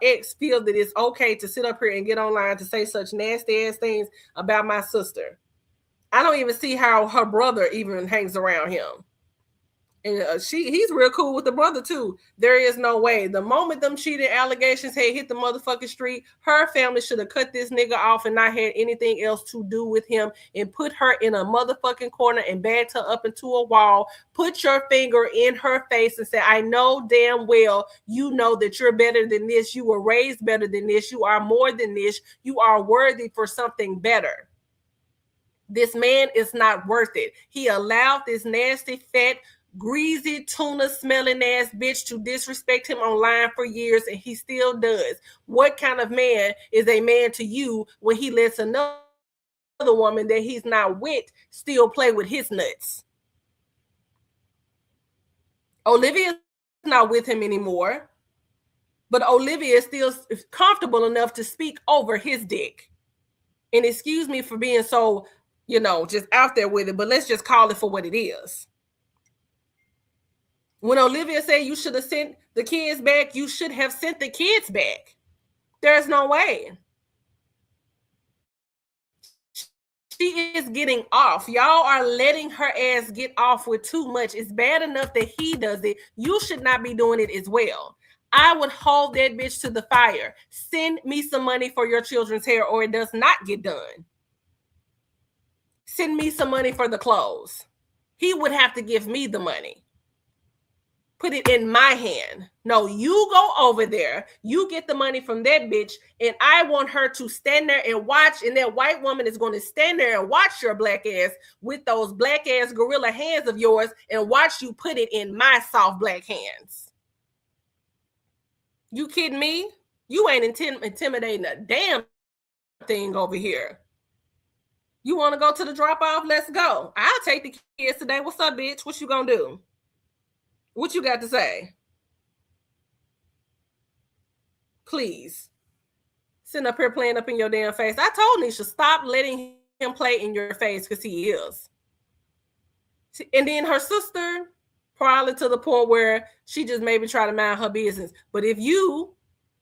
Speaker 1: ex feels that it's okay to sit up here and get online to say such nasty ass things about my sister. I don't even see how her brother even hangs around him. And he's real cool with the brother too. There is no way. The moment them cheating allegations had hit the motherfucking street, her family should have cut this nigga off and not had anything else to do with him, and put her in a motherfucking corner and backed her up into a wall. Put your finger in her face and say, I know damn well you know that you're better than this. You were raised better than this. You are more than this. You are worthy for something better. This man is not worth it. He allowed this nasty, fat, greasy, tuna smelling ass bitch to disrespect him online for years, and he still does. What kind of man is a man to you when he lets another woman that he's not with still play with his nuts? Olivia is not with him anymore, but Olivia is still comfortable enough to speak over his dick. And excuse me for being so, just out there with it, but let's just call it for what it is. When Olivia said you should have sent the kids back, you should have sent the kids back. There's no way. She is getting off. Y'all are letting her ass get off with too much. It's bad enough that he does it. You should not be doing it as well. I would hold that bitch to the fire. Send me some money for your children's hair, or it does not get done. Send me some money for the clothes. He would have to give me the money. Put it in my hand. No, you go over there. You get the money from that bitch, and I want her to stand there and watch, and that white woman is going to stand there and watch your black ass with those black ass gorilla hands of yours and watch you put it in my soft black hands. You kidding me? You ain't intimidating a damn thing over here. You want to go to the drop-off? Let's go. I'll take the kids today. What's up, bitch? What you gonna do? What you got to say? Please. Sitting up here playing up in your damn face. I told Nisha, stop letting him play in your face, because he is. And then her sister, probably to the point where she just maybe try to mind her business. But if you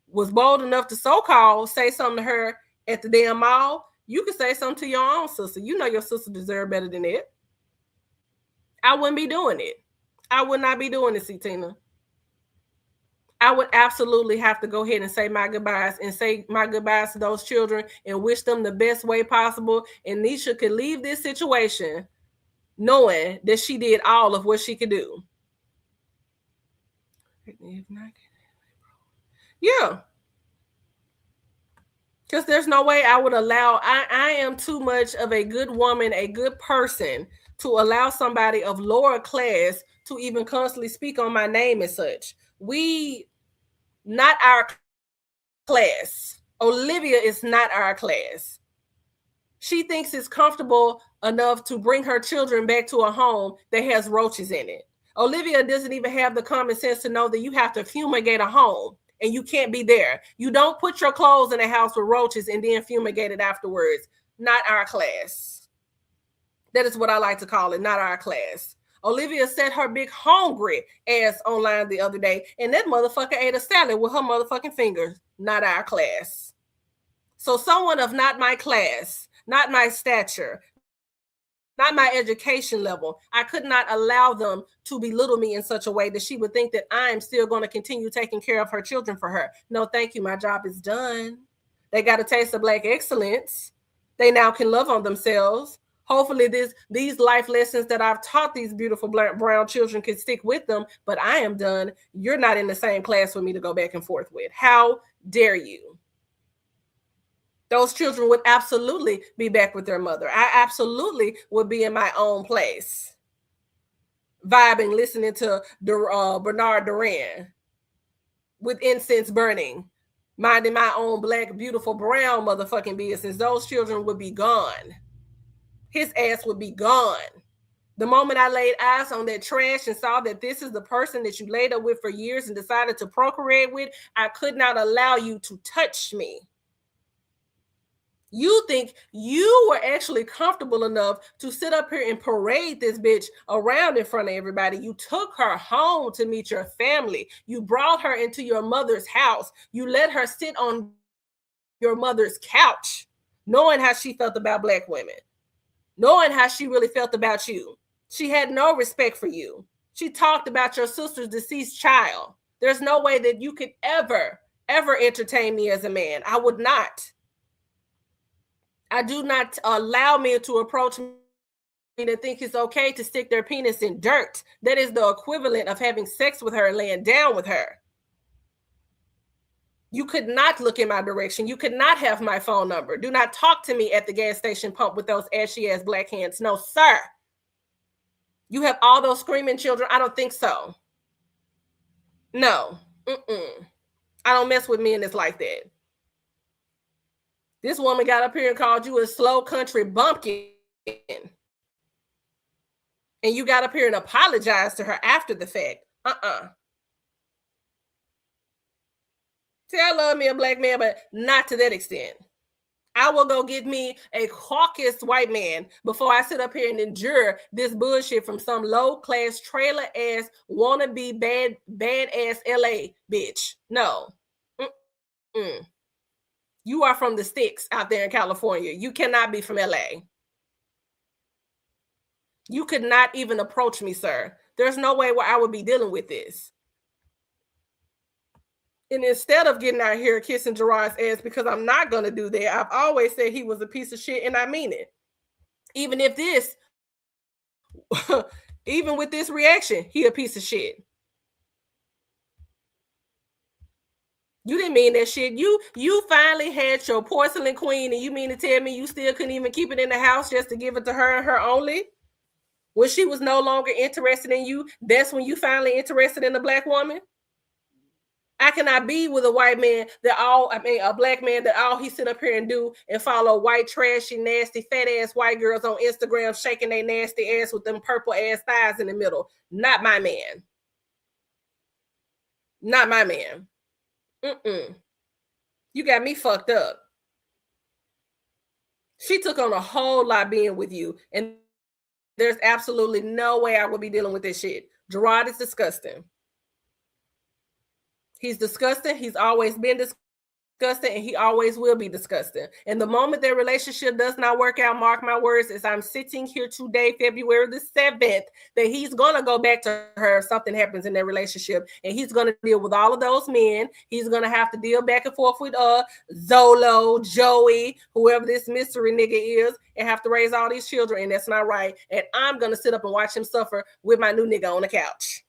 Speaker 1: was bold enough to so-called say something to her at the damn mall, you could say something to your own sister. You know your sister deserves better than that. I wouldn't be doing it. I would not be doing this, Tina. I would absolutely have to go ahead and say my goodbyes to those children and wish them the best way possible. And Nisha could leave this situation knowing that she did all of what she could do. Yeah. Because there's no way I would allow, I am too much of a good woman, a good person, to allow somebody of lower class to even constantly speak on my name and such. Not our class. Olivia is not our class. She thinks it's comfortable enough to bring her children back to a home that has roaches in it. Olivia doesn't even have the common sense to know that you have to fumigate a home and you can't be there. You don't put your clothes in a house with roaches and then fumigate it afterwards. Not our class. That is what I like to call it, not our class. Olivia set her big hungry ass online the other day, and that motherfucker ate a salad with her motherfucking fingers. Not our class. So someone of not my class, not my stature, not my education level, I could not allow them to belittle me in such a way that she would think that I'm still going to continue taking care of her children for her. No, thank you. My job is done. They got a taste of Black excellence. They now can love on themselves. Hopefully these life lessons that I've taught these beautiful Black brown children can stick with them, but I am done. You're not in the same class for me to go back and forth with. How dare you? Those children would absolutely be back with their mother. I absolutely would be in my own place, vibing, listening to Bernard Duran with incense burning, minding my own Black, beautiful, brown motherfucking business. Those children would be gone. His ass would be gone. The moment I laid eyes on that trash and saw that this is the person that you laid up with for years and decided to procreate with, I could not allow you to touch me. You think you were actually comfortable enough to sit up here and parade this bitch around in front of everybody. You took her home to meet your family. You brought her into your mother's house. You let her sit on your mother's couch, knowing how she felt about Black women, knowing how she really felt about you. She had no respect for you. She talked about your sister's deceased child. There's no way that you could ever entertain me as a man. I would not. I do not allow men to approach me to think it's okay to stick their penis in dirt. That is the equivalent of having sex with her and laying down with her. You could not look in my direction. You could not have my phone number. Do not talk to me at the gas station pump with those ashy ass Black hands. No, sir. You have all those screaming children? I don't think so. No. I don't mess with men that's like that. This woman got up here and called you a slow country bumpkin. And you got up here and apologized to her after the fact. See, I love me a Black man, but not to that extent. I will go get me a caucus white man before I sit up here and endure this bullshit from some low-class, trailer-ass, wannabe, bad-ass LA bitch. No. You are from the sticks out there in California. You cannot be from LA. You could not even approach me, sir. There's no way where I would be dealing with this. And instead of getting out here kissing Gerard's ass, because I'm not going to do that, I've always said he was a piece of shit, and I mean it. Even with this reaction, he a piece of shit. You didn't mean that shit. You finally had your porcelain queen, and you mean to tell me you still couldn't even keep it in the house just to give it to her and her only? When she was no longer interested in you, that's when you finally interested in a Black woman? I cannot be with a white man a Black man that all he sit up here and do and follow white, trashy, nasty, fat ass white girls on Instagram shaking their nasty ass with them purple ass thighs in the middle. Not my man. Not my man. You got me fucked up. She took on a whole lot being with you, and there's absolutely no way I would be dealing with this shit. Gerard is disgusting. He's disgusting. He's always been disgusting, and he always will be disgusting. And the moment their relationship does not work out, mark my words, as I'm sitting here today, February the 7th, that he's going to go back to her if something happens in their relationship, and he's going to deal with all of those men. He's going to have to deal back and forth with Zolo, Joey, whoever this mystery nigga is, and have to raise all these children, and that's not right. And I'm going to sit up and watch him suffer with my new nigga on the couch.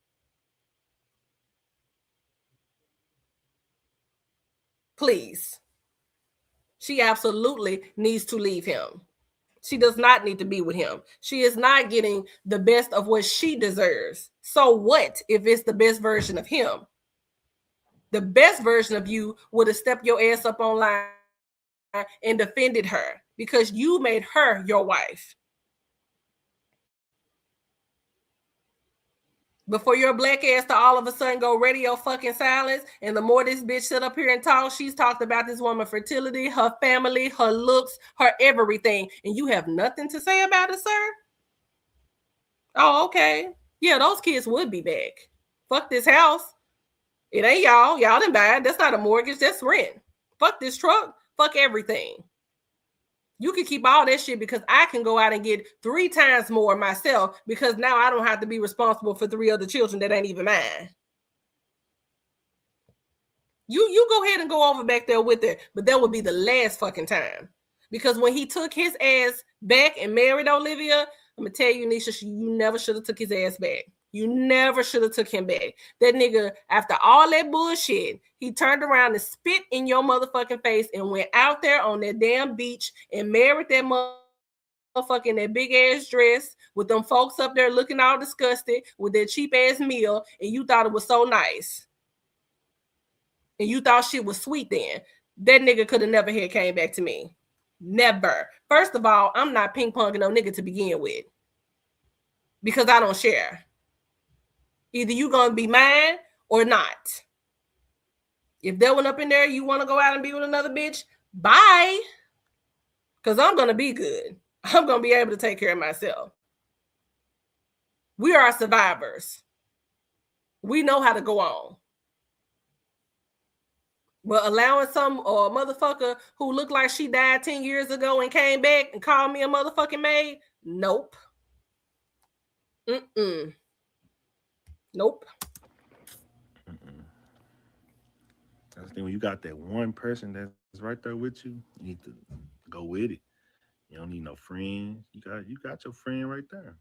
Speaker 1: Please. She absolutely needs to leave him. She does not need to be with him. She is not getting the best of what she deserves. So what if it's the best version of him? The best version of you would have stepped your ass up online and defended her because you made her your wife. Before your Black ass to all of a sudden go radio fucking silence, and the more this bitch sit up here and talk, she's talked about this woman's fertility, her family, her looks, her everything, and you have nothing to say about it, sir? Oh, okay. Yeah, those kids would be back. Fuck this house. It ain't y'all. Y'all didn't buy it. That's not a mortgage. That's rent. Fuck this truck. Fuck everything. You can keep all that shit because I can go out and get 3 times more myself because now I don't have to be responsible for 3 other children that ain't even mine. You go ahead and go over back there with it, but that would be the last fucking time. Because when he took his ass back and married Olivia, I'm gonna tell you, Nisha, you never should have took his ass back. You never should have took him back. That nigga, after all that bullshit, he turned around and spit in your motherfucking face and went out there on that damn beach and married that motherfucker in that big ass dress with them folks up there looking all disgusted with their cheap ass meal, and you thought it was so nice. And you thought shit was sweet then. That nigga could have never had came back to me. Never. First of all, I'm not ping-ponging no nigga to begin with. Because I don't share. Either you gonna be mine or not. If that one up in there, you want to go out and be with another bitch, bye. Because I'm gonna be good. I'm gonna be able to take care of myself. We are survivors. We know how to go on. But allowing some motherfucker who looked like she died 10 years ago and came back and called me a motherfucking maid? Nope. Nope.
Speaker 2: That's the thing. When you got that one person that's right there with you, you need to go with it. You don't need no friends. You got your friend right there.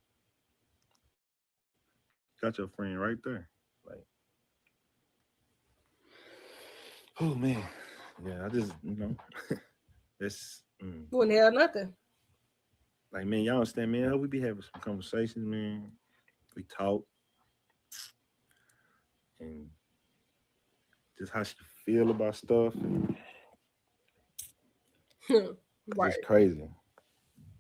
Speaker 2: You got your friend right there. Like, oh man. Yeah, I just, it's
Speaker 1: Wouldn't have nothing.
Speaker 2: like, man, y'all understand, man. We be having some conversations, man. We talk. And just how she feel about stuff. And
Speaker 1: Right.
Speaker 2: it's crazy.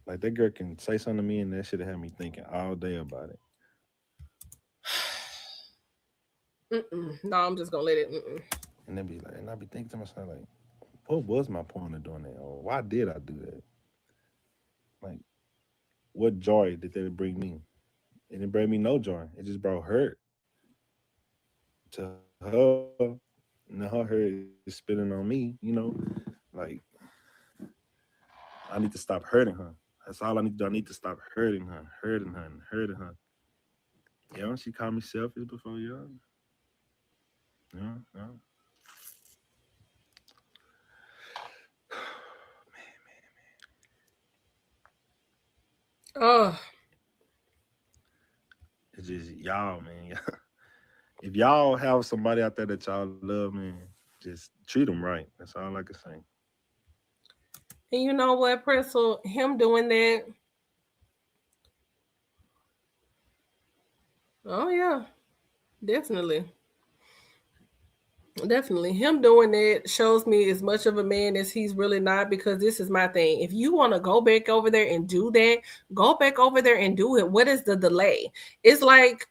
Speaker 2: Like, that girl can say something to me and that should have had me thinking all day about it.
Speaker 1: No, I'm just gonna let it.
Speaker 2: And then be like, and I be thinking to myself, like, what was my point of doing that? Or why did I do that? Like, what joy did that bring me? It didn't bring me no joy. It just brought hurt to her. And her hurt is spilling on me, Like, I need to stop hurting her. That's all I need to do. I need to stop hurting her. Yeah, she called me selfish before, yeah. Yeah.
Speaker 1: Oh,
Speaker 2: it's just y'all, man. If y'all have somebody out there that y'all love, man, just treat them right. That's all I can say.
Speaker 1: and you know what, Pretzel? Him doing that. Oh yeah, definitely. Definitely. Him doing that shows me as much of a man as he's really not, because this is my thing. If you want to go back over there and do that, go back over there and do it. What is the delay? It's like,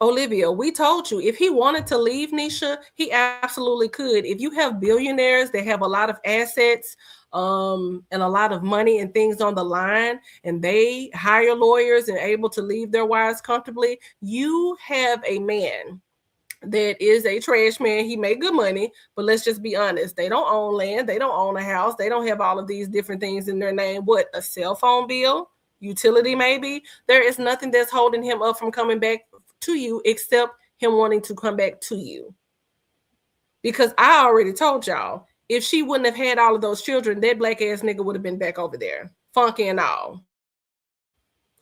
Speaker 1: Olivia, we told you, if he wanted to leave, Nisha, he absolutely could. If you have billionaires that have a lot of assets and a lot of money and things on the line, and they hire lawyers and able to leave their wives comfortably, you have a man that is a trash man. He made good money, but let's just be honest. They don't own land. They don't own a house. They don't have all of these different things in their name. What, a cell phone bill, utility maybe? There is nothing that's holding him up from coming back to you except him wanting to come back to you. Because I already told y'all, if she wouldn't have had all of those children, that black ass nigga would have been back over there, funky and all.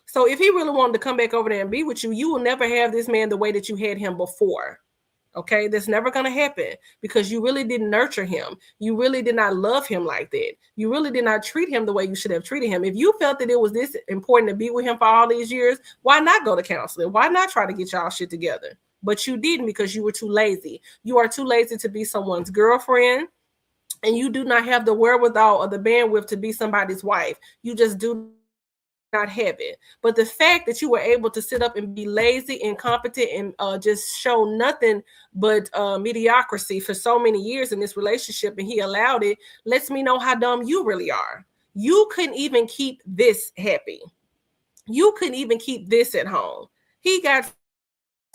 Speaker 1: So if he really wanted to come back over there and be with you, you will never have this man the way that you had him before. Okay, that's never going to happen because you really didn't nurture him. You really did not love him like that. You really did not treat him the way you should have treated him. If you felt that it was this important to be with him for all these years, why not go to counseling? Why not try to get y'all shit together? But you didn't because you were too lazy. You are too lazy to be someone's girlfriend, and you do not have the wherewithal or the bandwidth to be somebody's wife. You just do not have it. But the fact that you were able to sit up and be lazy, incompetent, and just show nothing but mediocrity for so many years in this relationship, and he allowed it, lets me know how dumb you really are. You couldn't even keep this happy. You couldn't even keep this at home. He got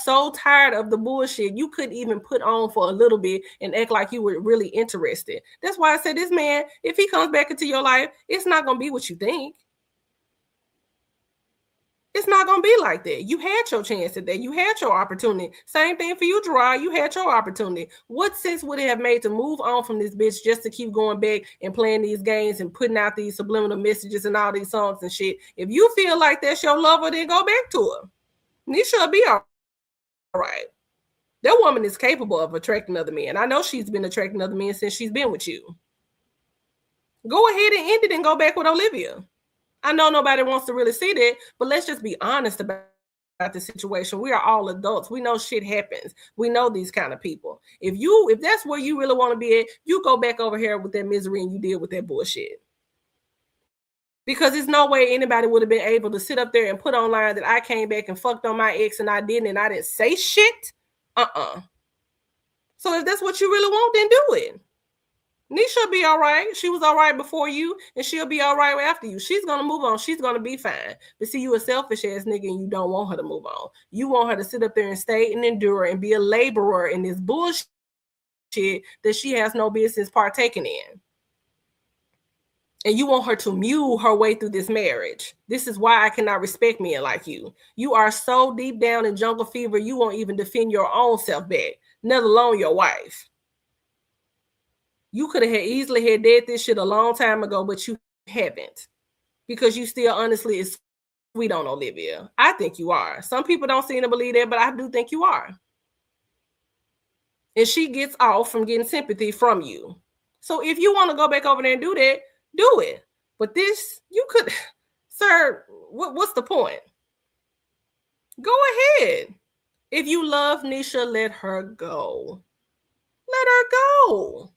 Speaker 1: so tired of the bullshit, you couldn't even put on for a little bit and act like you were really interested. That's why I said this man, if he comes back into your life, it's not going to be what you think. It's not going to be like that. You had your chance today. You had your opportunity. Same thing for you, Gerard. You had your opportunity. What sense would it have made to move on from this bitch just to keep going back and playing these games and putting out these subliminal messages and all these songs and shit? If you feel like that's your lover, then go back to her. Nisha will be all right. That woman is capable of attracting other men. I know she's been attracting other men since she's been with you. Go ahead and end it and go back with Olivia. I know nobody wants to really see that, but let's just be honest about the situation. We are all adults. We know shit happens. We know these kind of people. If that's where you really want to be at, you go back over here with that misery and you deal with that bullshit. Because there's no way anybody would have been able to sit up there and put online that I came back and fucked on my ex and I didn't say shit. So if that's what you really want, then do it. Nisha be all right. She was all right before you, and she'll be all right after you. She's going to move on. She's going to be fine. But see, you a selfish ass nigga, and you don't want her to move on. You want her to sit up there and stay and endure and be a laborer in this bullshit that she has no business partaking in. And you want her to mule her way through this marriage. This is why I cannot respect men like you. You are so deep down in jungle fever, you won't even defend your own self back, let alone your wife. You could have easily had did this shit a long time ago, but you haven't. Because you still honestly is sweet on Olivia. I think you are. Some people don't seem to believe that, but I do think you are. And she gets off from getting sympathy from you. So if you want to go back over there and do that, do it. But this, you could, sir, what's the point? Go ahead. If you love Nisha, let her go. Let her go.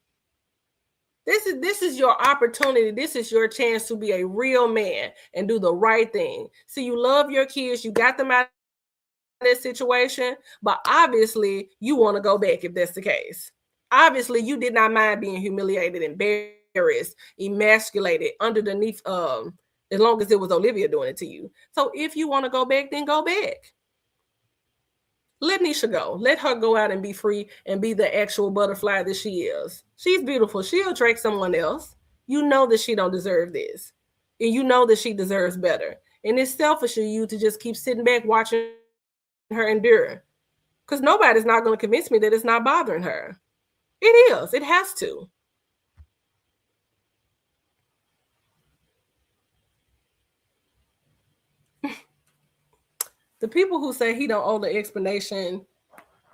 Speaker 1: This is your opportunity. This is your chance to be a real man and do the right thing. So you love your kids. You got them out of that situation, but obviously you want to go back if that's the case. Obviously, you did not mind being humiliated, embarrassed, emasculated underneath, as long as it was Olivia doing it to you. So if you want to go back, then go back. Let Nisha go. Let her go out and be free and be the actual butterfly that she is. She's beautiful. She'll attract someone else. You know that she don't deserve this. And you know that she deserves better. And it's selfish of you to just keep sitting back watching her endure. Because nobody's not going to convince me that it's not bothering her. It is. It has to. The people who say he don't owe the explanation,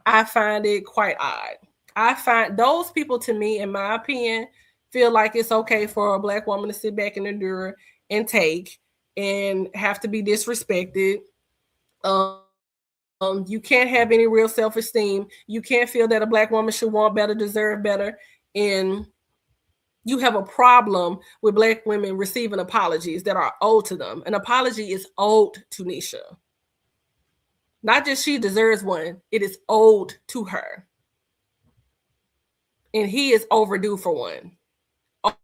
Speaker 1: I find it quite odd. I find those people, to me, in my opinion, feel like it's okay for a Black woman to sit back and endure and take and have to be disrespected. You can't have any real self-esteem. You can't feel that a Black woman should want better, deserve better. And you have a problem with Black women receiving apologies that are owed to them. An apology is owed to Nisha. Not just she deserves one, it is owed to her. And he is overdue for one.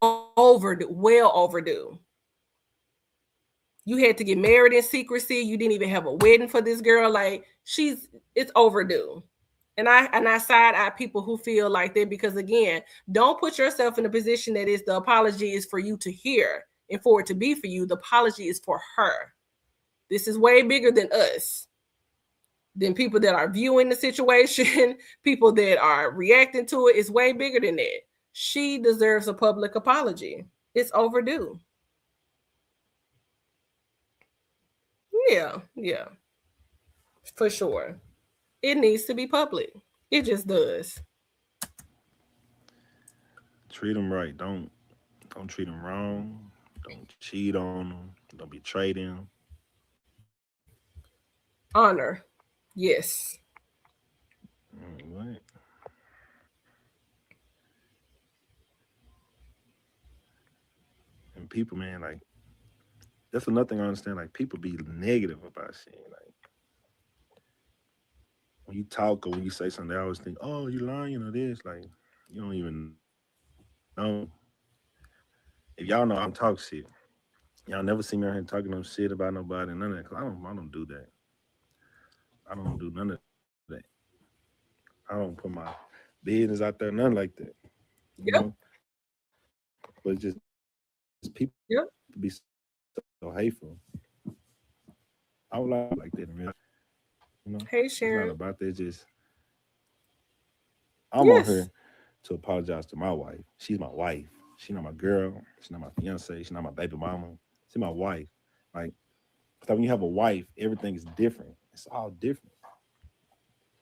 Speaker 1: Overdue, well overdue. You had to get married in secrecy. You didn't even have a wedding for this girl. Like, it's overdue. And I side eye people who feel like that, because again, don't put yourself in a position that is the apology is for you to hear and for it to be for you. The apology is for her. This is way bigger than us. Than people that are viewing the situation, people that are reacting to it. Is way bigger than that. She deserves a public apology. It's overdue. Yeah. For sure. It needs to be public. It just does.
Speaker 2: Treat them right. Don't treat them wrong. Don't cheat on them. Don't betray them.
Speaker 1: Honor. Yes.
Speaker 2: What? And people, man, like, that's another thing I understand. Like, people be negative about shit. Like, when you talk or when you say something, they always think, oh, you lying or this. Like, you don't even know. If y'all know I'm talk shit, y'all never see me out here talking no shit about nobody, none of that. Cause I don't do that. I don't do none of that. I don't put my business out there, nothing like that. You
Speaker 1: Yep.
Speaker 2: know? But just people
Speaker 1: Yep.
Speaker 2: be so hateful. I don't like that in real life. You know,
Speaker 1: Hey,
Speaker 2: it's not
Speaker 1: Sharon.
Speaker 2: about that. Just I'm on
Speaker 1: Yes.
Speaker 2: here to apologize to my wife. She's my wife. She's not my girl. She's not my fiance. She's not my baby mama. She's my wife. Like, so when you have a wife, everything is different. It's all different.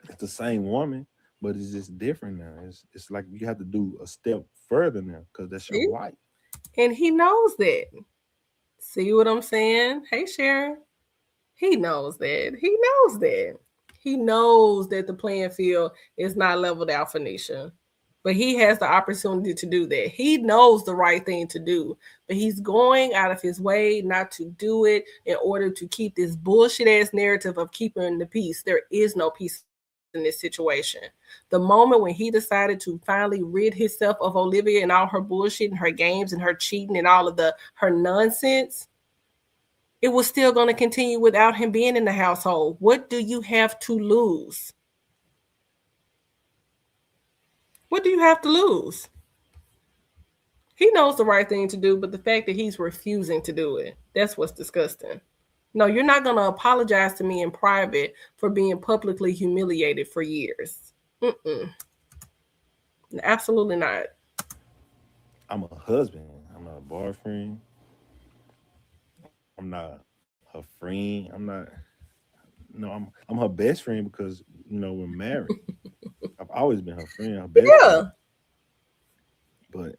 Speaker 2: It's the same woman, but it's just different now. It's like you have to do a step further now because that's your
Speaker 1: See?
Speaker 2: wife.
Speaker 1: And he knows that. See what I'm saying? Hey, Sharon. He knows that. He knows that. He knows that the playing field is not leveled out for Nisha. But he has the opportunity to do that. He knows the right thing to do, but he's going out of his way not to do it in order to keep this bullshit ass narrative of keeping the peace. There is no peace in this situation. The moment when he decided to finally rid himself of Olivia and all her bullshit and her games and her cheating and all of her nonsense, it was still going to continue without him being in the household. What do you have to lose? What do you have to lose? He knows the right thing to do, but the fact that he's refusing to do it, that's what's disgusting. No, you're not going to apologize to me in private for being publicly humiliated for years. Absolutely not.
Speaker 2: I'm a husband. I'm not a boyfriend. I'm not her friend. I'm not. No, I'm her best friend because we're married. I've always been her friend, her best
Speaker 1: Yeah.
Speaker 2: friend. But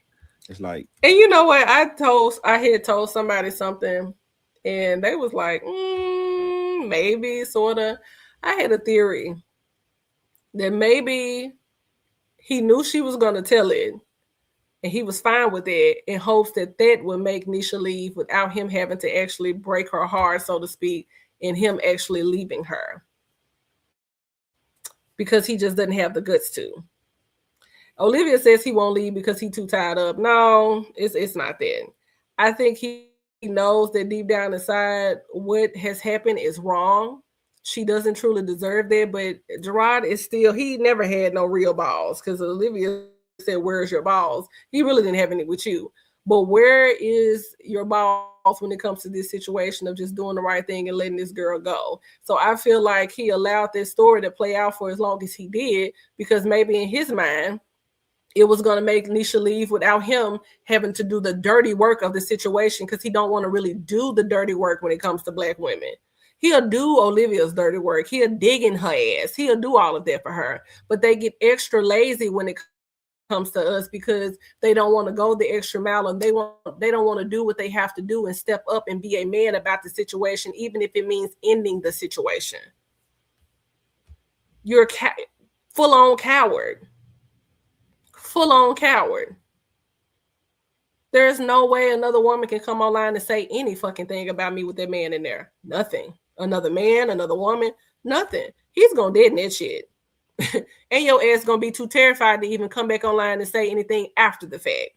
Speaker 2: it's like,
Speaker 1: and you know what? I had told somebody something, and they was like, maybe, sort of. I had a theory that maybe he knew she was going to tell it, and he was fine with it in hopes that that would make Nisha leave without him having to actually break her heart, so to speak, and him actually leaving her. Because he just doesn't have the guts to. Olivia says he won't leave because he's too tied up. No, it's not that. I think he knows that deep down inside what has happened is wrong. She doesn't truly deserve that, but Gerard is still, he never had no real balls because Olivia said, where's your balls? He really didn't have any with you. But where is your balls when it comes to this situation of just doing the right thing and letting this girl go? So I feel like he allowed this story to play out for as long as he did because maybe in his mind, it was going to make Nisha leave without him having to do the dirty work of the situation because he don't want to really do the dirty work when it comes to Black women. He'll do Olivia's dirty work. He'll dig in her ass. He'll do all of that for her. But they get extra lazy when it comes to us because they don't want to go the extra mile and they don't want to do what they have to do and step up and be a man about the situation, even if it means ending the situation. You're a full-on coward. Full-on coward. There's no way another woman can come online and say any fucking thing about me with that man in there. Nothing. Another man, another woman, nothing. He's gonna dead in that shit. And your ass gonna be too terrified to even come back online and say anything after the fact.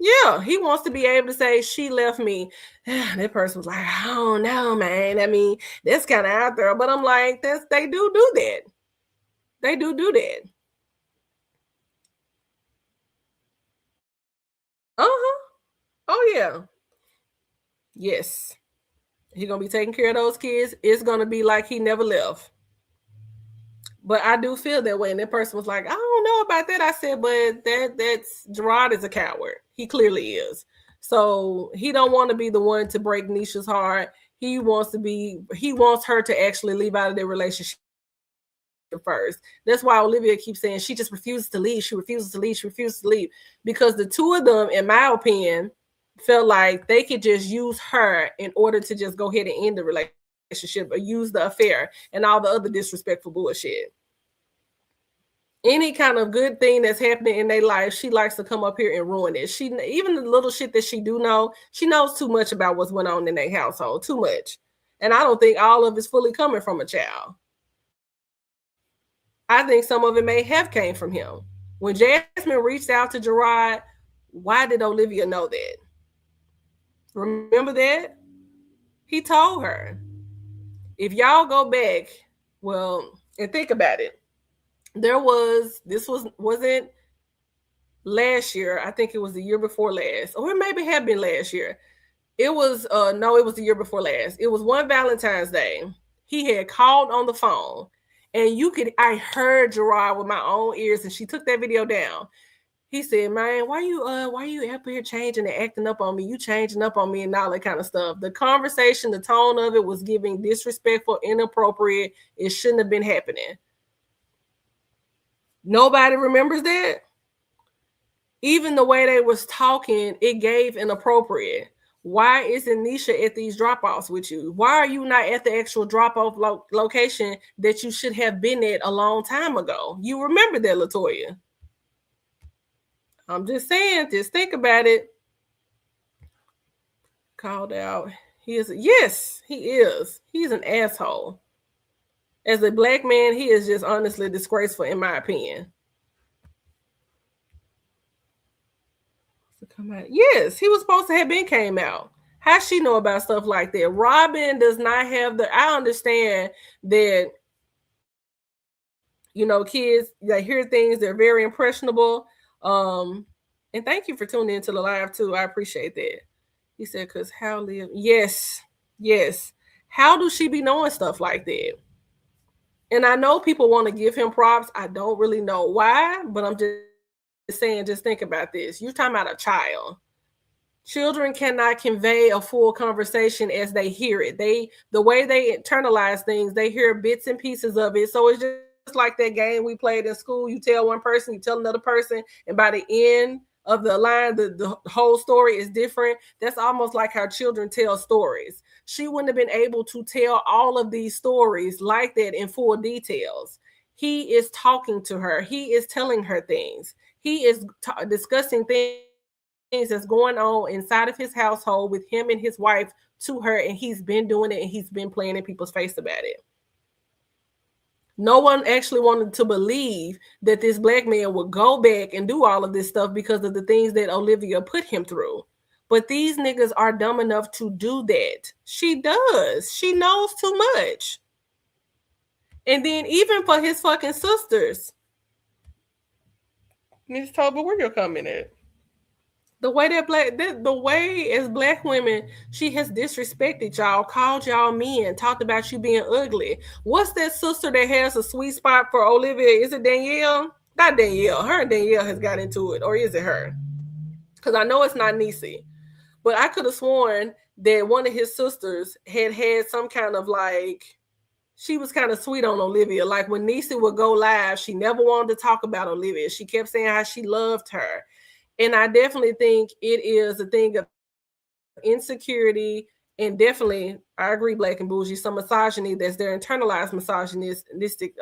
Speaker 1: Yeah, he wants to be able to say, she left me. That person was like, I don't know, man. I mean, that's kind of out there. But I'm like, they do that. They do that. Uh-huh. Oh, yeah. Yes. He's going to be taking care of those kids. It's going to be like he never left. But I do feel that way. And that person was like, I don't know about that. I said, but that's Gerard is a coward. He clearly is. So he don't want to be the one to break Nisha's heart. He wants her to actually leave out of their relationship first. That's why Olivia keeps saying she just refuses to leave. She refuses to leave. She refuses to leave. Because the two of them, in my opinion, felt like they could just use her in order to just go ahead and end the relationship or use the affair and all the other disrespectful bullshit. Any kind of good thing that's happening in their life, she likes to come up here and ruin it. She, even the little shit that she do know, she knows too much about what's going on in their household, too much. And I don't think all of it's fully coming from a child. I think some of it may have came from him. When Jasmine reached out to Gerard, why did Olivia know that? Remember that? He told her, if y'all go back, well, And think about it. Wasn't last year. I think it was the year before last, or it maybe had been last year. It was no, it was the year before last. It was one Valentine's Day. He had called on the phone, and I heard Gerard with my own ears, and she took that video down. He said, "Man, why you up here changing and acting up on me? You changing up on me and all that kind of stuff." The conversation, the tone of it was giving disrespectful, inappropriate. It shouldn't have been happening. Nobody remembers that. Even the way they was talking, it gave inappropriate. Why isn't Nisha at these drop-offs with you? Why are you not at the actual drop-off location that you should have been at a long time ago? You remember that, LaToya. I'm just saying, just think about it. Called out. Yes, he is. He's an asshole. As a black man, he is just honestly disgraceful, in my opinion. Come out. Yes, he was supposed to have been came out. How she know about stuff like that? Robin does not have I understand that, kids, they hear things, they're very impressionable. And thank you for tuning into the live too. I appreciate that. He said, because how live? Yes. How do she be knowing stuff like that? And I know people want to give him props. I don't really know why, but I'm just saying, just think about this. You're talking about a child. Children cannot convey a full conversation as they hear it. The way they internalize things, they hear bits and pieces of it. So it's just like that game we played in school. You tell one person, you tell another person, and by the end of the line, the whole story is different. That's almost like how children tell stories. She wouldn't have been able to tell all of these stories like that in full details. He is talking to her. He is telling her things. He is discussing things that's going on inside of his household with him and his wife to her, and he's been doing it, and he's been playing in people's face about it. No one actually wanted to believe that this black man would go back and do all of this stuff because of the things that Olivia put him through. But these niggas are dumb enough to do that. She does. She knows too much. And then even for his fucking sisters. Miss Toba, where you coming at? The way as black women, she has disrespected y'all, called y'all men, talked about you being ugly. What's that sister that has a sweet spot for Olivia? Is it Danielle? Not Danielle. Her and Danielle has got into it, or is it her? Because I know it's not Niecy, but I could have sworn that one of his sisters had some kind of she was kind of sweet on Olivia. Like when Niecy would go live, she never wanted to talk about Olivia. She kept saying how she loved her. And I definitely think it is a thing of insecurity, and definitely, I agree, Black and Bougie, some misogyny that's their internalized misogynistic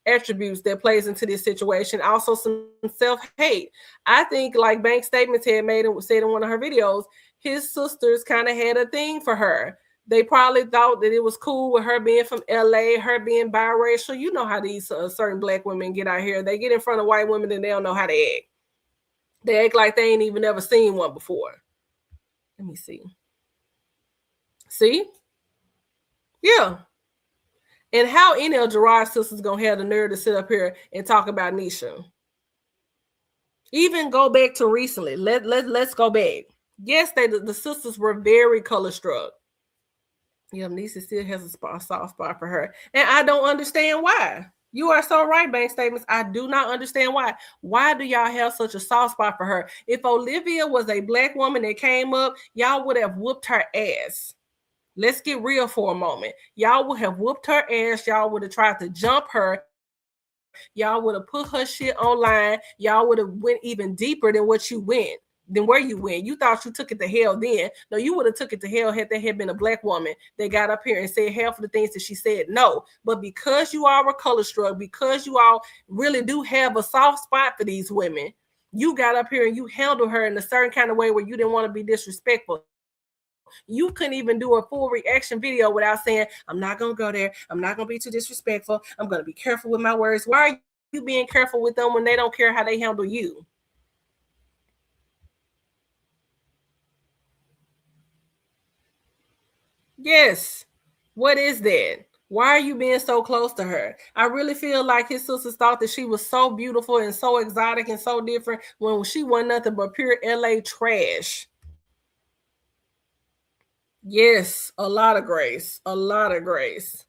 Speaker 1: attributes that plays into this situation. Also, some self-hate. I think, like Bank Statements had said in one of her videos, his sisters kind of had a thing for her. They probably thought that it was cool with her being from LA, her being biracial. You know how these certain black women get out here. They get in front of white women and they don't know how to act. They act like they ain't even ever seen one before. Let me see. See? Yeah. And how any of Gerard's sisters gonna have the nerve to sit up here and talk about Nisha? Even go back to recently. Let's go back. Yes, the sisters were very color struck. Yeah, Nisha still has a soft spot for her. And I don't understand why. You are so right, Bank Statements. I do not understand why. Why do y'all have such a soft spot for her? If Olivia was a black woman that came up, y'all would have whooped her ass. Let's get real for a moment. Y'all would have whooped her ass. Y'all would have tried to jump her. Y'all would have put her shit online. Y'all would have went even deeper than where you went. You thought you took it to hell then. No, you would have took it to hell had there had been a black woman that got up here and said half of the things that she said. No, but because you all were color struck, because you all really do have a soft spot for these women, you got up here and you handled her in a certain kind of way where you didn't want to be disrespectful. You couldn't even do a full reaction video without saying, I'm not going to go there. I'm not going to be too disrespectful. I'm going to be careful with my words. Why are you being careful with them when they don't care how they handle you? Yes. What is that? Why are you being so close to her? I really feel like his sisters thought that she was so beautiful and so exotic and so different when she wasn't nothing but pure LA trash. Yes, a lot of grace. A lot of grace.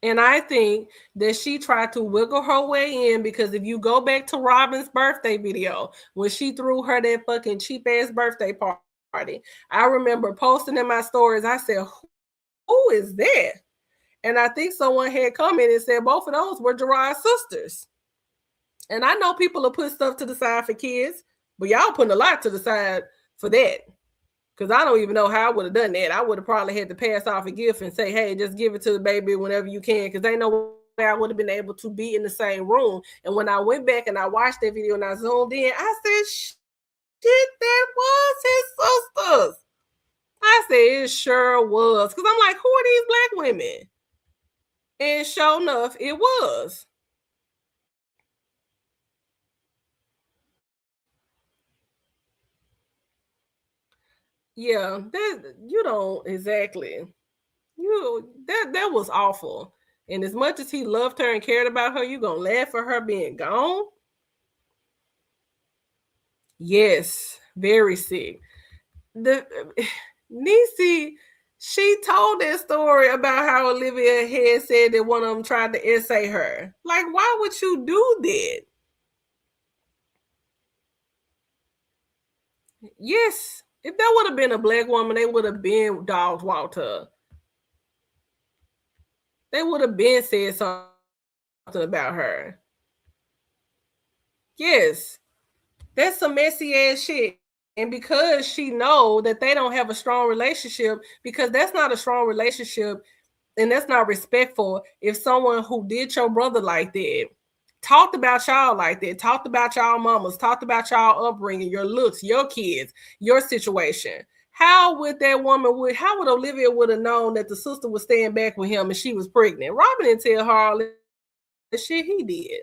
Speaker 1: And I think that she tried to wiggle her way in, because if you go back to Robin's birthday video, when she threw her that fucking cheap ass birthday party, I remember posting in my stories, I said, who is that? And I think someone had commented and said both of those were Gerard's sisters. And I know people will put stuff to the side for kids, but y'all putting a lot to the side for that. Because I don't even know how I would have done that. I would have probably had to pass off a gift and say, hey, just give it to the baby whenever you can. Because they know I would have been able to be in the same room. And when I went back and I watched that video and I zoomed in, I said, shit, that was his sisters. I said, it sure was. Because I'm like, who are these black women? And sure enough, it was. Yeah, that you don't exactly. That was awful. And as much as he loved her and cared about her, you gonna laugh at her being gone? Yes, very sick. The Niecy, she told that story about how Olivia had said that one of them tried to essay her. Like, why would you do that? Yes, if that would have been a black woman, they would have been dogs walked her. They would have been said something about her. Yes, that's some messy ass shit. And because she know that they don't have a strong relationship, because that's not a strong relationship and that's not respectful if someone who did your brother like that, talked about y'all like that, talked about y'all mamas, talked about y'all upbringing, your looks, your kids, your situation. How would Olivia would have known that the sister was staying back with him and she was pregnant? Robin didn't tell her all the shit he did.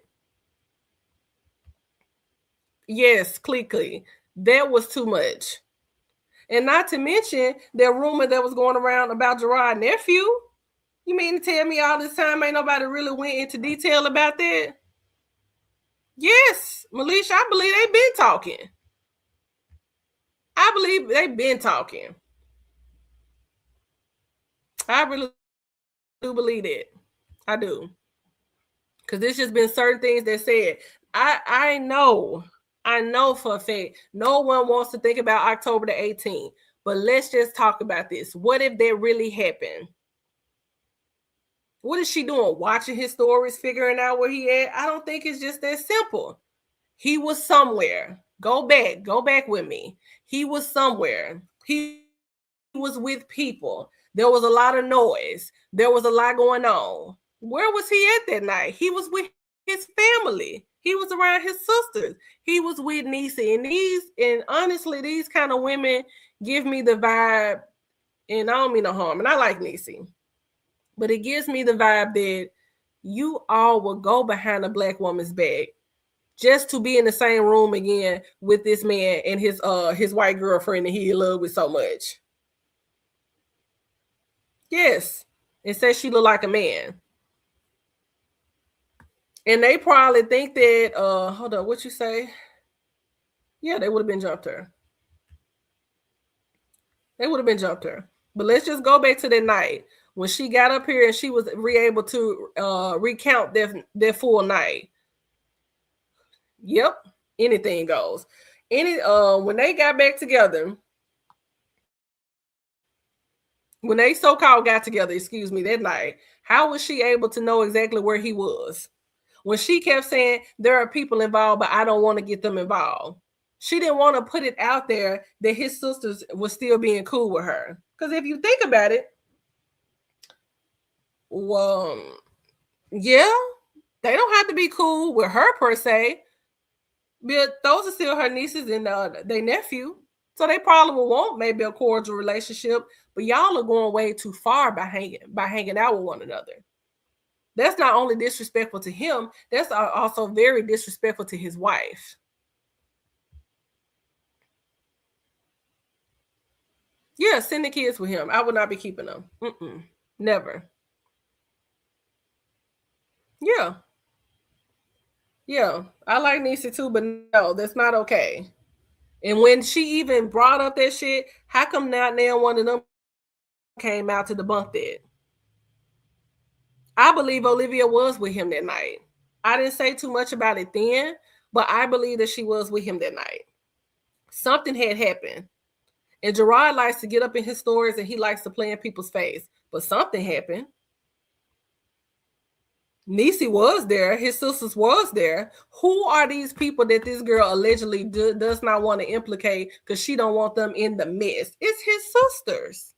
Speaker 1: Yes, clickly. That was too much. And not to mention that rumor that was going around about Gerard's nephew. You mean to tell me all this time ain't nobody really went into detail about that? Yes, Melisha, I believe they've been talking. I believe they've been talking. I really do believe that. I do. Because there's just been certain things that said. I know for a fact no one wants to think about October the 18th. But let's just talk about this. What if that really happened? What is she doing? Watching his stories, figuring out where he at? I don't think it's just that simple. He was somewhere. Go back with me. He was somewhere. He was with people. There was a lot of noise. There was a lot going on. Where was he at that night? He was with his family. He was around his sisters. He was with Niecy. And honestly, these kind of women give me the vibe, and I don't mean no harm, and I like Niecy, but it gives me the vibe that you all will go behind a black woman's back just to be in the same room again with this man and his white girlfriend that he in love with so much. Yes. And says she look like a man. And they probably think that, hold on, what you say? Yeah, they would have been jumped her. They would have been jumped her. But let's just go back to that night when she got up here and she was able to recount their full night. Yep, anything goes. When they got back together, when they so-called got together, that night, how was she able to know exactly where he was? When she kept saying there are people involved, but I don't want to get them involved. She didn't want to put it out there that his sisters were still being cool with her. Because if you think about it, well, yeah, they don't have to be cool with her per se. But those are still her nieces and their nephew. So they probably will want maybe a cordial relationship. But y'all are going way too far by hanging out with one another. That's not only disrespectful to him, that's also very disrespectful to his wife. Yeah, send the kids with him. I would not be keeping them. Never. Yeah. Yeah. I like Niecy too, but no, that's not okay. And when she even brought up that shit, how come not now one of them came out to debunk that? I believe Olivia was with him that night. I didn't say too much about it then, but I believe that she was with him that night. Something had happened. And Gerard likes to get up in his stories and he likes to play in people's face. But something happened. Niecy was there. His sisters was there. Who are these people that this girl allegedly does not want to implicate because she don't want them in the mess? It's his sisters.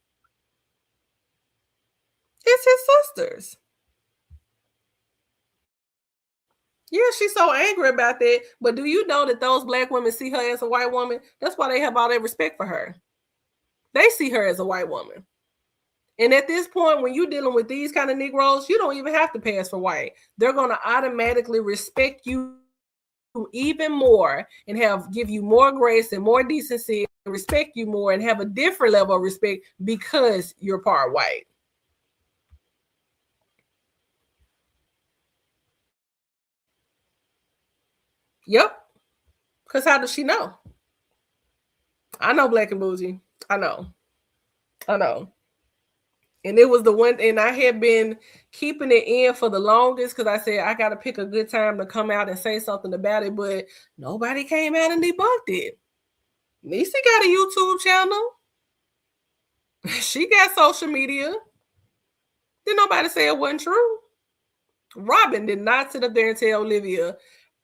Speaker 1: It's his sisters. Yeah, she's so angry about that. But do you know that those black women see her as a white woman? That's why they have all that respect for her. They see her as a white woman. And at this point, when you're dealing with these kind of Negroes, you don't even have to pass for white. They're going to automatically respect you even more and give you more grace and more decency and respect you more and have a different level of respect because you're part white. Yep. Because how does she know? I know Black and Bougie. I know. And it was the one, and I had been keeping it in for the longest because I said I got to pick a good time to come out and say something about it, but nobody came out and debunked it. Niecy got a YouTube channel. She got social media. Did nobody say it wasn't true? Robin did not sit up there and tell Olivia,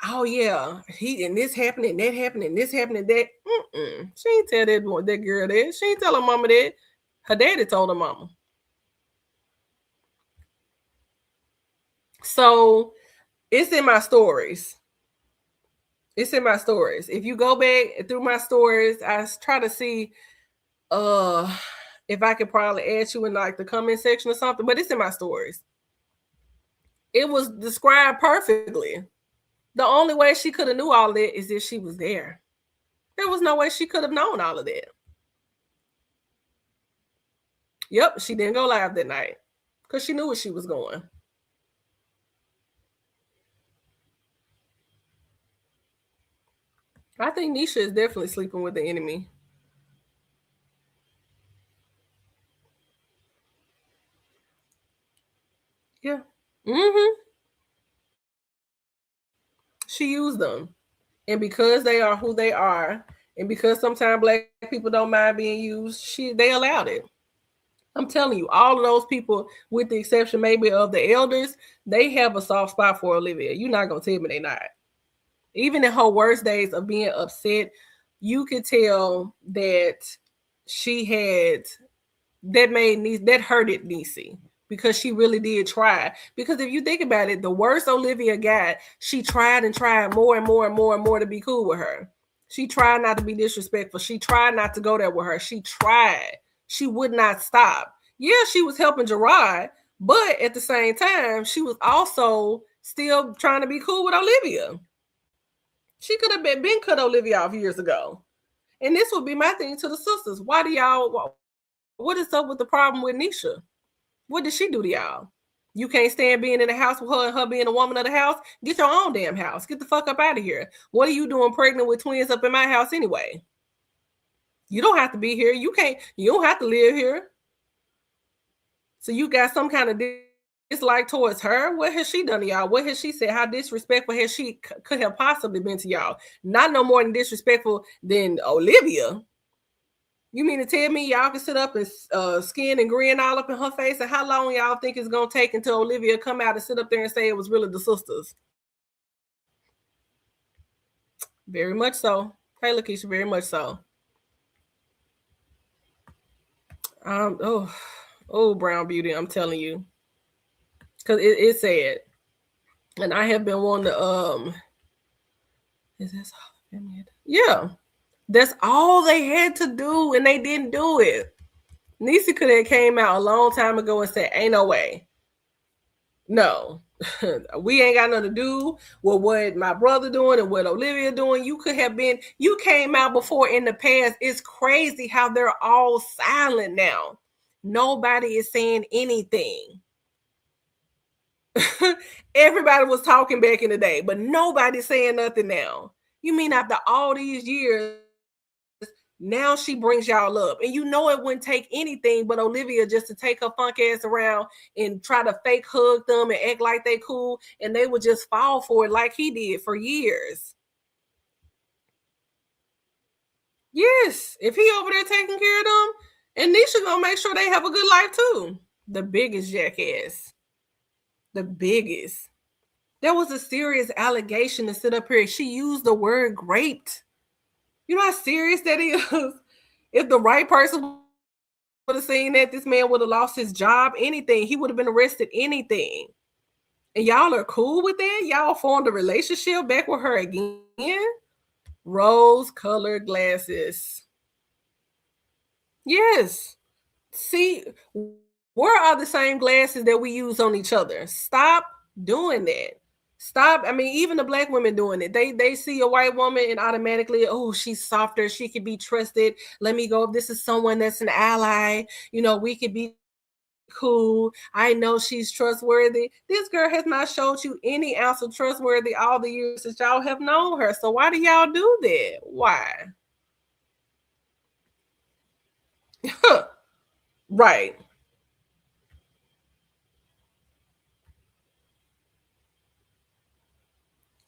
Speaker 1: oh yeah, and this happened and that happened and this happened and that. She ain't tell that girl that. She ain't tell her mama that. Her daddy told her mama. So it's in my stories. It's in my stories. If you go back through my stories, I try to see if I could probably add you in like the comment section or something, but it's in my stories. It was described perfectly. The only way she could have knew all of that is if she was there. There was no way she could have known all of that. Yep, she didn't go live that night because she knew where she was going. I think Nisha is definitely sleeping with the enemy. Yeah. She used them. And because they are who they are, and because sometimes Black people don't mind being used, they allowed it. I'm telling you, all of those people, with the exception maybe of the elders, they have a soft spot for Olivia. You're not going to tell me they're not. Even in her worst days of being upset, you could tell that she had, that hurted Niecy because she really did try. Because if you think about it, the worse Olivia got, she tried and tried more and more and more and more to be cool with her. She tried not to be disrespectful. She tried not to go there with her. She tried. She would not stop. Yeah, she was helping Gerard, but at the same time, she was also still trying to be cool with Olivia. She could have been cut Olivia off years ago. And this would be my thing to the sisters. Why do y'all, what is up with the problem with Nisha? What did she do to y'all? You can't stand being in the house with her and her being a woman of the house? Get your own damn house. Get the fuck up out of here. What are you doing pregnant with twins up in my house anyway? You don't have to be here. You don't have to live here. So you got some kind of dislike towards her? What has she done to y'all? What has she said? How disrespectful has she could have possibly been to y'all? Not no more than disrespectful than Olivia. You mean to tell me y'all can sit up and skin and grin all up in her face? And how long y'all think it's going to take until Olivia come out and sit up there and say it was really the sisters? Very much so. Hey, Lakeisha, very much so. Brown Beauty, I'm telling you. Because it's sad. And I have been wanting to, is this all? Yeah. That's all they had to do, and they didn't do it. Niecy could have came out a long time ago and said, ain't no way. No. We ain't got nothing to do with what my brother doing and what Olivia doing. You came out before in the past. It's crazy how they're all silent now. Nobody is saying anything. Everybody was talking back in the day, but nobody's saying nothing now. You mean after all these years, now she brings y'all up? And you know it wouldn't take anything but Olivia just to take her funk ass around and try to fake hug them and act like they cool, and they would just fall for it like he did for years. Yes, if he over there taking care of them, and Nisha gonna make sure they have a good life too. The biggest jackass. The biggest. There was a serious allegation to sit up here. She used the word raped. You know how serious that is? If the right person would have seen that, this man would have lost his job, anything. He would have been arrested, anything. And y'all are cool with that? Y'all formed a relationship back with her again? Rose-colored glasses. Yes. See, where are the same glasses that we use on each other? Stop doing that. Stop. I mean, even the black women doing it. They see a white woman and automatically, oh, she's softer. She could be trusted. Let me go. This is someone that's an ally. You know, we could be cool. I know she's trustworthy. This girl has not showed you any ounce of trustworthy all the years that y'all have known her. So why do y'all do that? Why? Right.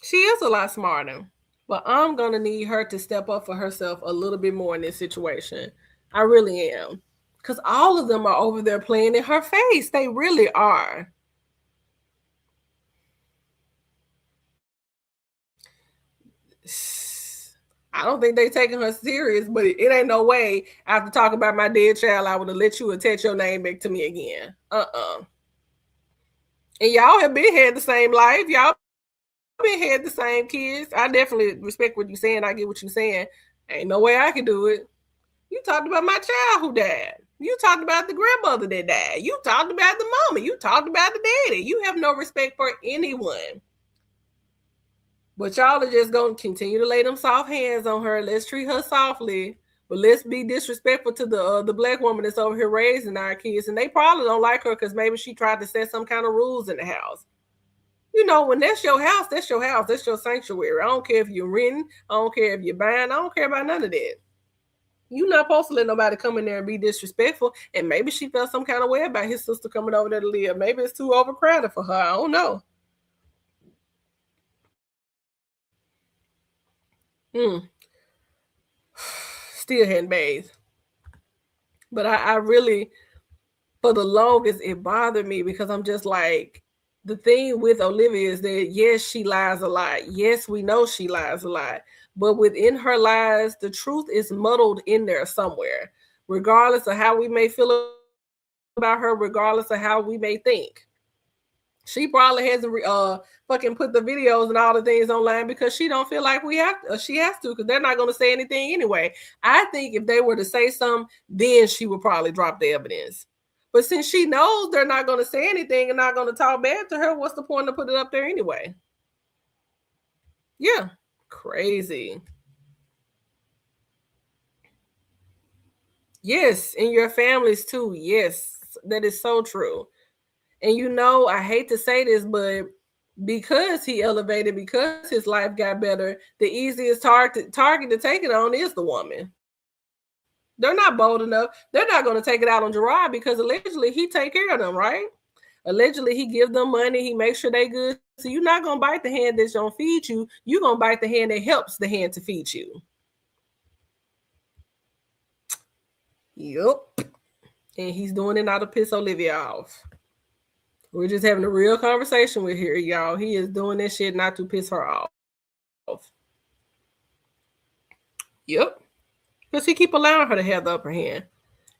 Speaker 1: She is a lot smarter, but I'm going to need her to step up for herself a little bit more in this situation. I really am. Because all of them are over there playing in her face. They really are. I don't think they taking her serious, but it ain't no way after talking about my dead child, I would have let you attach your name back to me again. And y'all have been had the same life. Y'all been had the same kids. I definitely respect what you're saying. I get what you're saying. Ain't no way I can do it. You talked about my child who died. You talked about the grandmother that died. You talked about the mama. You talked about the daddy. You have no respect for anyone. But y'all are just going to continue to lay them soft hands on her. Let's treat her softly. But let's be disrespectful to the black woman that's over here raising our kids. And they probably don't like her because maybe she tried to set some kind of rules in the house. You know, when that's your house, that's your house. That's your sanctuary. I don't care if you're renting. I don't care if you're buying. I don't care about none of that. You're not supposed to let nobody come in there and be disrespectful. And maybe she felt some kind of way about his sister coming over there to live. Maybe it's too overcrowded for her. I don't know. Still hadn't bathed. But I really, for the longest, it bothered me because I'm just like, the thing with Olivia is that, yes, she lies a lot. Yes, we know she lies a lot. But within her lies, the truth is muddled in there somewhere, regardless of how we may feel about her, regardless of how we may think. She probably hasn't fucking put the videos and all the things online because she don't feel like she has to, because they're not going to say anything anyway. I think if they were to say something, then she would probably drop the evidence. But since she knows they're not going to say anything and not going to talk bad to her, what's the point to put it up there anyway? Yeah, crazy. Yes, in your families too. Yes, that is so true. And you know, I hate to say this, but because he elevated, because his life got better, the easiest target to take it on is the woman. They're not bold enough. They're not going to take it out on Gerard because allegedly he take care of them, right? Allegedly he give them money. He makes sure they good. So you're not going to bite the hand that's going to feed you. You're going to bite the hand that helps the hand to feed you. Yup. And he's doing it now to piss Olivia off. We're just having a real conversation with her, y'all. He is doing this shit not to piss her off. Yep. Because he keep allowing her to have the upper hand.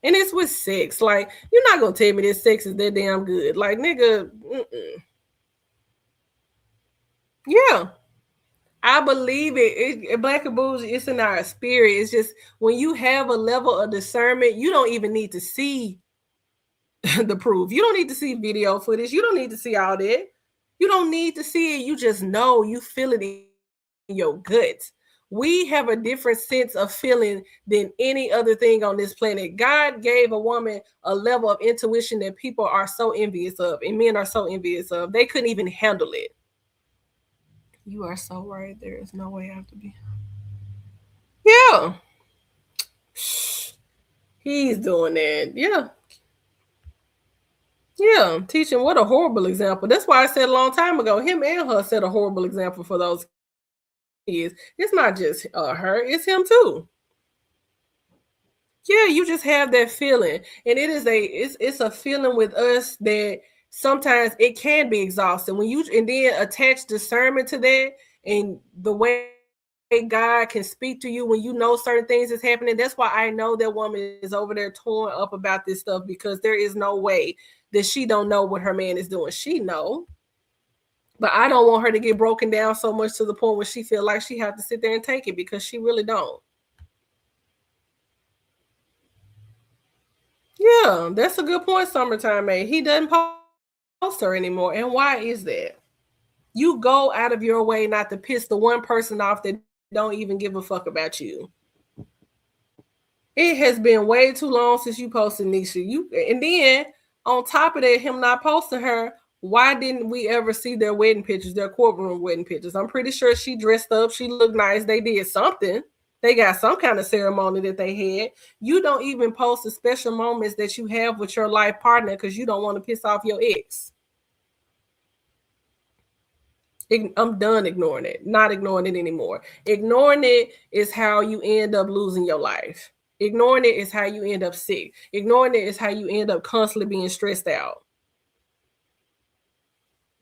Speaker 1: And it's with sex. Like, you're not going to tell me this sex is that damn good. Like, nigga. Yeah. I believe it. Black and bougie, it's in our spirit. It's just when you have a level of discernment, you don't even need to see the proof. You don't need to see video footage. You don't need to see all that. You don't need to see it. You just know. You feel it in your guts. We have a different sense of feeling than any other thing on this planet. God gave a woman a level of intuition that people are so envious of, and men are so envious of. They couldn't even handle it. You are so right. There is no way I have to be. Yeah. He's doing that. Yeah. Yeah. Teaching, what a horrible example. That's why I said a long time ago, him and her set a horrible example for those kids. It's not just her, it's him too. Yeah, you just have that feeling. And it's a feeling with us that sometimes it can be exhausting. When you and then attach discernment to that, and the way God can speak to you when you know certain things is happening. That's why I know that woman is over there torn up about this stuff, because there is no way that she don't know what her man is doing. She know. But I don't want her to get broken down so much to the point where she feel like she have to sit there and take it, because she really don't. Yeah, that's a good point, Summertime made. He doesn't post her anymore. And why is that? You go out of your way not to piss the one person off that don't even give a fuck about you. It has been way too long since you posted Nisha. And then on top of that, him not posting her, why didn't we ever see their wedding pictures, their courtroom wedding pictures? I'm pretty sure she dressed up, she looked nice, they did something. They got some kind of ceremony that they had. You don't even post the special moments that you have with your life partner because you don't want to piss off your ex. I'm done ignoring it. Not ignoring it anymore. Ignoring it is how you end up losing your life. Ignoring it is how you end up sick. Ignoring it is how you end up constantly being stressed out.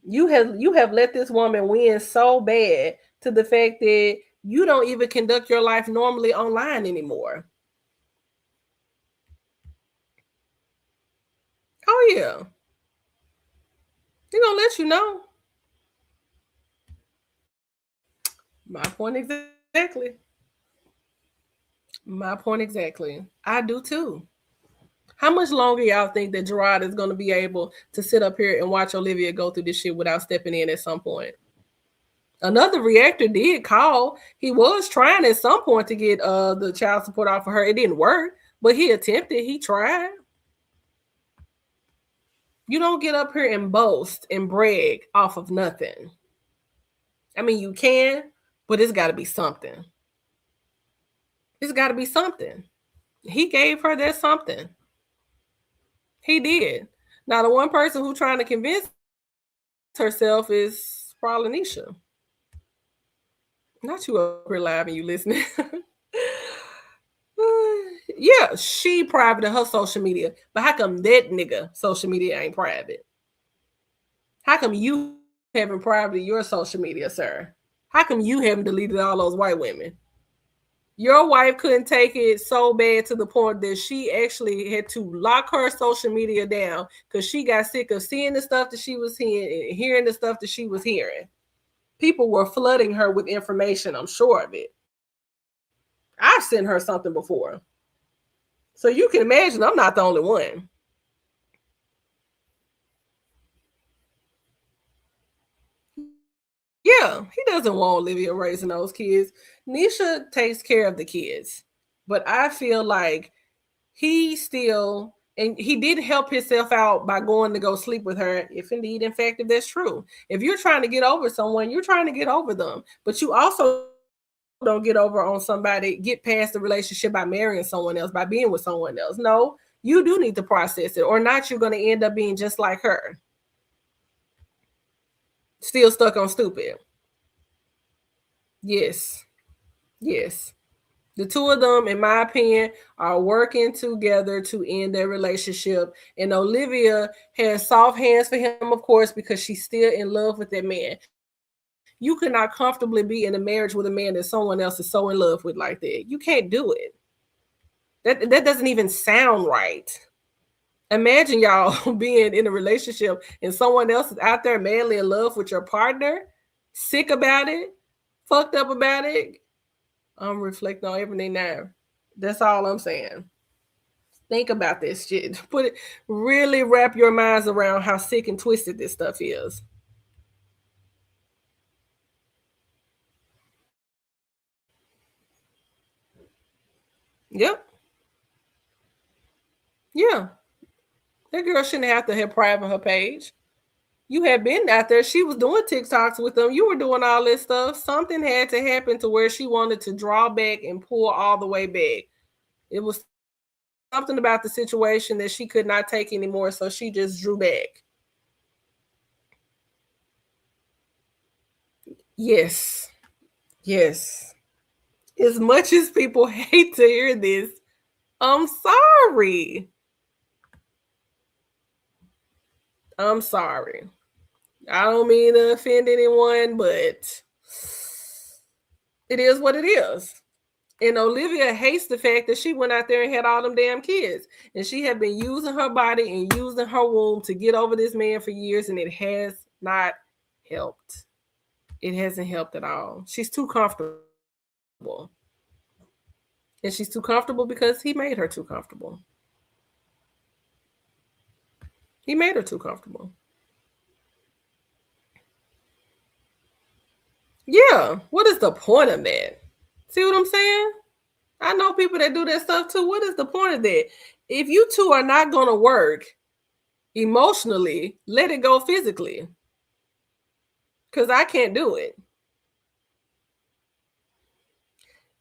Speaker 1: You have let this woman win so bad to the fact that you don't even conduct your life normally online anymore. Oh yeah. They're gonna let you know. My point exactly. My point exactly. I do too. How much longer y'all think that Gerard is going to be able to sit up here and watch Olivia go through this shit without stepping in at some point? Another reactor did call. He was trying at some point to get the child support off of her. It didn't work, but he attempted. He tried. You don't get up here and boast and brag off of nothing. I mean, you can, but it's got to be something. It's got to be something. He gave her that something. He did. Now, the one person who's trying to convince herself is probably Nisha. Not you up here live and you listening. Yeah, she private in her social media. But how come that nigga social media ain't private? How come you haven't private your social media, sir? How come you haven't deleted all those white women? Your wife couldn't take it so bad to the point that she actually had to lock her social media down because she got sick of seeing the stuff that she was hearing and hearing the stuff that she was hearing. People were flooding her with information, I'm sure of it. I've sent her something before. So you can imagine I'm not the only one. Yeah, he doesn't want Olivia raising those kids. Nisha takes care of the kids. But I feel like he still, and he did help himself out by going to go sleep with her, if indeed, in fact, if that's true. If you're trying to get over someone, you're trying to get over them. But you also don't get over on somebody, get past the relationship by marrying someone else, by being with someone else. No, you do need to process it, or not you're going to end up being just like her. Still stuck on stupid. Yes. Yes. The two of them, in my opinion, are working together to end their relationship. And Olivia has soft hands for him, of course, because she's still in love with that man. You cannot comfortably be in a marriage with a man that someone else is so in love with like that. You can't do it. That doesn't even sound right. Imagine y'all being in a relationship and someone else is out there madly in love with your partner, sick about it, fucked up about it. I'm reflecting on everything now. That's all I'm saying. Think about this shit. Really wrap your minds around how sick and twisted this stuff is. Yep. Yeah. That girl shouldn't have to have private her page. You had been out there. She was doing TikToks with them. You were doing all this stuff. Something had to happen to where she wanted to draw back and pull all the way back. It was something about the situation that she could not take anymore, so she just drew back. Yes. Yes. As much as people hate to hear this, I'm sorry. I'm sorry. I don't mean to offend anyone, but it is what it is. And Olivia hates the fact that she went out there and had all them damn kids. And she had been using her body and using her womb to get over this man for years, and it has not helped. It hasn't helped at all. She's too comfortable. And she's too comfortable because he made her too comfortable. He made her too comfortable. Yeah. What is the point of that? See what I'm saying? I know people that do that stuff too. What is the point of that? If you two are not going to work emotionally, let it go physically. Because I can't do it.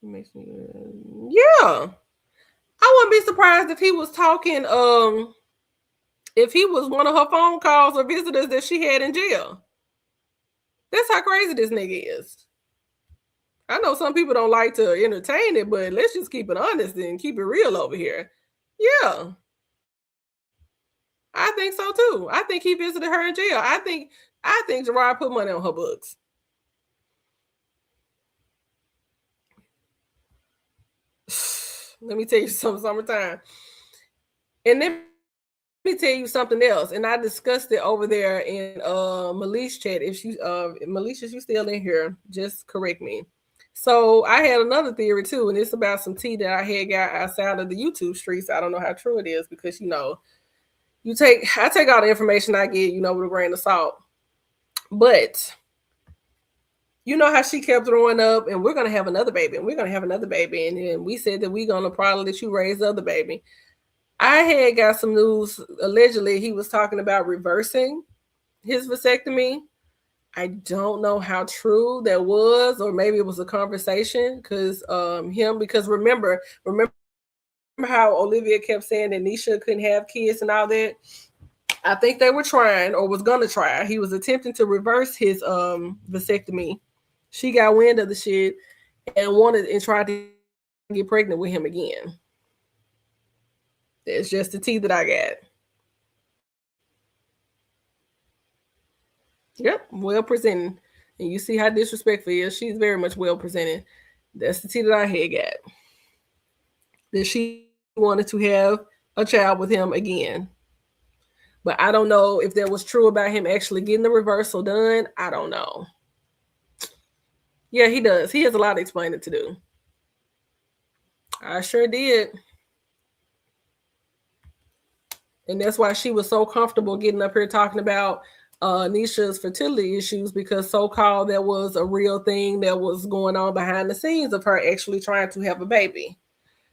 Speaker 1: It makes me, yeah. I wouldn't be surprised if he was talking, if he was one of her phone calls or visitors that she had in jail. That's how crazy this nigga is. I know some people don't like to entertain it, but let's just keep it honest and keep it real over here. Yeah. I think so too. I think he visited her in jail. I think Gerard put money on her books. Let me tell you something, summertime. And then let me tell you something else. And I discussed it over there in Melisha's chat. If you Melisha, you still in here, just correct me. So I had another theory too, and it's about some tea that I had got outside of the YouTube streets. I don't know how true it is because I take all the information I get, with a grain of salt. But you know how she kept throwing up, and we're gonna have another baby, and we're gonna have another baby, and then we said that we're gonna probably let you raise the other baby. I had got some news. Allegedly, he was talking about reversing his vasectomy. I don't know how true that was, or maybe it was a conversation because remember how Olivia kept saying that Nisha couldn't have kids and all that. I think they were trying or was gonna try. He was attempting to reverse his vasectomy. She got wind of the shit and tried to get pregnant with him again. It's just the tea that I got. Yep, well presented. And you see how disrespectful he is. She's very much well presented. That's the tea that I had got. That she wanted to have a child with him again. But I don't know if that was true about him actually getting the reversal done. I don't know. Yeah, he does. He has a lot of explaining to do. I sure did. And that's why she was so comfortable getting up here talking about Nisha's fertility issues, because so-called that was a real thing that was going on behind the scenes of her actually trying to have a baby.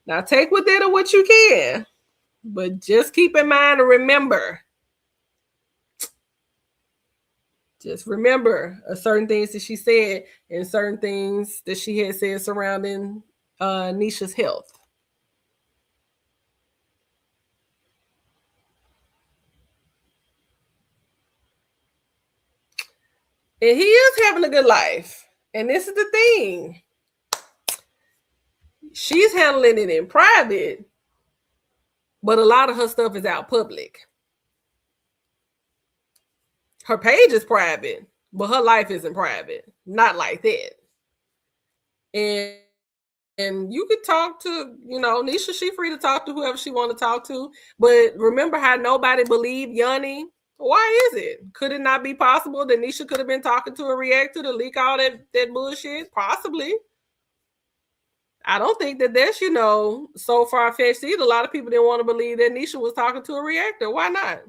Speaker 1: Now take with that or what you can, but just keep in mind and remember. Just remember certain things that she said and certain things that she had said surrounding Nisha's health. And he is having a good life. And this is the thing. She's handling it in private, but a lot of her stuff is out public. Her page is private, but her life isn't private. Not like that. And you could talk to, Nisha, she free to talk to whoever she want to talk to. But remember how nobody believed Yanni? Why is it? Could it not be possible that Nisha could have been talking to a reactor to leak all that bullshit? Possibly. I don't think that's, so far-fetched either. A lot of people didn't want to believe that Nisha was talking to a reactor. Why not?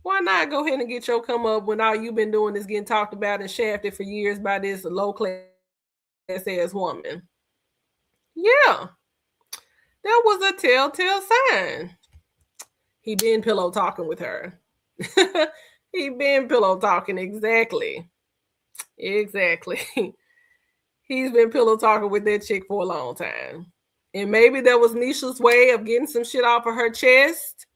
Speaker 1: Why not go ahead and get your come up when all you've been doing is getting talked about and shafted for years by this low-class ass woman? Yeah. That was a telltale sign. He been pillow talking with her. He been pillow talking, exactly. Exactly. He's been pillow talking with that chick for a long time. And maybe that was Nisha's way of getting some shit off of her chest.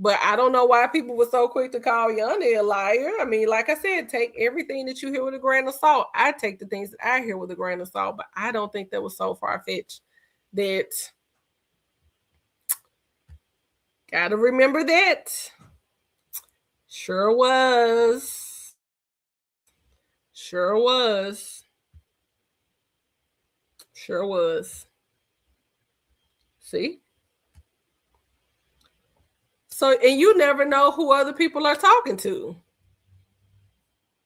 Speaker 1: But I don't know why people were so quick to call Yanni a liar. I mean, like I said, take everything that you hear with a grain of salt. I take the things that I hear with a grain of salt, but I don't think that was so far-fetched. That gotta remember that. Sure was. Sure was. Sure was. See? So, and you never know who other people are talking to.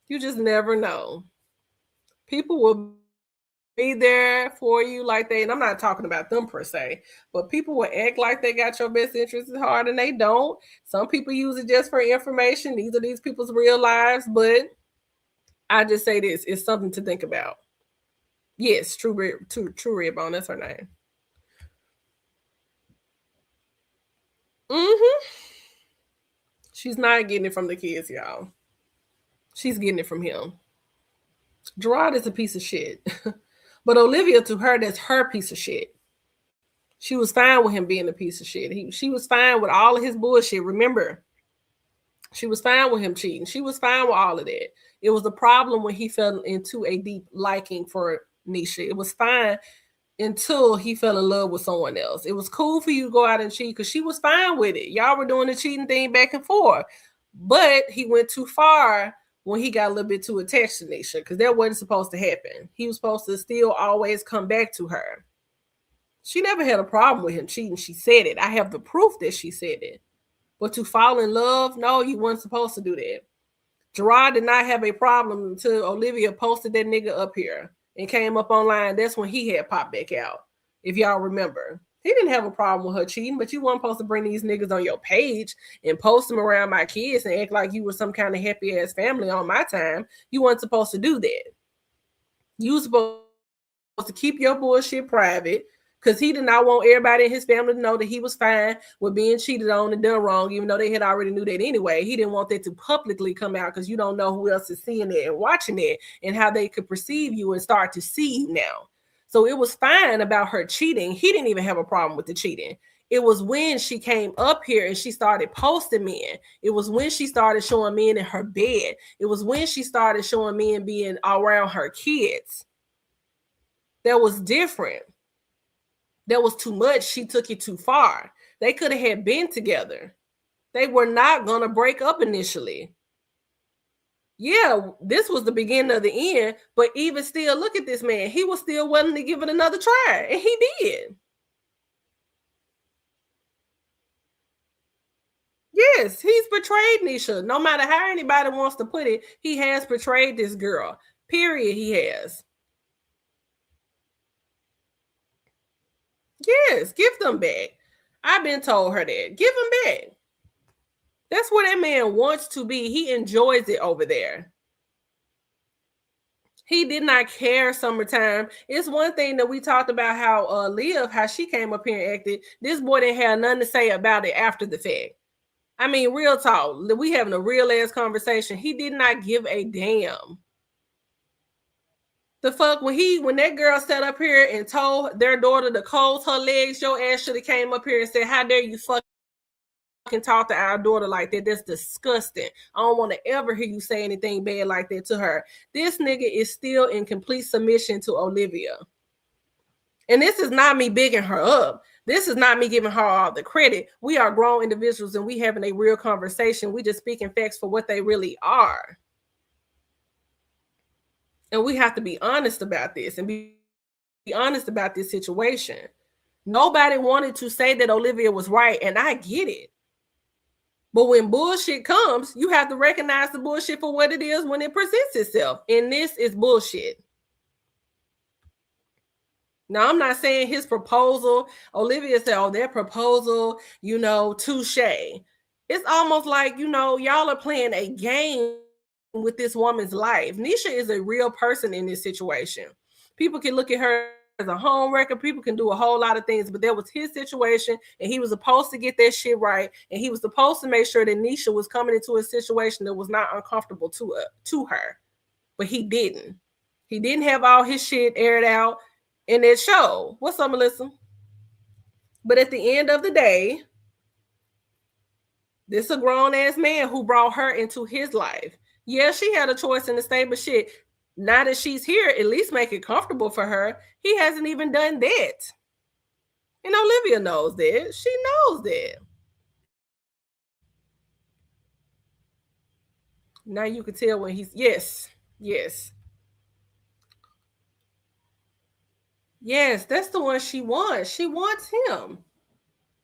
Speaker 1: You just never know. People will be there for you like they, and I'm not talking about them per se, but people will act like they got your best interests at heart and they don't. Some people use it just for information. These are these people's real lives, but I just say this, it's something to think about. Yes, True Redbone, that's her name. She's not getting it from the kids, y'all. She's getting it from him. Gerard is a piece of shit. But Olivia, to her, that's her piece of shit. She was fine with him being a piece of shit. She was fine with all of his bullshit. Remember, she was fine with him cheating. She was fine with all of that. It was a problem when he fell into a deep liking for Nisha. It was fine until he fell in love with someone else. It was cool for you to go out and cheat because she was fine with it. Y'all were doing the cheating thing back and forth. But he went too far when he got a little bit too attached to Nisha because that wasn't supposed to happen. He was supposed to still always come back to her. She never had a problem with him cheating. She said it. I have the proof that she said it. But to fall in love, no, you weren't supposed to do that. Gerard did not have a problem until Olivia posted that nigga up here and came up online. That's when he had popped back out, if y'all remember. He didn't have a problem with her cheating, but you weren't supposed to bring these niggas on your page and post them around my kids and act like you were some kind of happy-ass family on my time. You weren't supposed to do that. You were supposed to keep your bullshit private because he did not want everybody in his family to know that he was fine with being cheated on and done wrong, even though they had already knew that anyway. He didn't want that to publicly come out because you don't know who else is seeing it and watching it and how they could perceive you and start to see you now. So it was fine about her cheating. He didn't even have a problem with the cheating. It was when she came up here and she started posting men. It was when she started showing men in her bed. It was when she started showing men being around her kids. That was different. That was too much. She took it too far. They could have had been together. They were not going to break up initially. Yeah, this was the beginning of the end, but even still, look at this man. He was still willing to give it another try, and he did. Yes, he's betrayed Nisha. No matter how anybody wants to put it, he has betrayed this girl. Period, he has. Yes, give them back. I've been told her that. Give them back. That's where that man wants to be. He enjoys it over there. He did not care summertime. It's one thing that we talked about how Liv, how she came up here and acted. This boy didn't have nothing to say about it after the fact. I mean, real talk. We having a real ass conversation. He did not give a damn. The fuck when that girl sat up here and told their daughter to close her legs, your ass should have came up here and said, "How dare you fucking talk to our daughter like that? That's disgusting. I don't want to ever hear you say anything bad like that to her." This nigga is still in complete submission to Olivia. And this is not me bigging her up. This is not me giving her all the credit. We are grown individuals and we having a real conversation. We just speaking facts for what they really are. And we have to be honest about this and be honest about this situation. Nobody wanted to say that Olivia was right, and I get it. But when bullshit comes, you have to recognize the bullshit for what it is when it presents itself. And this is bullshit. Now, I'm not saying his proposal, Olivia said, oh, their proposal, touche. It's almost like, y'all are playing a game with this woman's life. Nisha is a real person in this situation. People can look at her a home record. People can do a whole lot of things, but that was his situation, and he was supposed to get that shit right, and he was supposed to make sure that Nisha was coming into a situation that was not uncomfortable to her, but he didn't. He didn't have all his shit aired out in that show. What's up, Melissa? But at the end of the day, this is a grown-ass man who brought her into his life. Yeah, she had a choice in the state, but shit, now that she's here, at least make it comfortable for her. He hasn't even done that. And Olivia knows that. She knows that. Now you can tell when he's, yes. Yes, that's the one she wants. She wants him.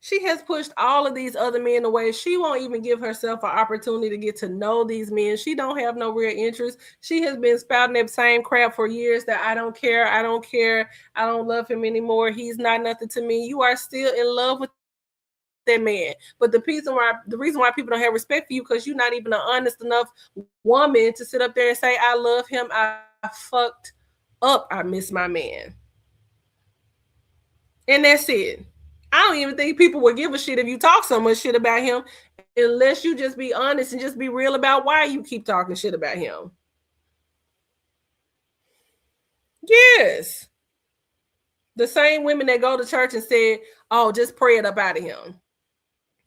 Speaker 1: She has pushed all of these other men away. She won't even give herself an opportunity to get to know these men. She don't have no real interest. She has been spouting that same crap for years that I don't care. I don't love him anymore. He's not nothing to me. You are still in love with that man. But the reason why people don't have respect for you, because you're not even an honest enough woman to sit up there and say, I love him. I fucked up. I miss my man. And that's it. I don't even think people would give a shit if you talk so much shit about him, unless you just be honest and just be real about why you keep talking shit about him. Yes. The same women that go to church and said, oh, just pray it up out of him.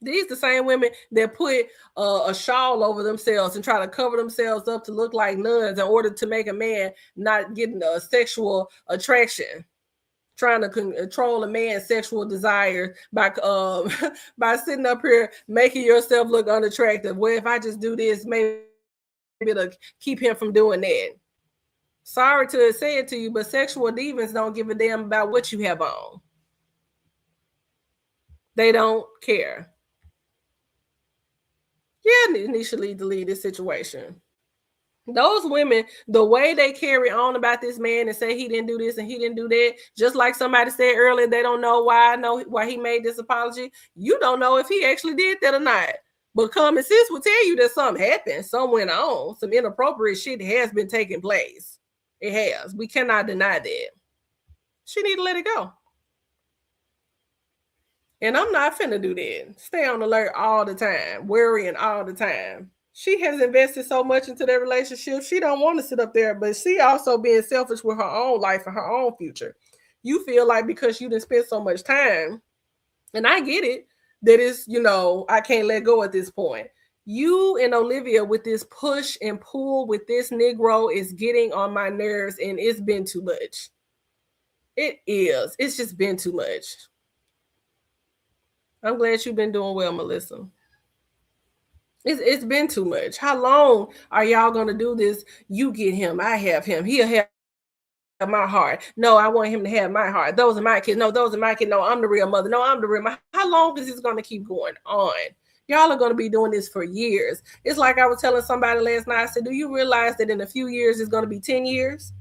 Speaker 1: These the same women that put a shawl over themselves and try to cover themselves up to look like nuns in order to make a man not getting a sexual attraction. Trying to control a man's sexual desire by sitting up here making yourself look unattractive. Well, if I just do this, maybe it'll keep him from doing that. Sorry to say it to you, but sexual demons don't give a damn about what you have on. They don't care. Yeah, Nisha need to leave this situation. Those women, the way they carry on about this man and say he didn't do this and he didn't do that, just like somebody said earlier, they don't know why he made this apology. You don't know if he actually did that or not. But common sense will tell you that something happened, something went on, some inappropriate shit has been taking place. It has. We cannot deny that. She need to let it go. And I'm not finna do that. Stay on alert all the time, worrying all the time. She has invested so much into their relationship. She don't want to sit up there, but she also being selfish with her own life and her own future. You feel like because you didn't spend so much time, and I get it, that is, I can't let go at this point. You and Olivia with this push and pull with this Negro is getting on my nerves, and it's been too much. It is. It's just been too much. I'm glad you've been doing well, Melissa. It's been too much. How long are y'all going to do this? You get him. I have him. He'll have my heart. No, I want him to have my heart. Those are my kids. No, those are my kids. No, I'm the real mother. No, I'm the real mother. How long is this going to keep going on? Y'all are going to be doing this for years. It's like I was telling somebody last night. I said, do you realize that in a few years it's going to be 10 years?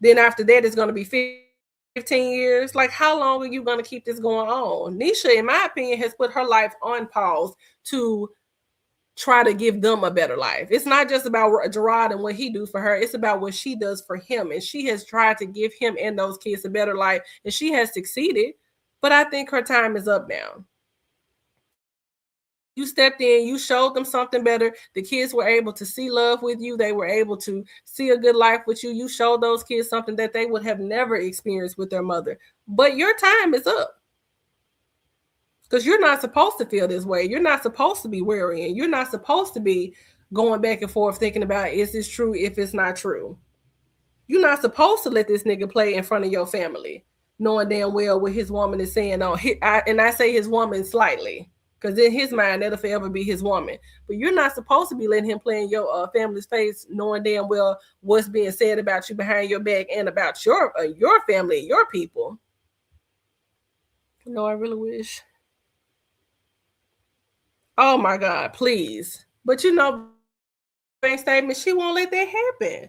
Speaker 1: Then after that, it's going to be 15 years. Like, how long are you going to keep this going on? Nisha, in my opinion, has put her life on pause to try to give them a better life. It's not just about Gerard and what he do for her. It's about what she does for him. And she has tried to give him and those kids a better life. And she has succeeded. But I think her time is up now. You stepped in, you showed them something better. The kids were able to see love with you. They were able to see a good life with you. You showed those kids something that they would have never experienced with their mother. But your time is up. Because you're not supposed to feel this way. You're not supposed to be worrying. You're not supposed to be going back and forth thinking about, is this true if it's not true? You're not supposed to let this nigga play in front of your family, knowing damn well what his woman is saying on. And I say his woman slightly, because in his mind, that'll forever be his woman. But you're not supposed to be letting him play in your family's face, knowing damn well what's being said about you behind your back and about your family and your people. No, I really wish. Oh my God, please. But bank statement, she won't let that happen.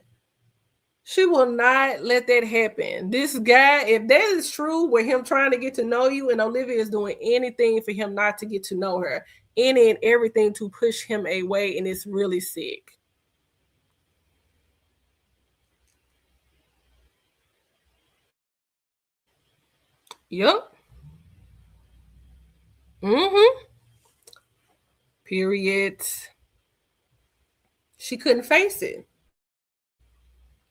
Speaker 1: She will not let that happen. This guy, if that is true, with him trying to get to know you, and Olivia is doing anything for him not to get to know her, any and everything to push him away, and it's really sick. Yep. Mm-hmm. Period. She couldn't face it.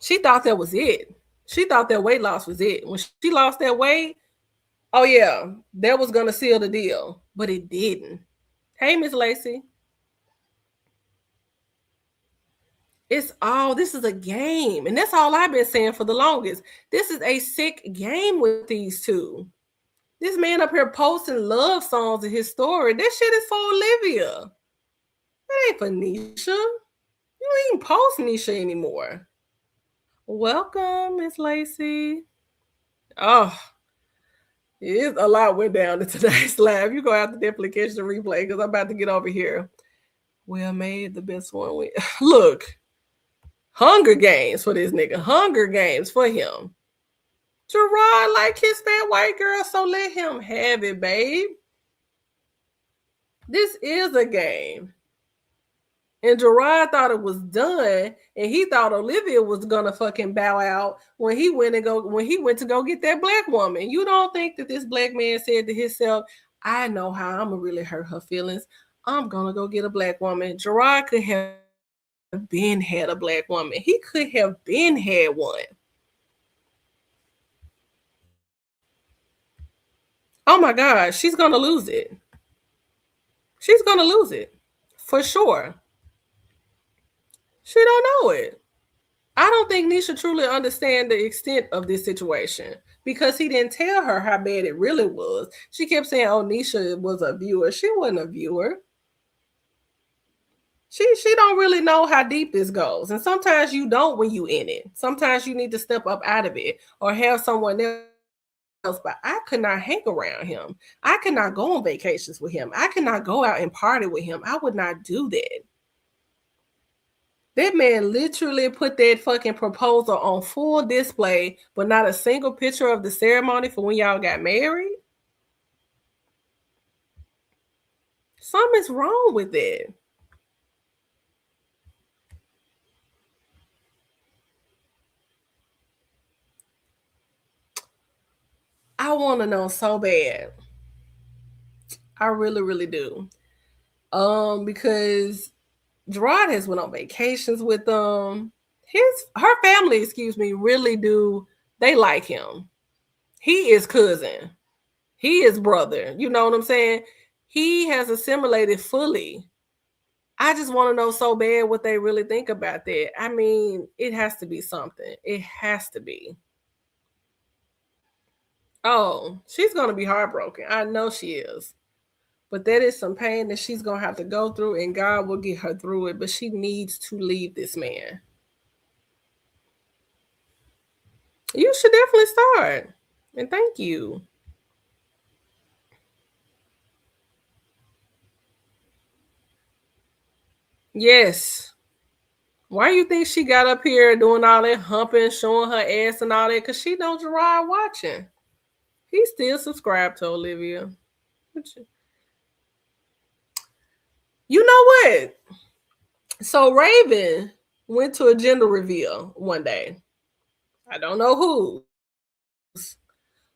Speaker 1: She thought that was it. She thought that weight loss was it. When she lost that weight, oh yeah, that was gonna seal the deal. But it didn't. Hey, Miss Lacey. This is a game. And that's all I've been saying for the longest. This is a sick game with these two. This man up here posting love songs in his story. This shit is for Olivia. That ain't for Nisha. You don't even post Nisha anymore. Welcome, Miss Lacey. Oh, a lot went down in today's live. You're going to have to definitely catch the replay because I'm about to get over here. Well made, the best one. Look, Hunger Games for this nigga. Hunger Games for him. Gerard like his fat white girl, so let him have it, babe. This is a game. And Gerard thought it was done, and he thought Olivia was gonna fucking bow out when he went to go get that black woman. You don't think that this black man said to himself, I know how I'm gonna really hurt her feelings. I'm gonna go get a black woman. Gerard could have been had a black woman. He could have been had one. Oh my God, she's gonna lose it. She's gonna lose it for sure. She don't know it. I don't think Nisha truly understands the extent of this situation because he didn't tell her how bad it really was. She kept saying, oh, Nisha was a viewer. She wasn't a viewer. She don't really know how deep this goes. And sometimes you don't when you in it. Sometimes you need to step up out of it or have someone else. But I could not hang around him. I could not go on vacations with him. I could not go out and party with him. I would not do that. That man literally put that fucking proposal on full display, but not a single picture of the ceremony for when y'all got married. Something's wrong with it. I want to know so bad. I really, really do. Because Gerard has went on vacations with them. Her family, excuse me, really do. They like him. He is cousin. He is brother. You know what I'm saying? He has assimilated fully. I just want to know so bad what they really think about that. I mean, it has to be something. It has to be. Oh, she's going to be heartbroken. I know she is. But that is some pain that she's going to have to go through, and God will get her through it. But she needs to leave this man. You should definitely start. And thank you. Yes. Why do you think she got up here doing all that humping, showing her ass and all that? Because she knows Gerard watching. He still subscribed to Olivia. You know what? So Raven went to a gender reveal one day. I don't know whose,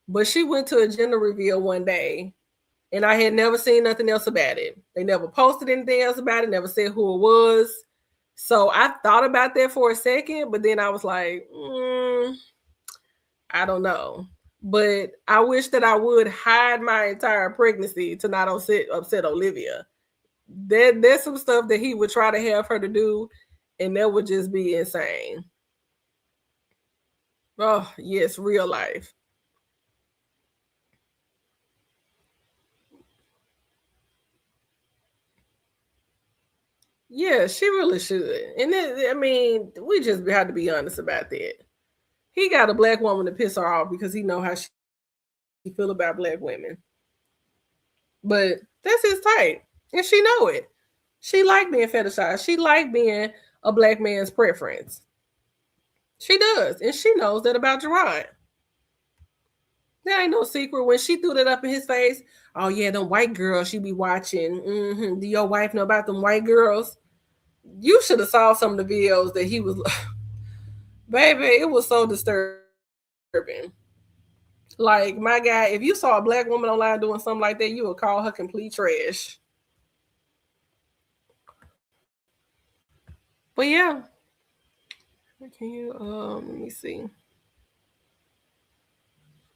Speaker 1: but she went to a gender reveal one day, and I had never seen nothing else about it. They never posted anything else about it, never said who it was. So I thought about that for a second, but then I was like, I don't know. But I wish that I would hide my entire pregnancy to not upset Olivia. There's some stuff that he would try to have her to do, and that would just be insane. Oh, yes, real life. Yeah, she really should. And I mean, we just have to be honest about that. He got a black woman to piss her off because he know how she feel about black women. But that's his type. And she know it. She like being fetishized. She like being a black man's preference. She does. And she knows that about Gerard. There ain't no secret. When she threw that up in his face, oh yeah, them white girls you be watching. Do your wife know about them white girls? You should have saw some of the videos that he was baby, it was so disturbing. Like, my guy, if you saw a black woman online doing something like that, you would call her complete trash. But yeah. Can you let me see.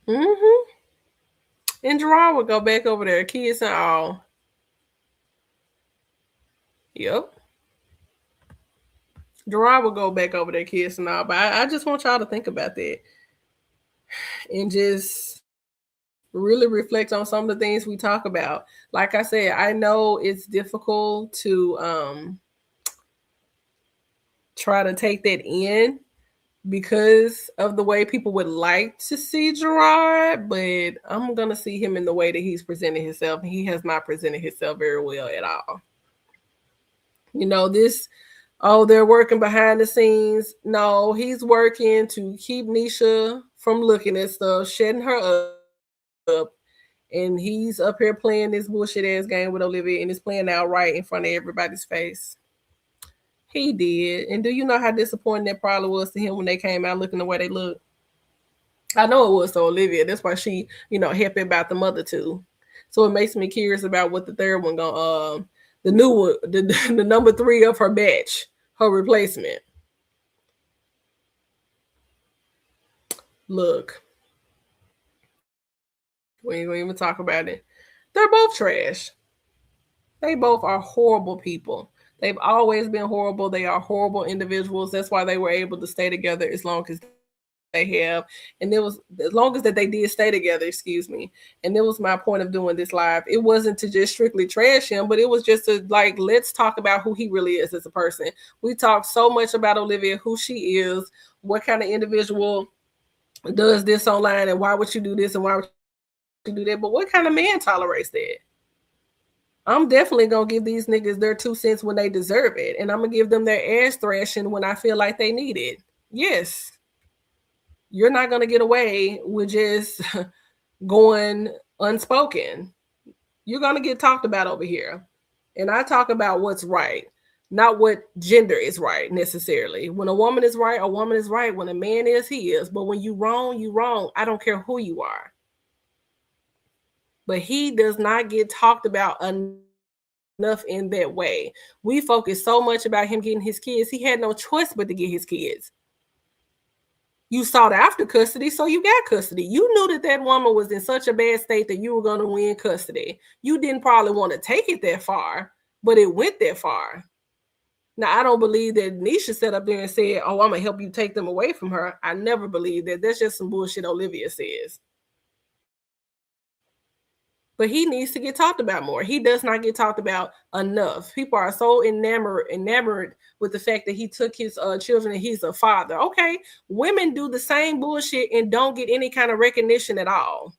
Speaker 1: Mm-hmm. And Gerard would go back over there, kids and all. Yep. Gerard would go back over there, kids and all. But I just want y'all to think about that. And just really reflect on some of the things we talk about. Like I said, I know it's difficult to try to take that in because of the way people would like to see Gerard, but I'm gonna see him in the way that he's presented himself. He has not presented himself very well at all. You know, this, oh, they're working behind the scenes. No, he's working to keep Nisha from looking at stuff, shutting her up. And he's up here playing this bullshit ass game with Olivia, and it's playing out right in front of everybody's face. He did. And do you know how disappointing that probably was to him when they came out looking the way they looked? I know it was to Olivia. That's why she, happy about the mother too. So it makes me curious about what the third one gonna the new one, the number 3 of her batch, her replacement. Look. We ain't gonna even talk about it. They're both trash. They both are horrible people. They've always been horrible. They are horrible individuals. That's why they were able to stay together as long as they have. And it was as long as that they did stay together, excuse me. And it was my point of doing this live. It wasn't to just strictly trash him, but it was just to let's talk about who he really is as a person. We talk so much about Olivia, who she is, what kind of individual does this online, and why would you do this and why would you do that? But what kind of man tolerates that? I'm definitely going to give these niggas their 2 cents when they deserve it. And I'm going to give them their ass thrashing when I feel like they need it. Yes. You're not going to get away with just going unspoken. You're going to get talked about over here. And I talk about what's right, not what gender is right necessarily. When a woman is right, a woman is right. When a man is, he is. But when you wrong, you wrong. I don't care who you are. But he does not get talked about enough in that way. We focus so much about him getting his kids. He had no choice but to get his kids. You sought after custody, so you got custody. You knew that that woman was in such a bad state that you were going to win custody. You didn't probably want to take it that far, but it went that far. Now, I don't believe that Nisha sat up there and said, oh, I'm going to help you take them away from her. I never believe that. That's just some bullshit Olivia says. But he needs to get talked about more. He does not get talked about enough. People are so enamored with the fact that he took his children and he's a father. Okay, women do the same bullshit and don't get any kind of recognition at all.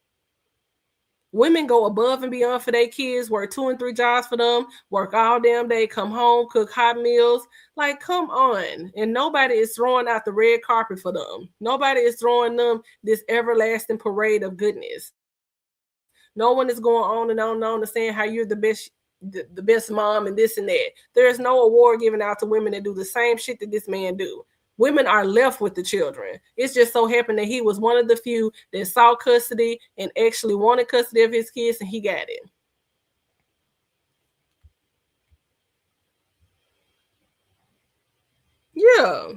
Speaker 1: Women go above and beyond for their kids, work 2 and 3 jobs for them, work all damn day, come home, cook hot meals. Like, come on. And nobody is throwing out the red carpet for them. Nobody is throwing them this everlasting parade of goodness. No one is going on and on and saying how you're the best mom and this and that. There's no award given out to women that do the same shit that this man do. Women are left with the children. It's just so happened that he was one of the few that saw custody and actually wanted custody of his kids, and he got it. Yeah.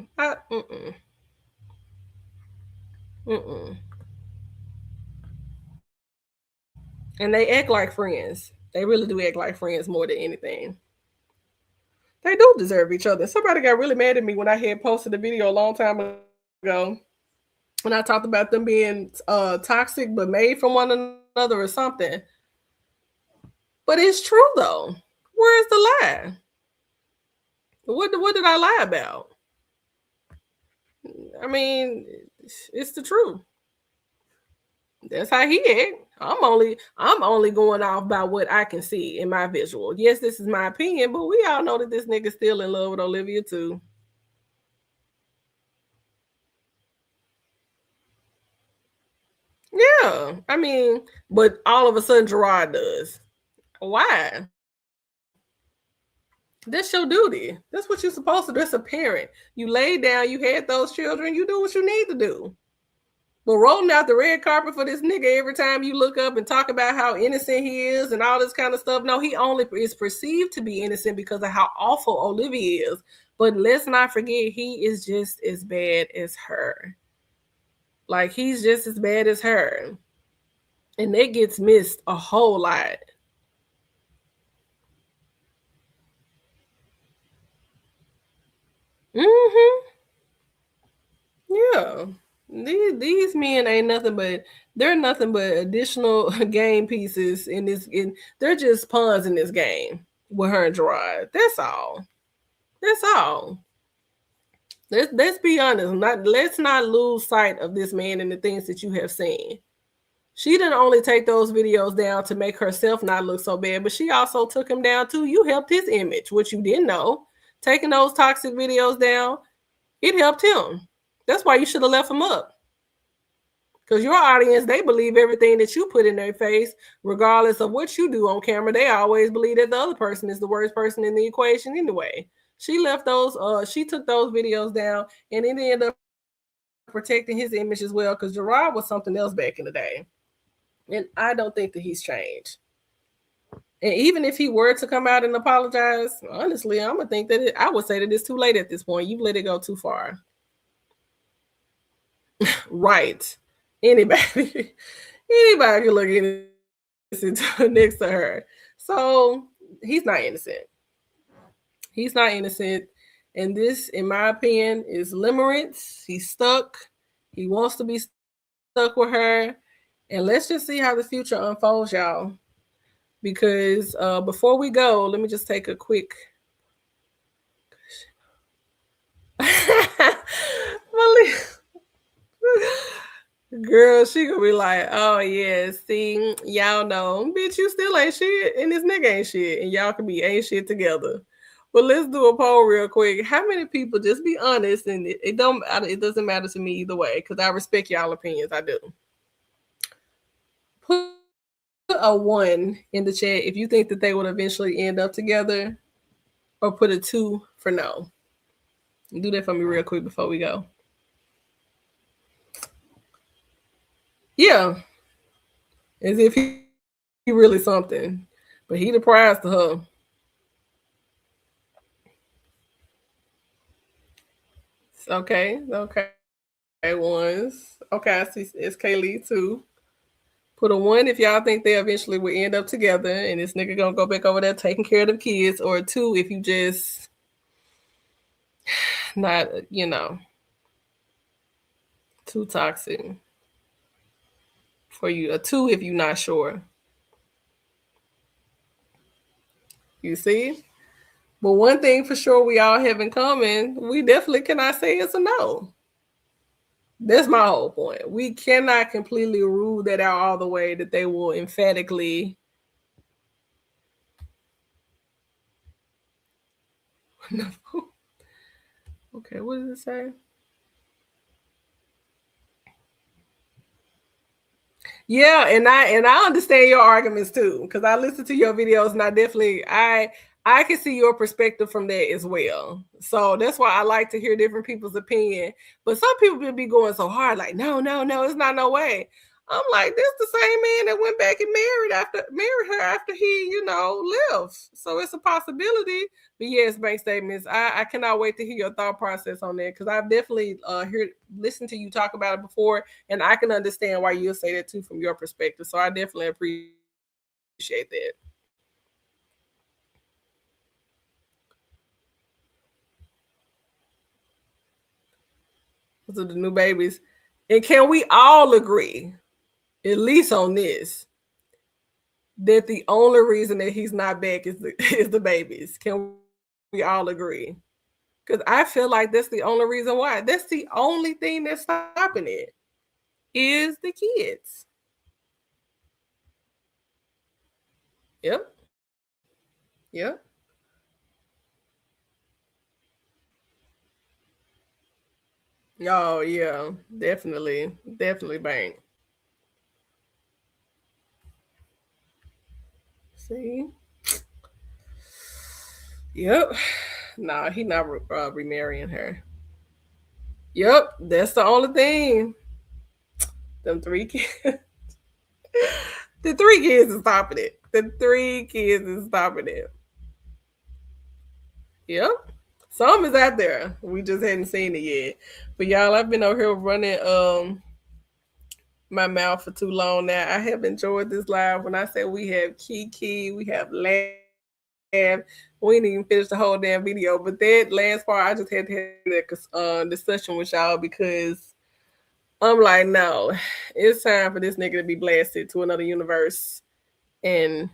Speaker 1: And they act like friends. They really do act like friends more than anything. They do deserve each other. Somebody got really mad at me when I had posted a video a long time ago when I talked about them being toxic but made from one another or something. But it's true though. Where's the lie? What did I lie about? I mean, it's the truth. That's how he act. I'm only going off by what I can see in my visual. Yes, this is my opinion, but we all know that this nigga's still in love with Olivia too. Yeah, I mean, but all of a sudden Gerard does. Why? That's your duty. That's what you're supposed to do. That's a parent. You laid down, you had those children, you do what you need to do. But rolling out the red carpet for this nigga every time you look up and talk about how innocent he is and all this kind of stuff. No, he only is perceived to be innocent because of how awful Olivia is. But let's not forget, he is just as bad as her. Like, he's just as bad as her. And that gets missed a whole lot. Mm-hmm. Yeah. These men ain't nothing but, they're nothing but additional game pieces in this. They're just pawns in this game with her and Gerard. That's all. That's all. Let's be honest. Let's not lose sight of this man and the things that you have seen. She didn't only take those videos down to make herself not look so bad, but she also took him down too. You helped his image, which you didn't know. Taking those toxic videos down, it helped him. That's why you should have left him up. Because your audience, they believe everything that you put in their face, regardless of what you do on camera. They always believe that the other person is the worst person in the equation anyway. She left those, she took those videos down, and it ended up protecting his image as well, because Gerard was something else back in the day. And I don't think that he's changed. And even if he were to come out and apologize, honestly, I'm going to think that I would say that it's too late at this point. You've let it go too far. Right. Anybody can look innocent next to her. So he's not innocent. He's not innocent. And this, in my opinion, is Limerence. He's stuck. He wants to be stuck with her. And let's just see how the future unfolds, y'all. Because before we go, let me just take a quick. Girl, she gonna be like, oh yeah, see, y'all know, bitch, you still ain't shit, and this nigga ain't shit, and y'all can be ain't shit together. But let's do a poll real quick. How many people, just be honest, and it doesn't matter to me either way, because I respect y'all opinions. I do. Put a 1 in the chat if you think that they would eventually end up together, or put a 2 for no. Do that for me real quick before we go. Yeah. As if he really something. But he the prize to her. Okay. Ones. Okay, I see SK Lee too. Put a 1 if y'all think they eventually will end up together and this nigga gonna go back over there taking care of the kids, or a 2 if you just not, too toxic for you. A 2 if you're not sure. You see? But one thing for sure we all have in common, we definitely cannot say it's a no. That's my whole point. We cannot completely rule that out all the way, that they will emphatically. No. Okay, what does it say? Yeah, and I understand your arguments too, because I listen to your videos and I can see your perspective from that as well. So that's why I like to hear different people's opinion. But some people will be going so hard, like, no, it's not no way. I'm like, this the same man that went back and married her after he, left. So it's a possibility. But yes, bank statements. I cannot wait to hear your thought process on that, because I've definitely listened to you talk about it before, and I can understand why you'll say that too from your perspective. So I definitely appreciate that. So the new babies. And can we all agree, at least on this, that the only reason that he's not back is the babies? Can we all agree? Because I feel like that's the only reason why. That's the only thing that's stopping it, is the kids. Yep. Oh, yeah. Definitely bank. See? Yep. Nah, he not remarrying her. Yep, that's the only thing. Them 3 kids. The 3 kids is stopping it. The 3 kids is stopping it. Yep. Some is out there. We just hadn't seen it yet. But y'all, I've been over here running my mouth for too long now. I have enjoyed this live. When I say we have Kiki, we have Laugh. We didn't even finish the whole damn video. But that last part, I just had to have that discussion with y'all because I'm like, no, it's time for this nigga to be blasted to another universe. And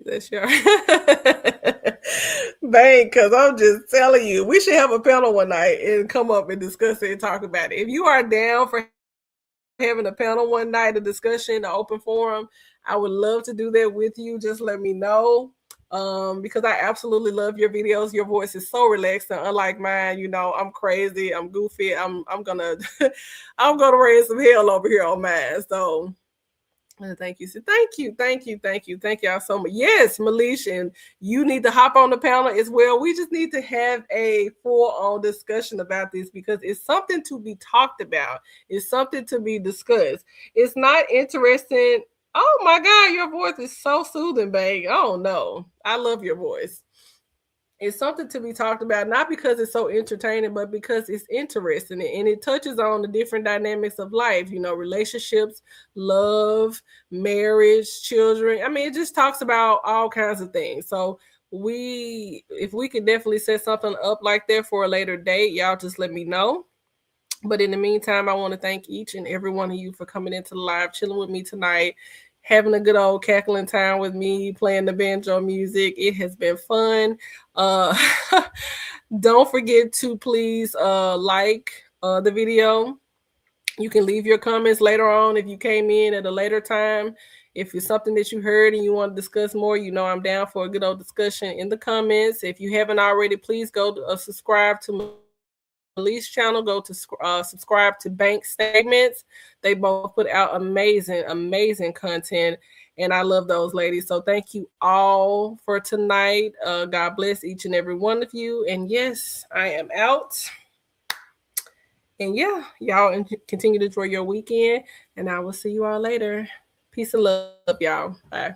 Speaker 1: that's your bang, because I'm just telling you, we should have a panel one night and come up and discuss it and talk about it. If you are down for having a panel one night, a discussion, an open forum, I would love to do that with you. Just let me know. Because I absolutely love your videos. Your voice is so relaxed and unlike mine. You know, I'm crazy, I'm goofy, I'm gonna I'm gonna raise some hell over here on mine. So thank you. So thank y'all so much. Yes, Malisha, and you need to hop on the panel as well. We just need to have a full-on discussion about this because it's something to be talked about. It's something to be discussed. It's not interesting. Oh my God, your voice is so soothing, babe. Oh no, I love your voice. It's something to be talked about, not because it's so entertaining, but because it's interesting and it touches on the different dynamics of life, you know, relationships, love, marriage, children. I mean, it just talks about all kinds of things. So if we could definitely set something up like that for a later date, y'all just let me know. But in the meantime, I want to thank each and every one of you for coming into the live, chilling with me tonight, having a good old cackling time with me, playing the banjo music. It has been fun. Don't forget to please like the video. You can leave your comments later on if you came in at a later time. If it's something that you heard and you want to discuss more, you know I'm down for a good old discussion in the comments. If you haven't already, please go to subscribe to Release channel. Go to subscribe to Bank Statements. They both put out amazing content, and I love those ladies. So thank you all for tonight. God bless each and every one of you. And yes, I am out. And yeah, y'all continue to enjoy your weekend, and I will see you all later. Peace and love, y'all. Bye.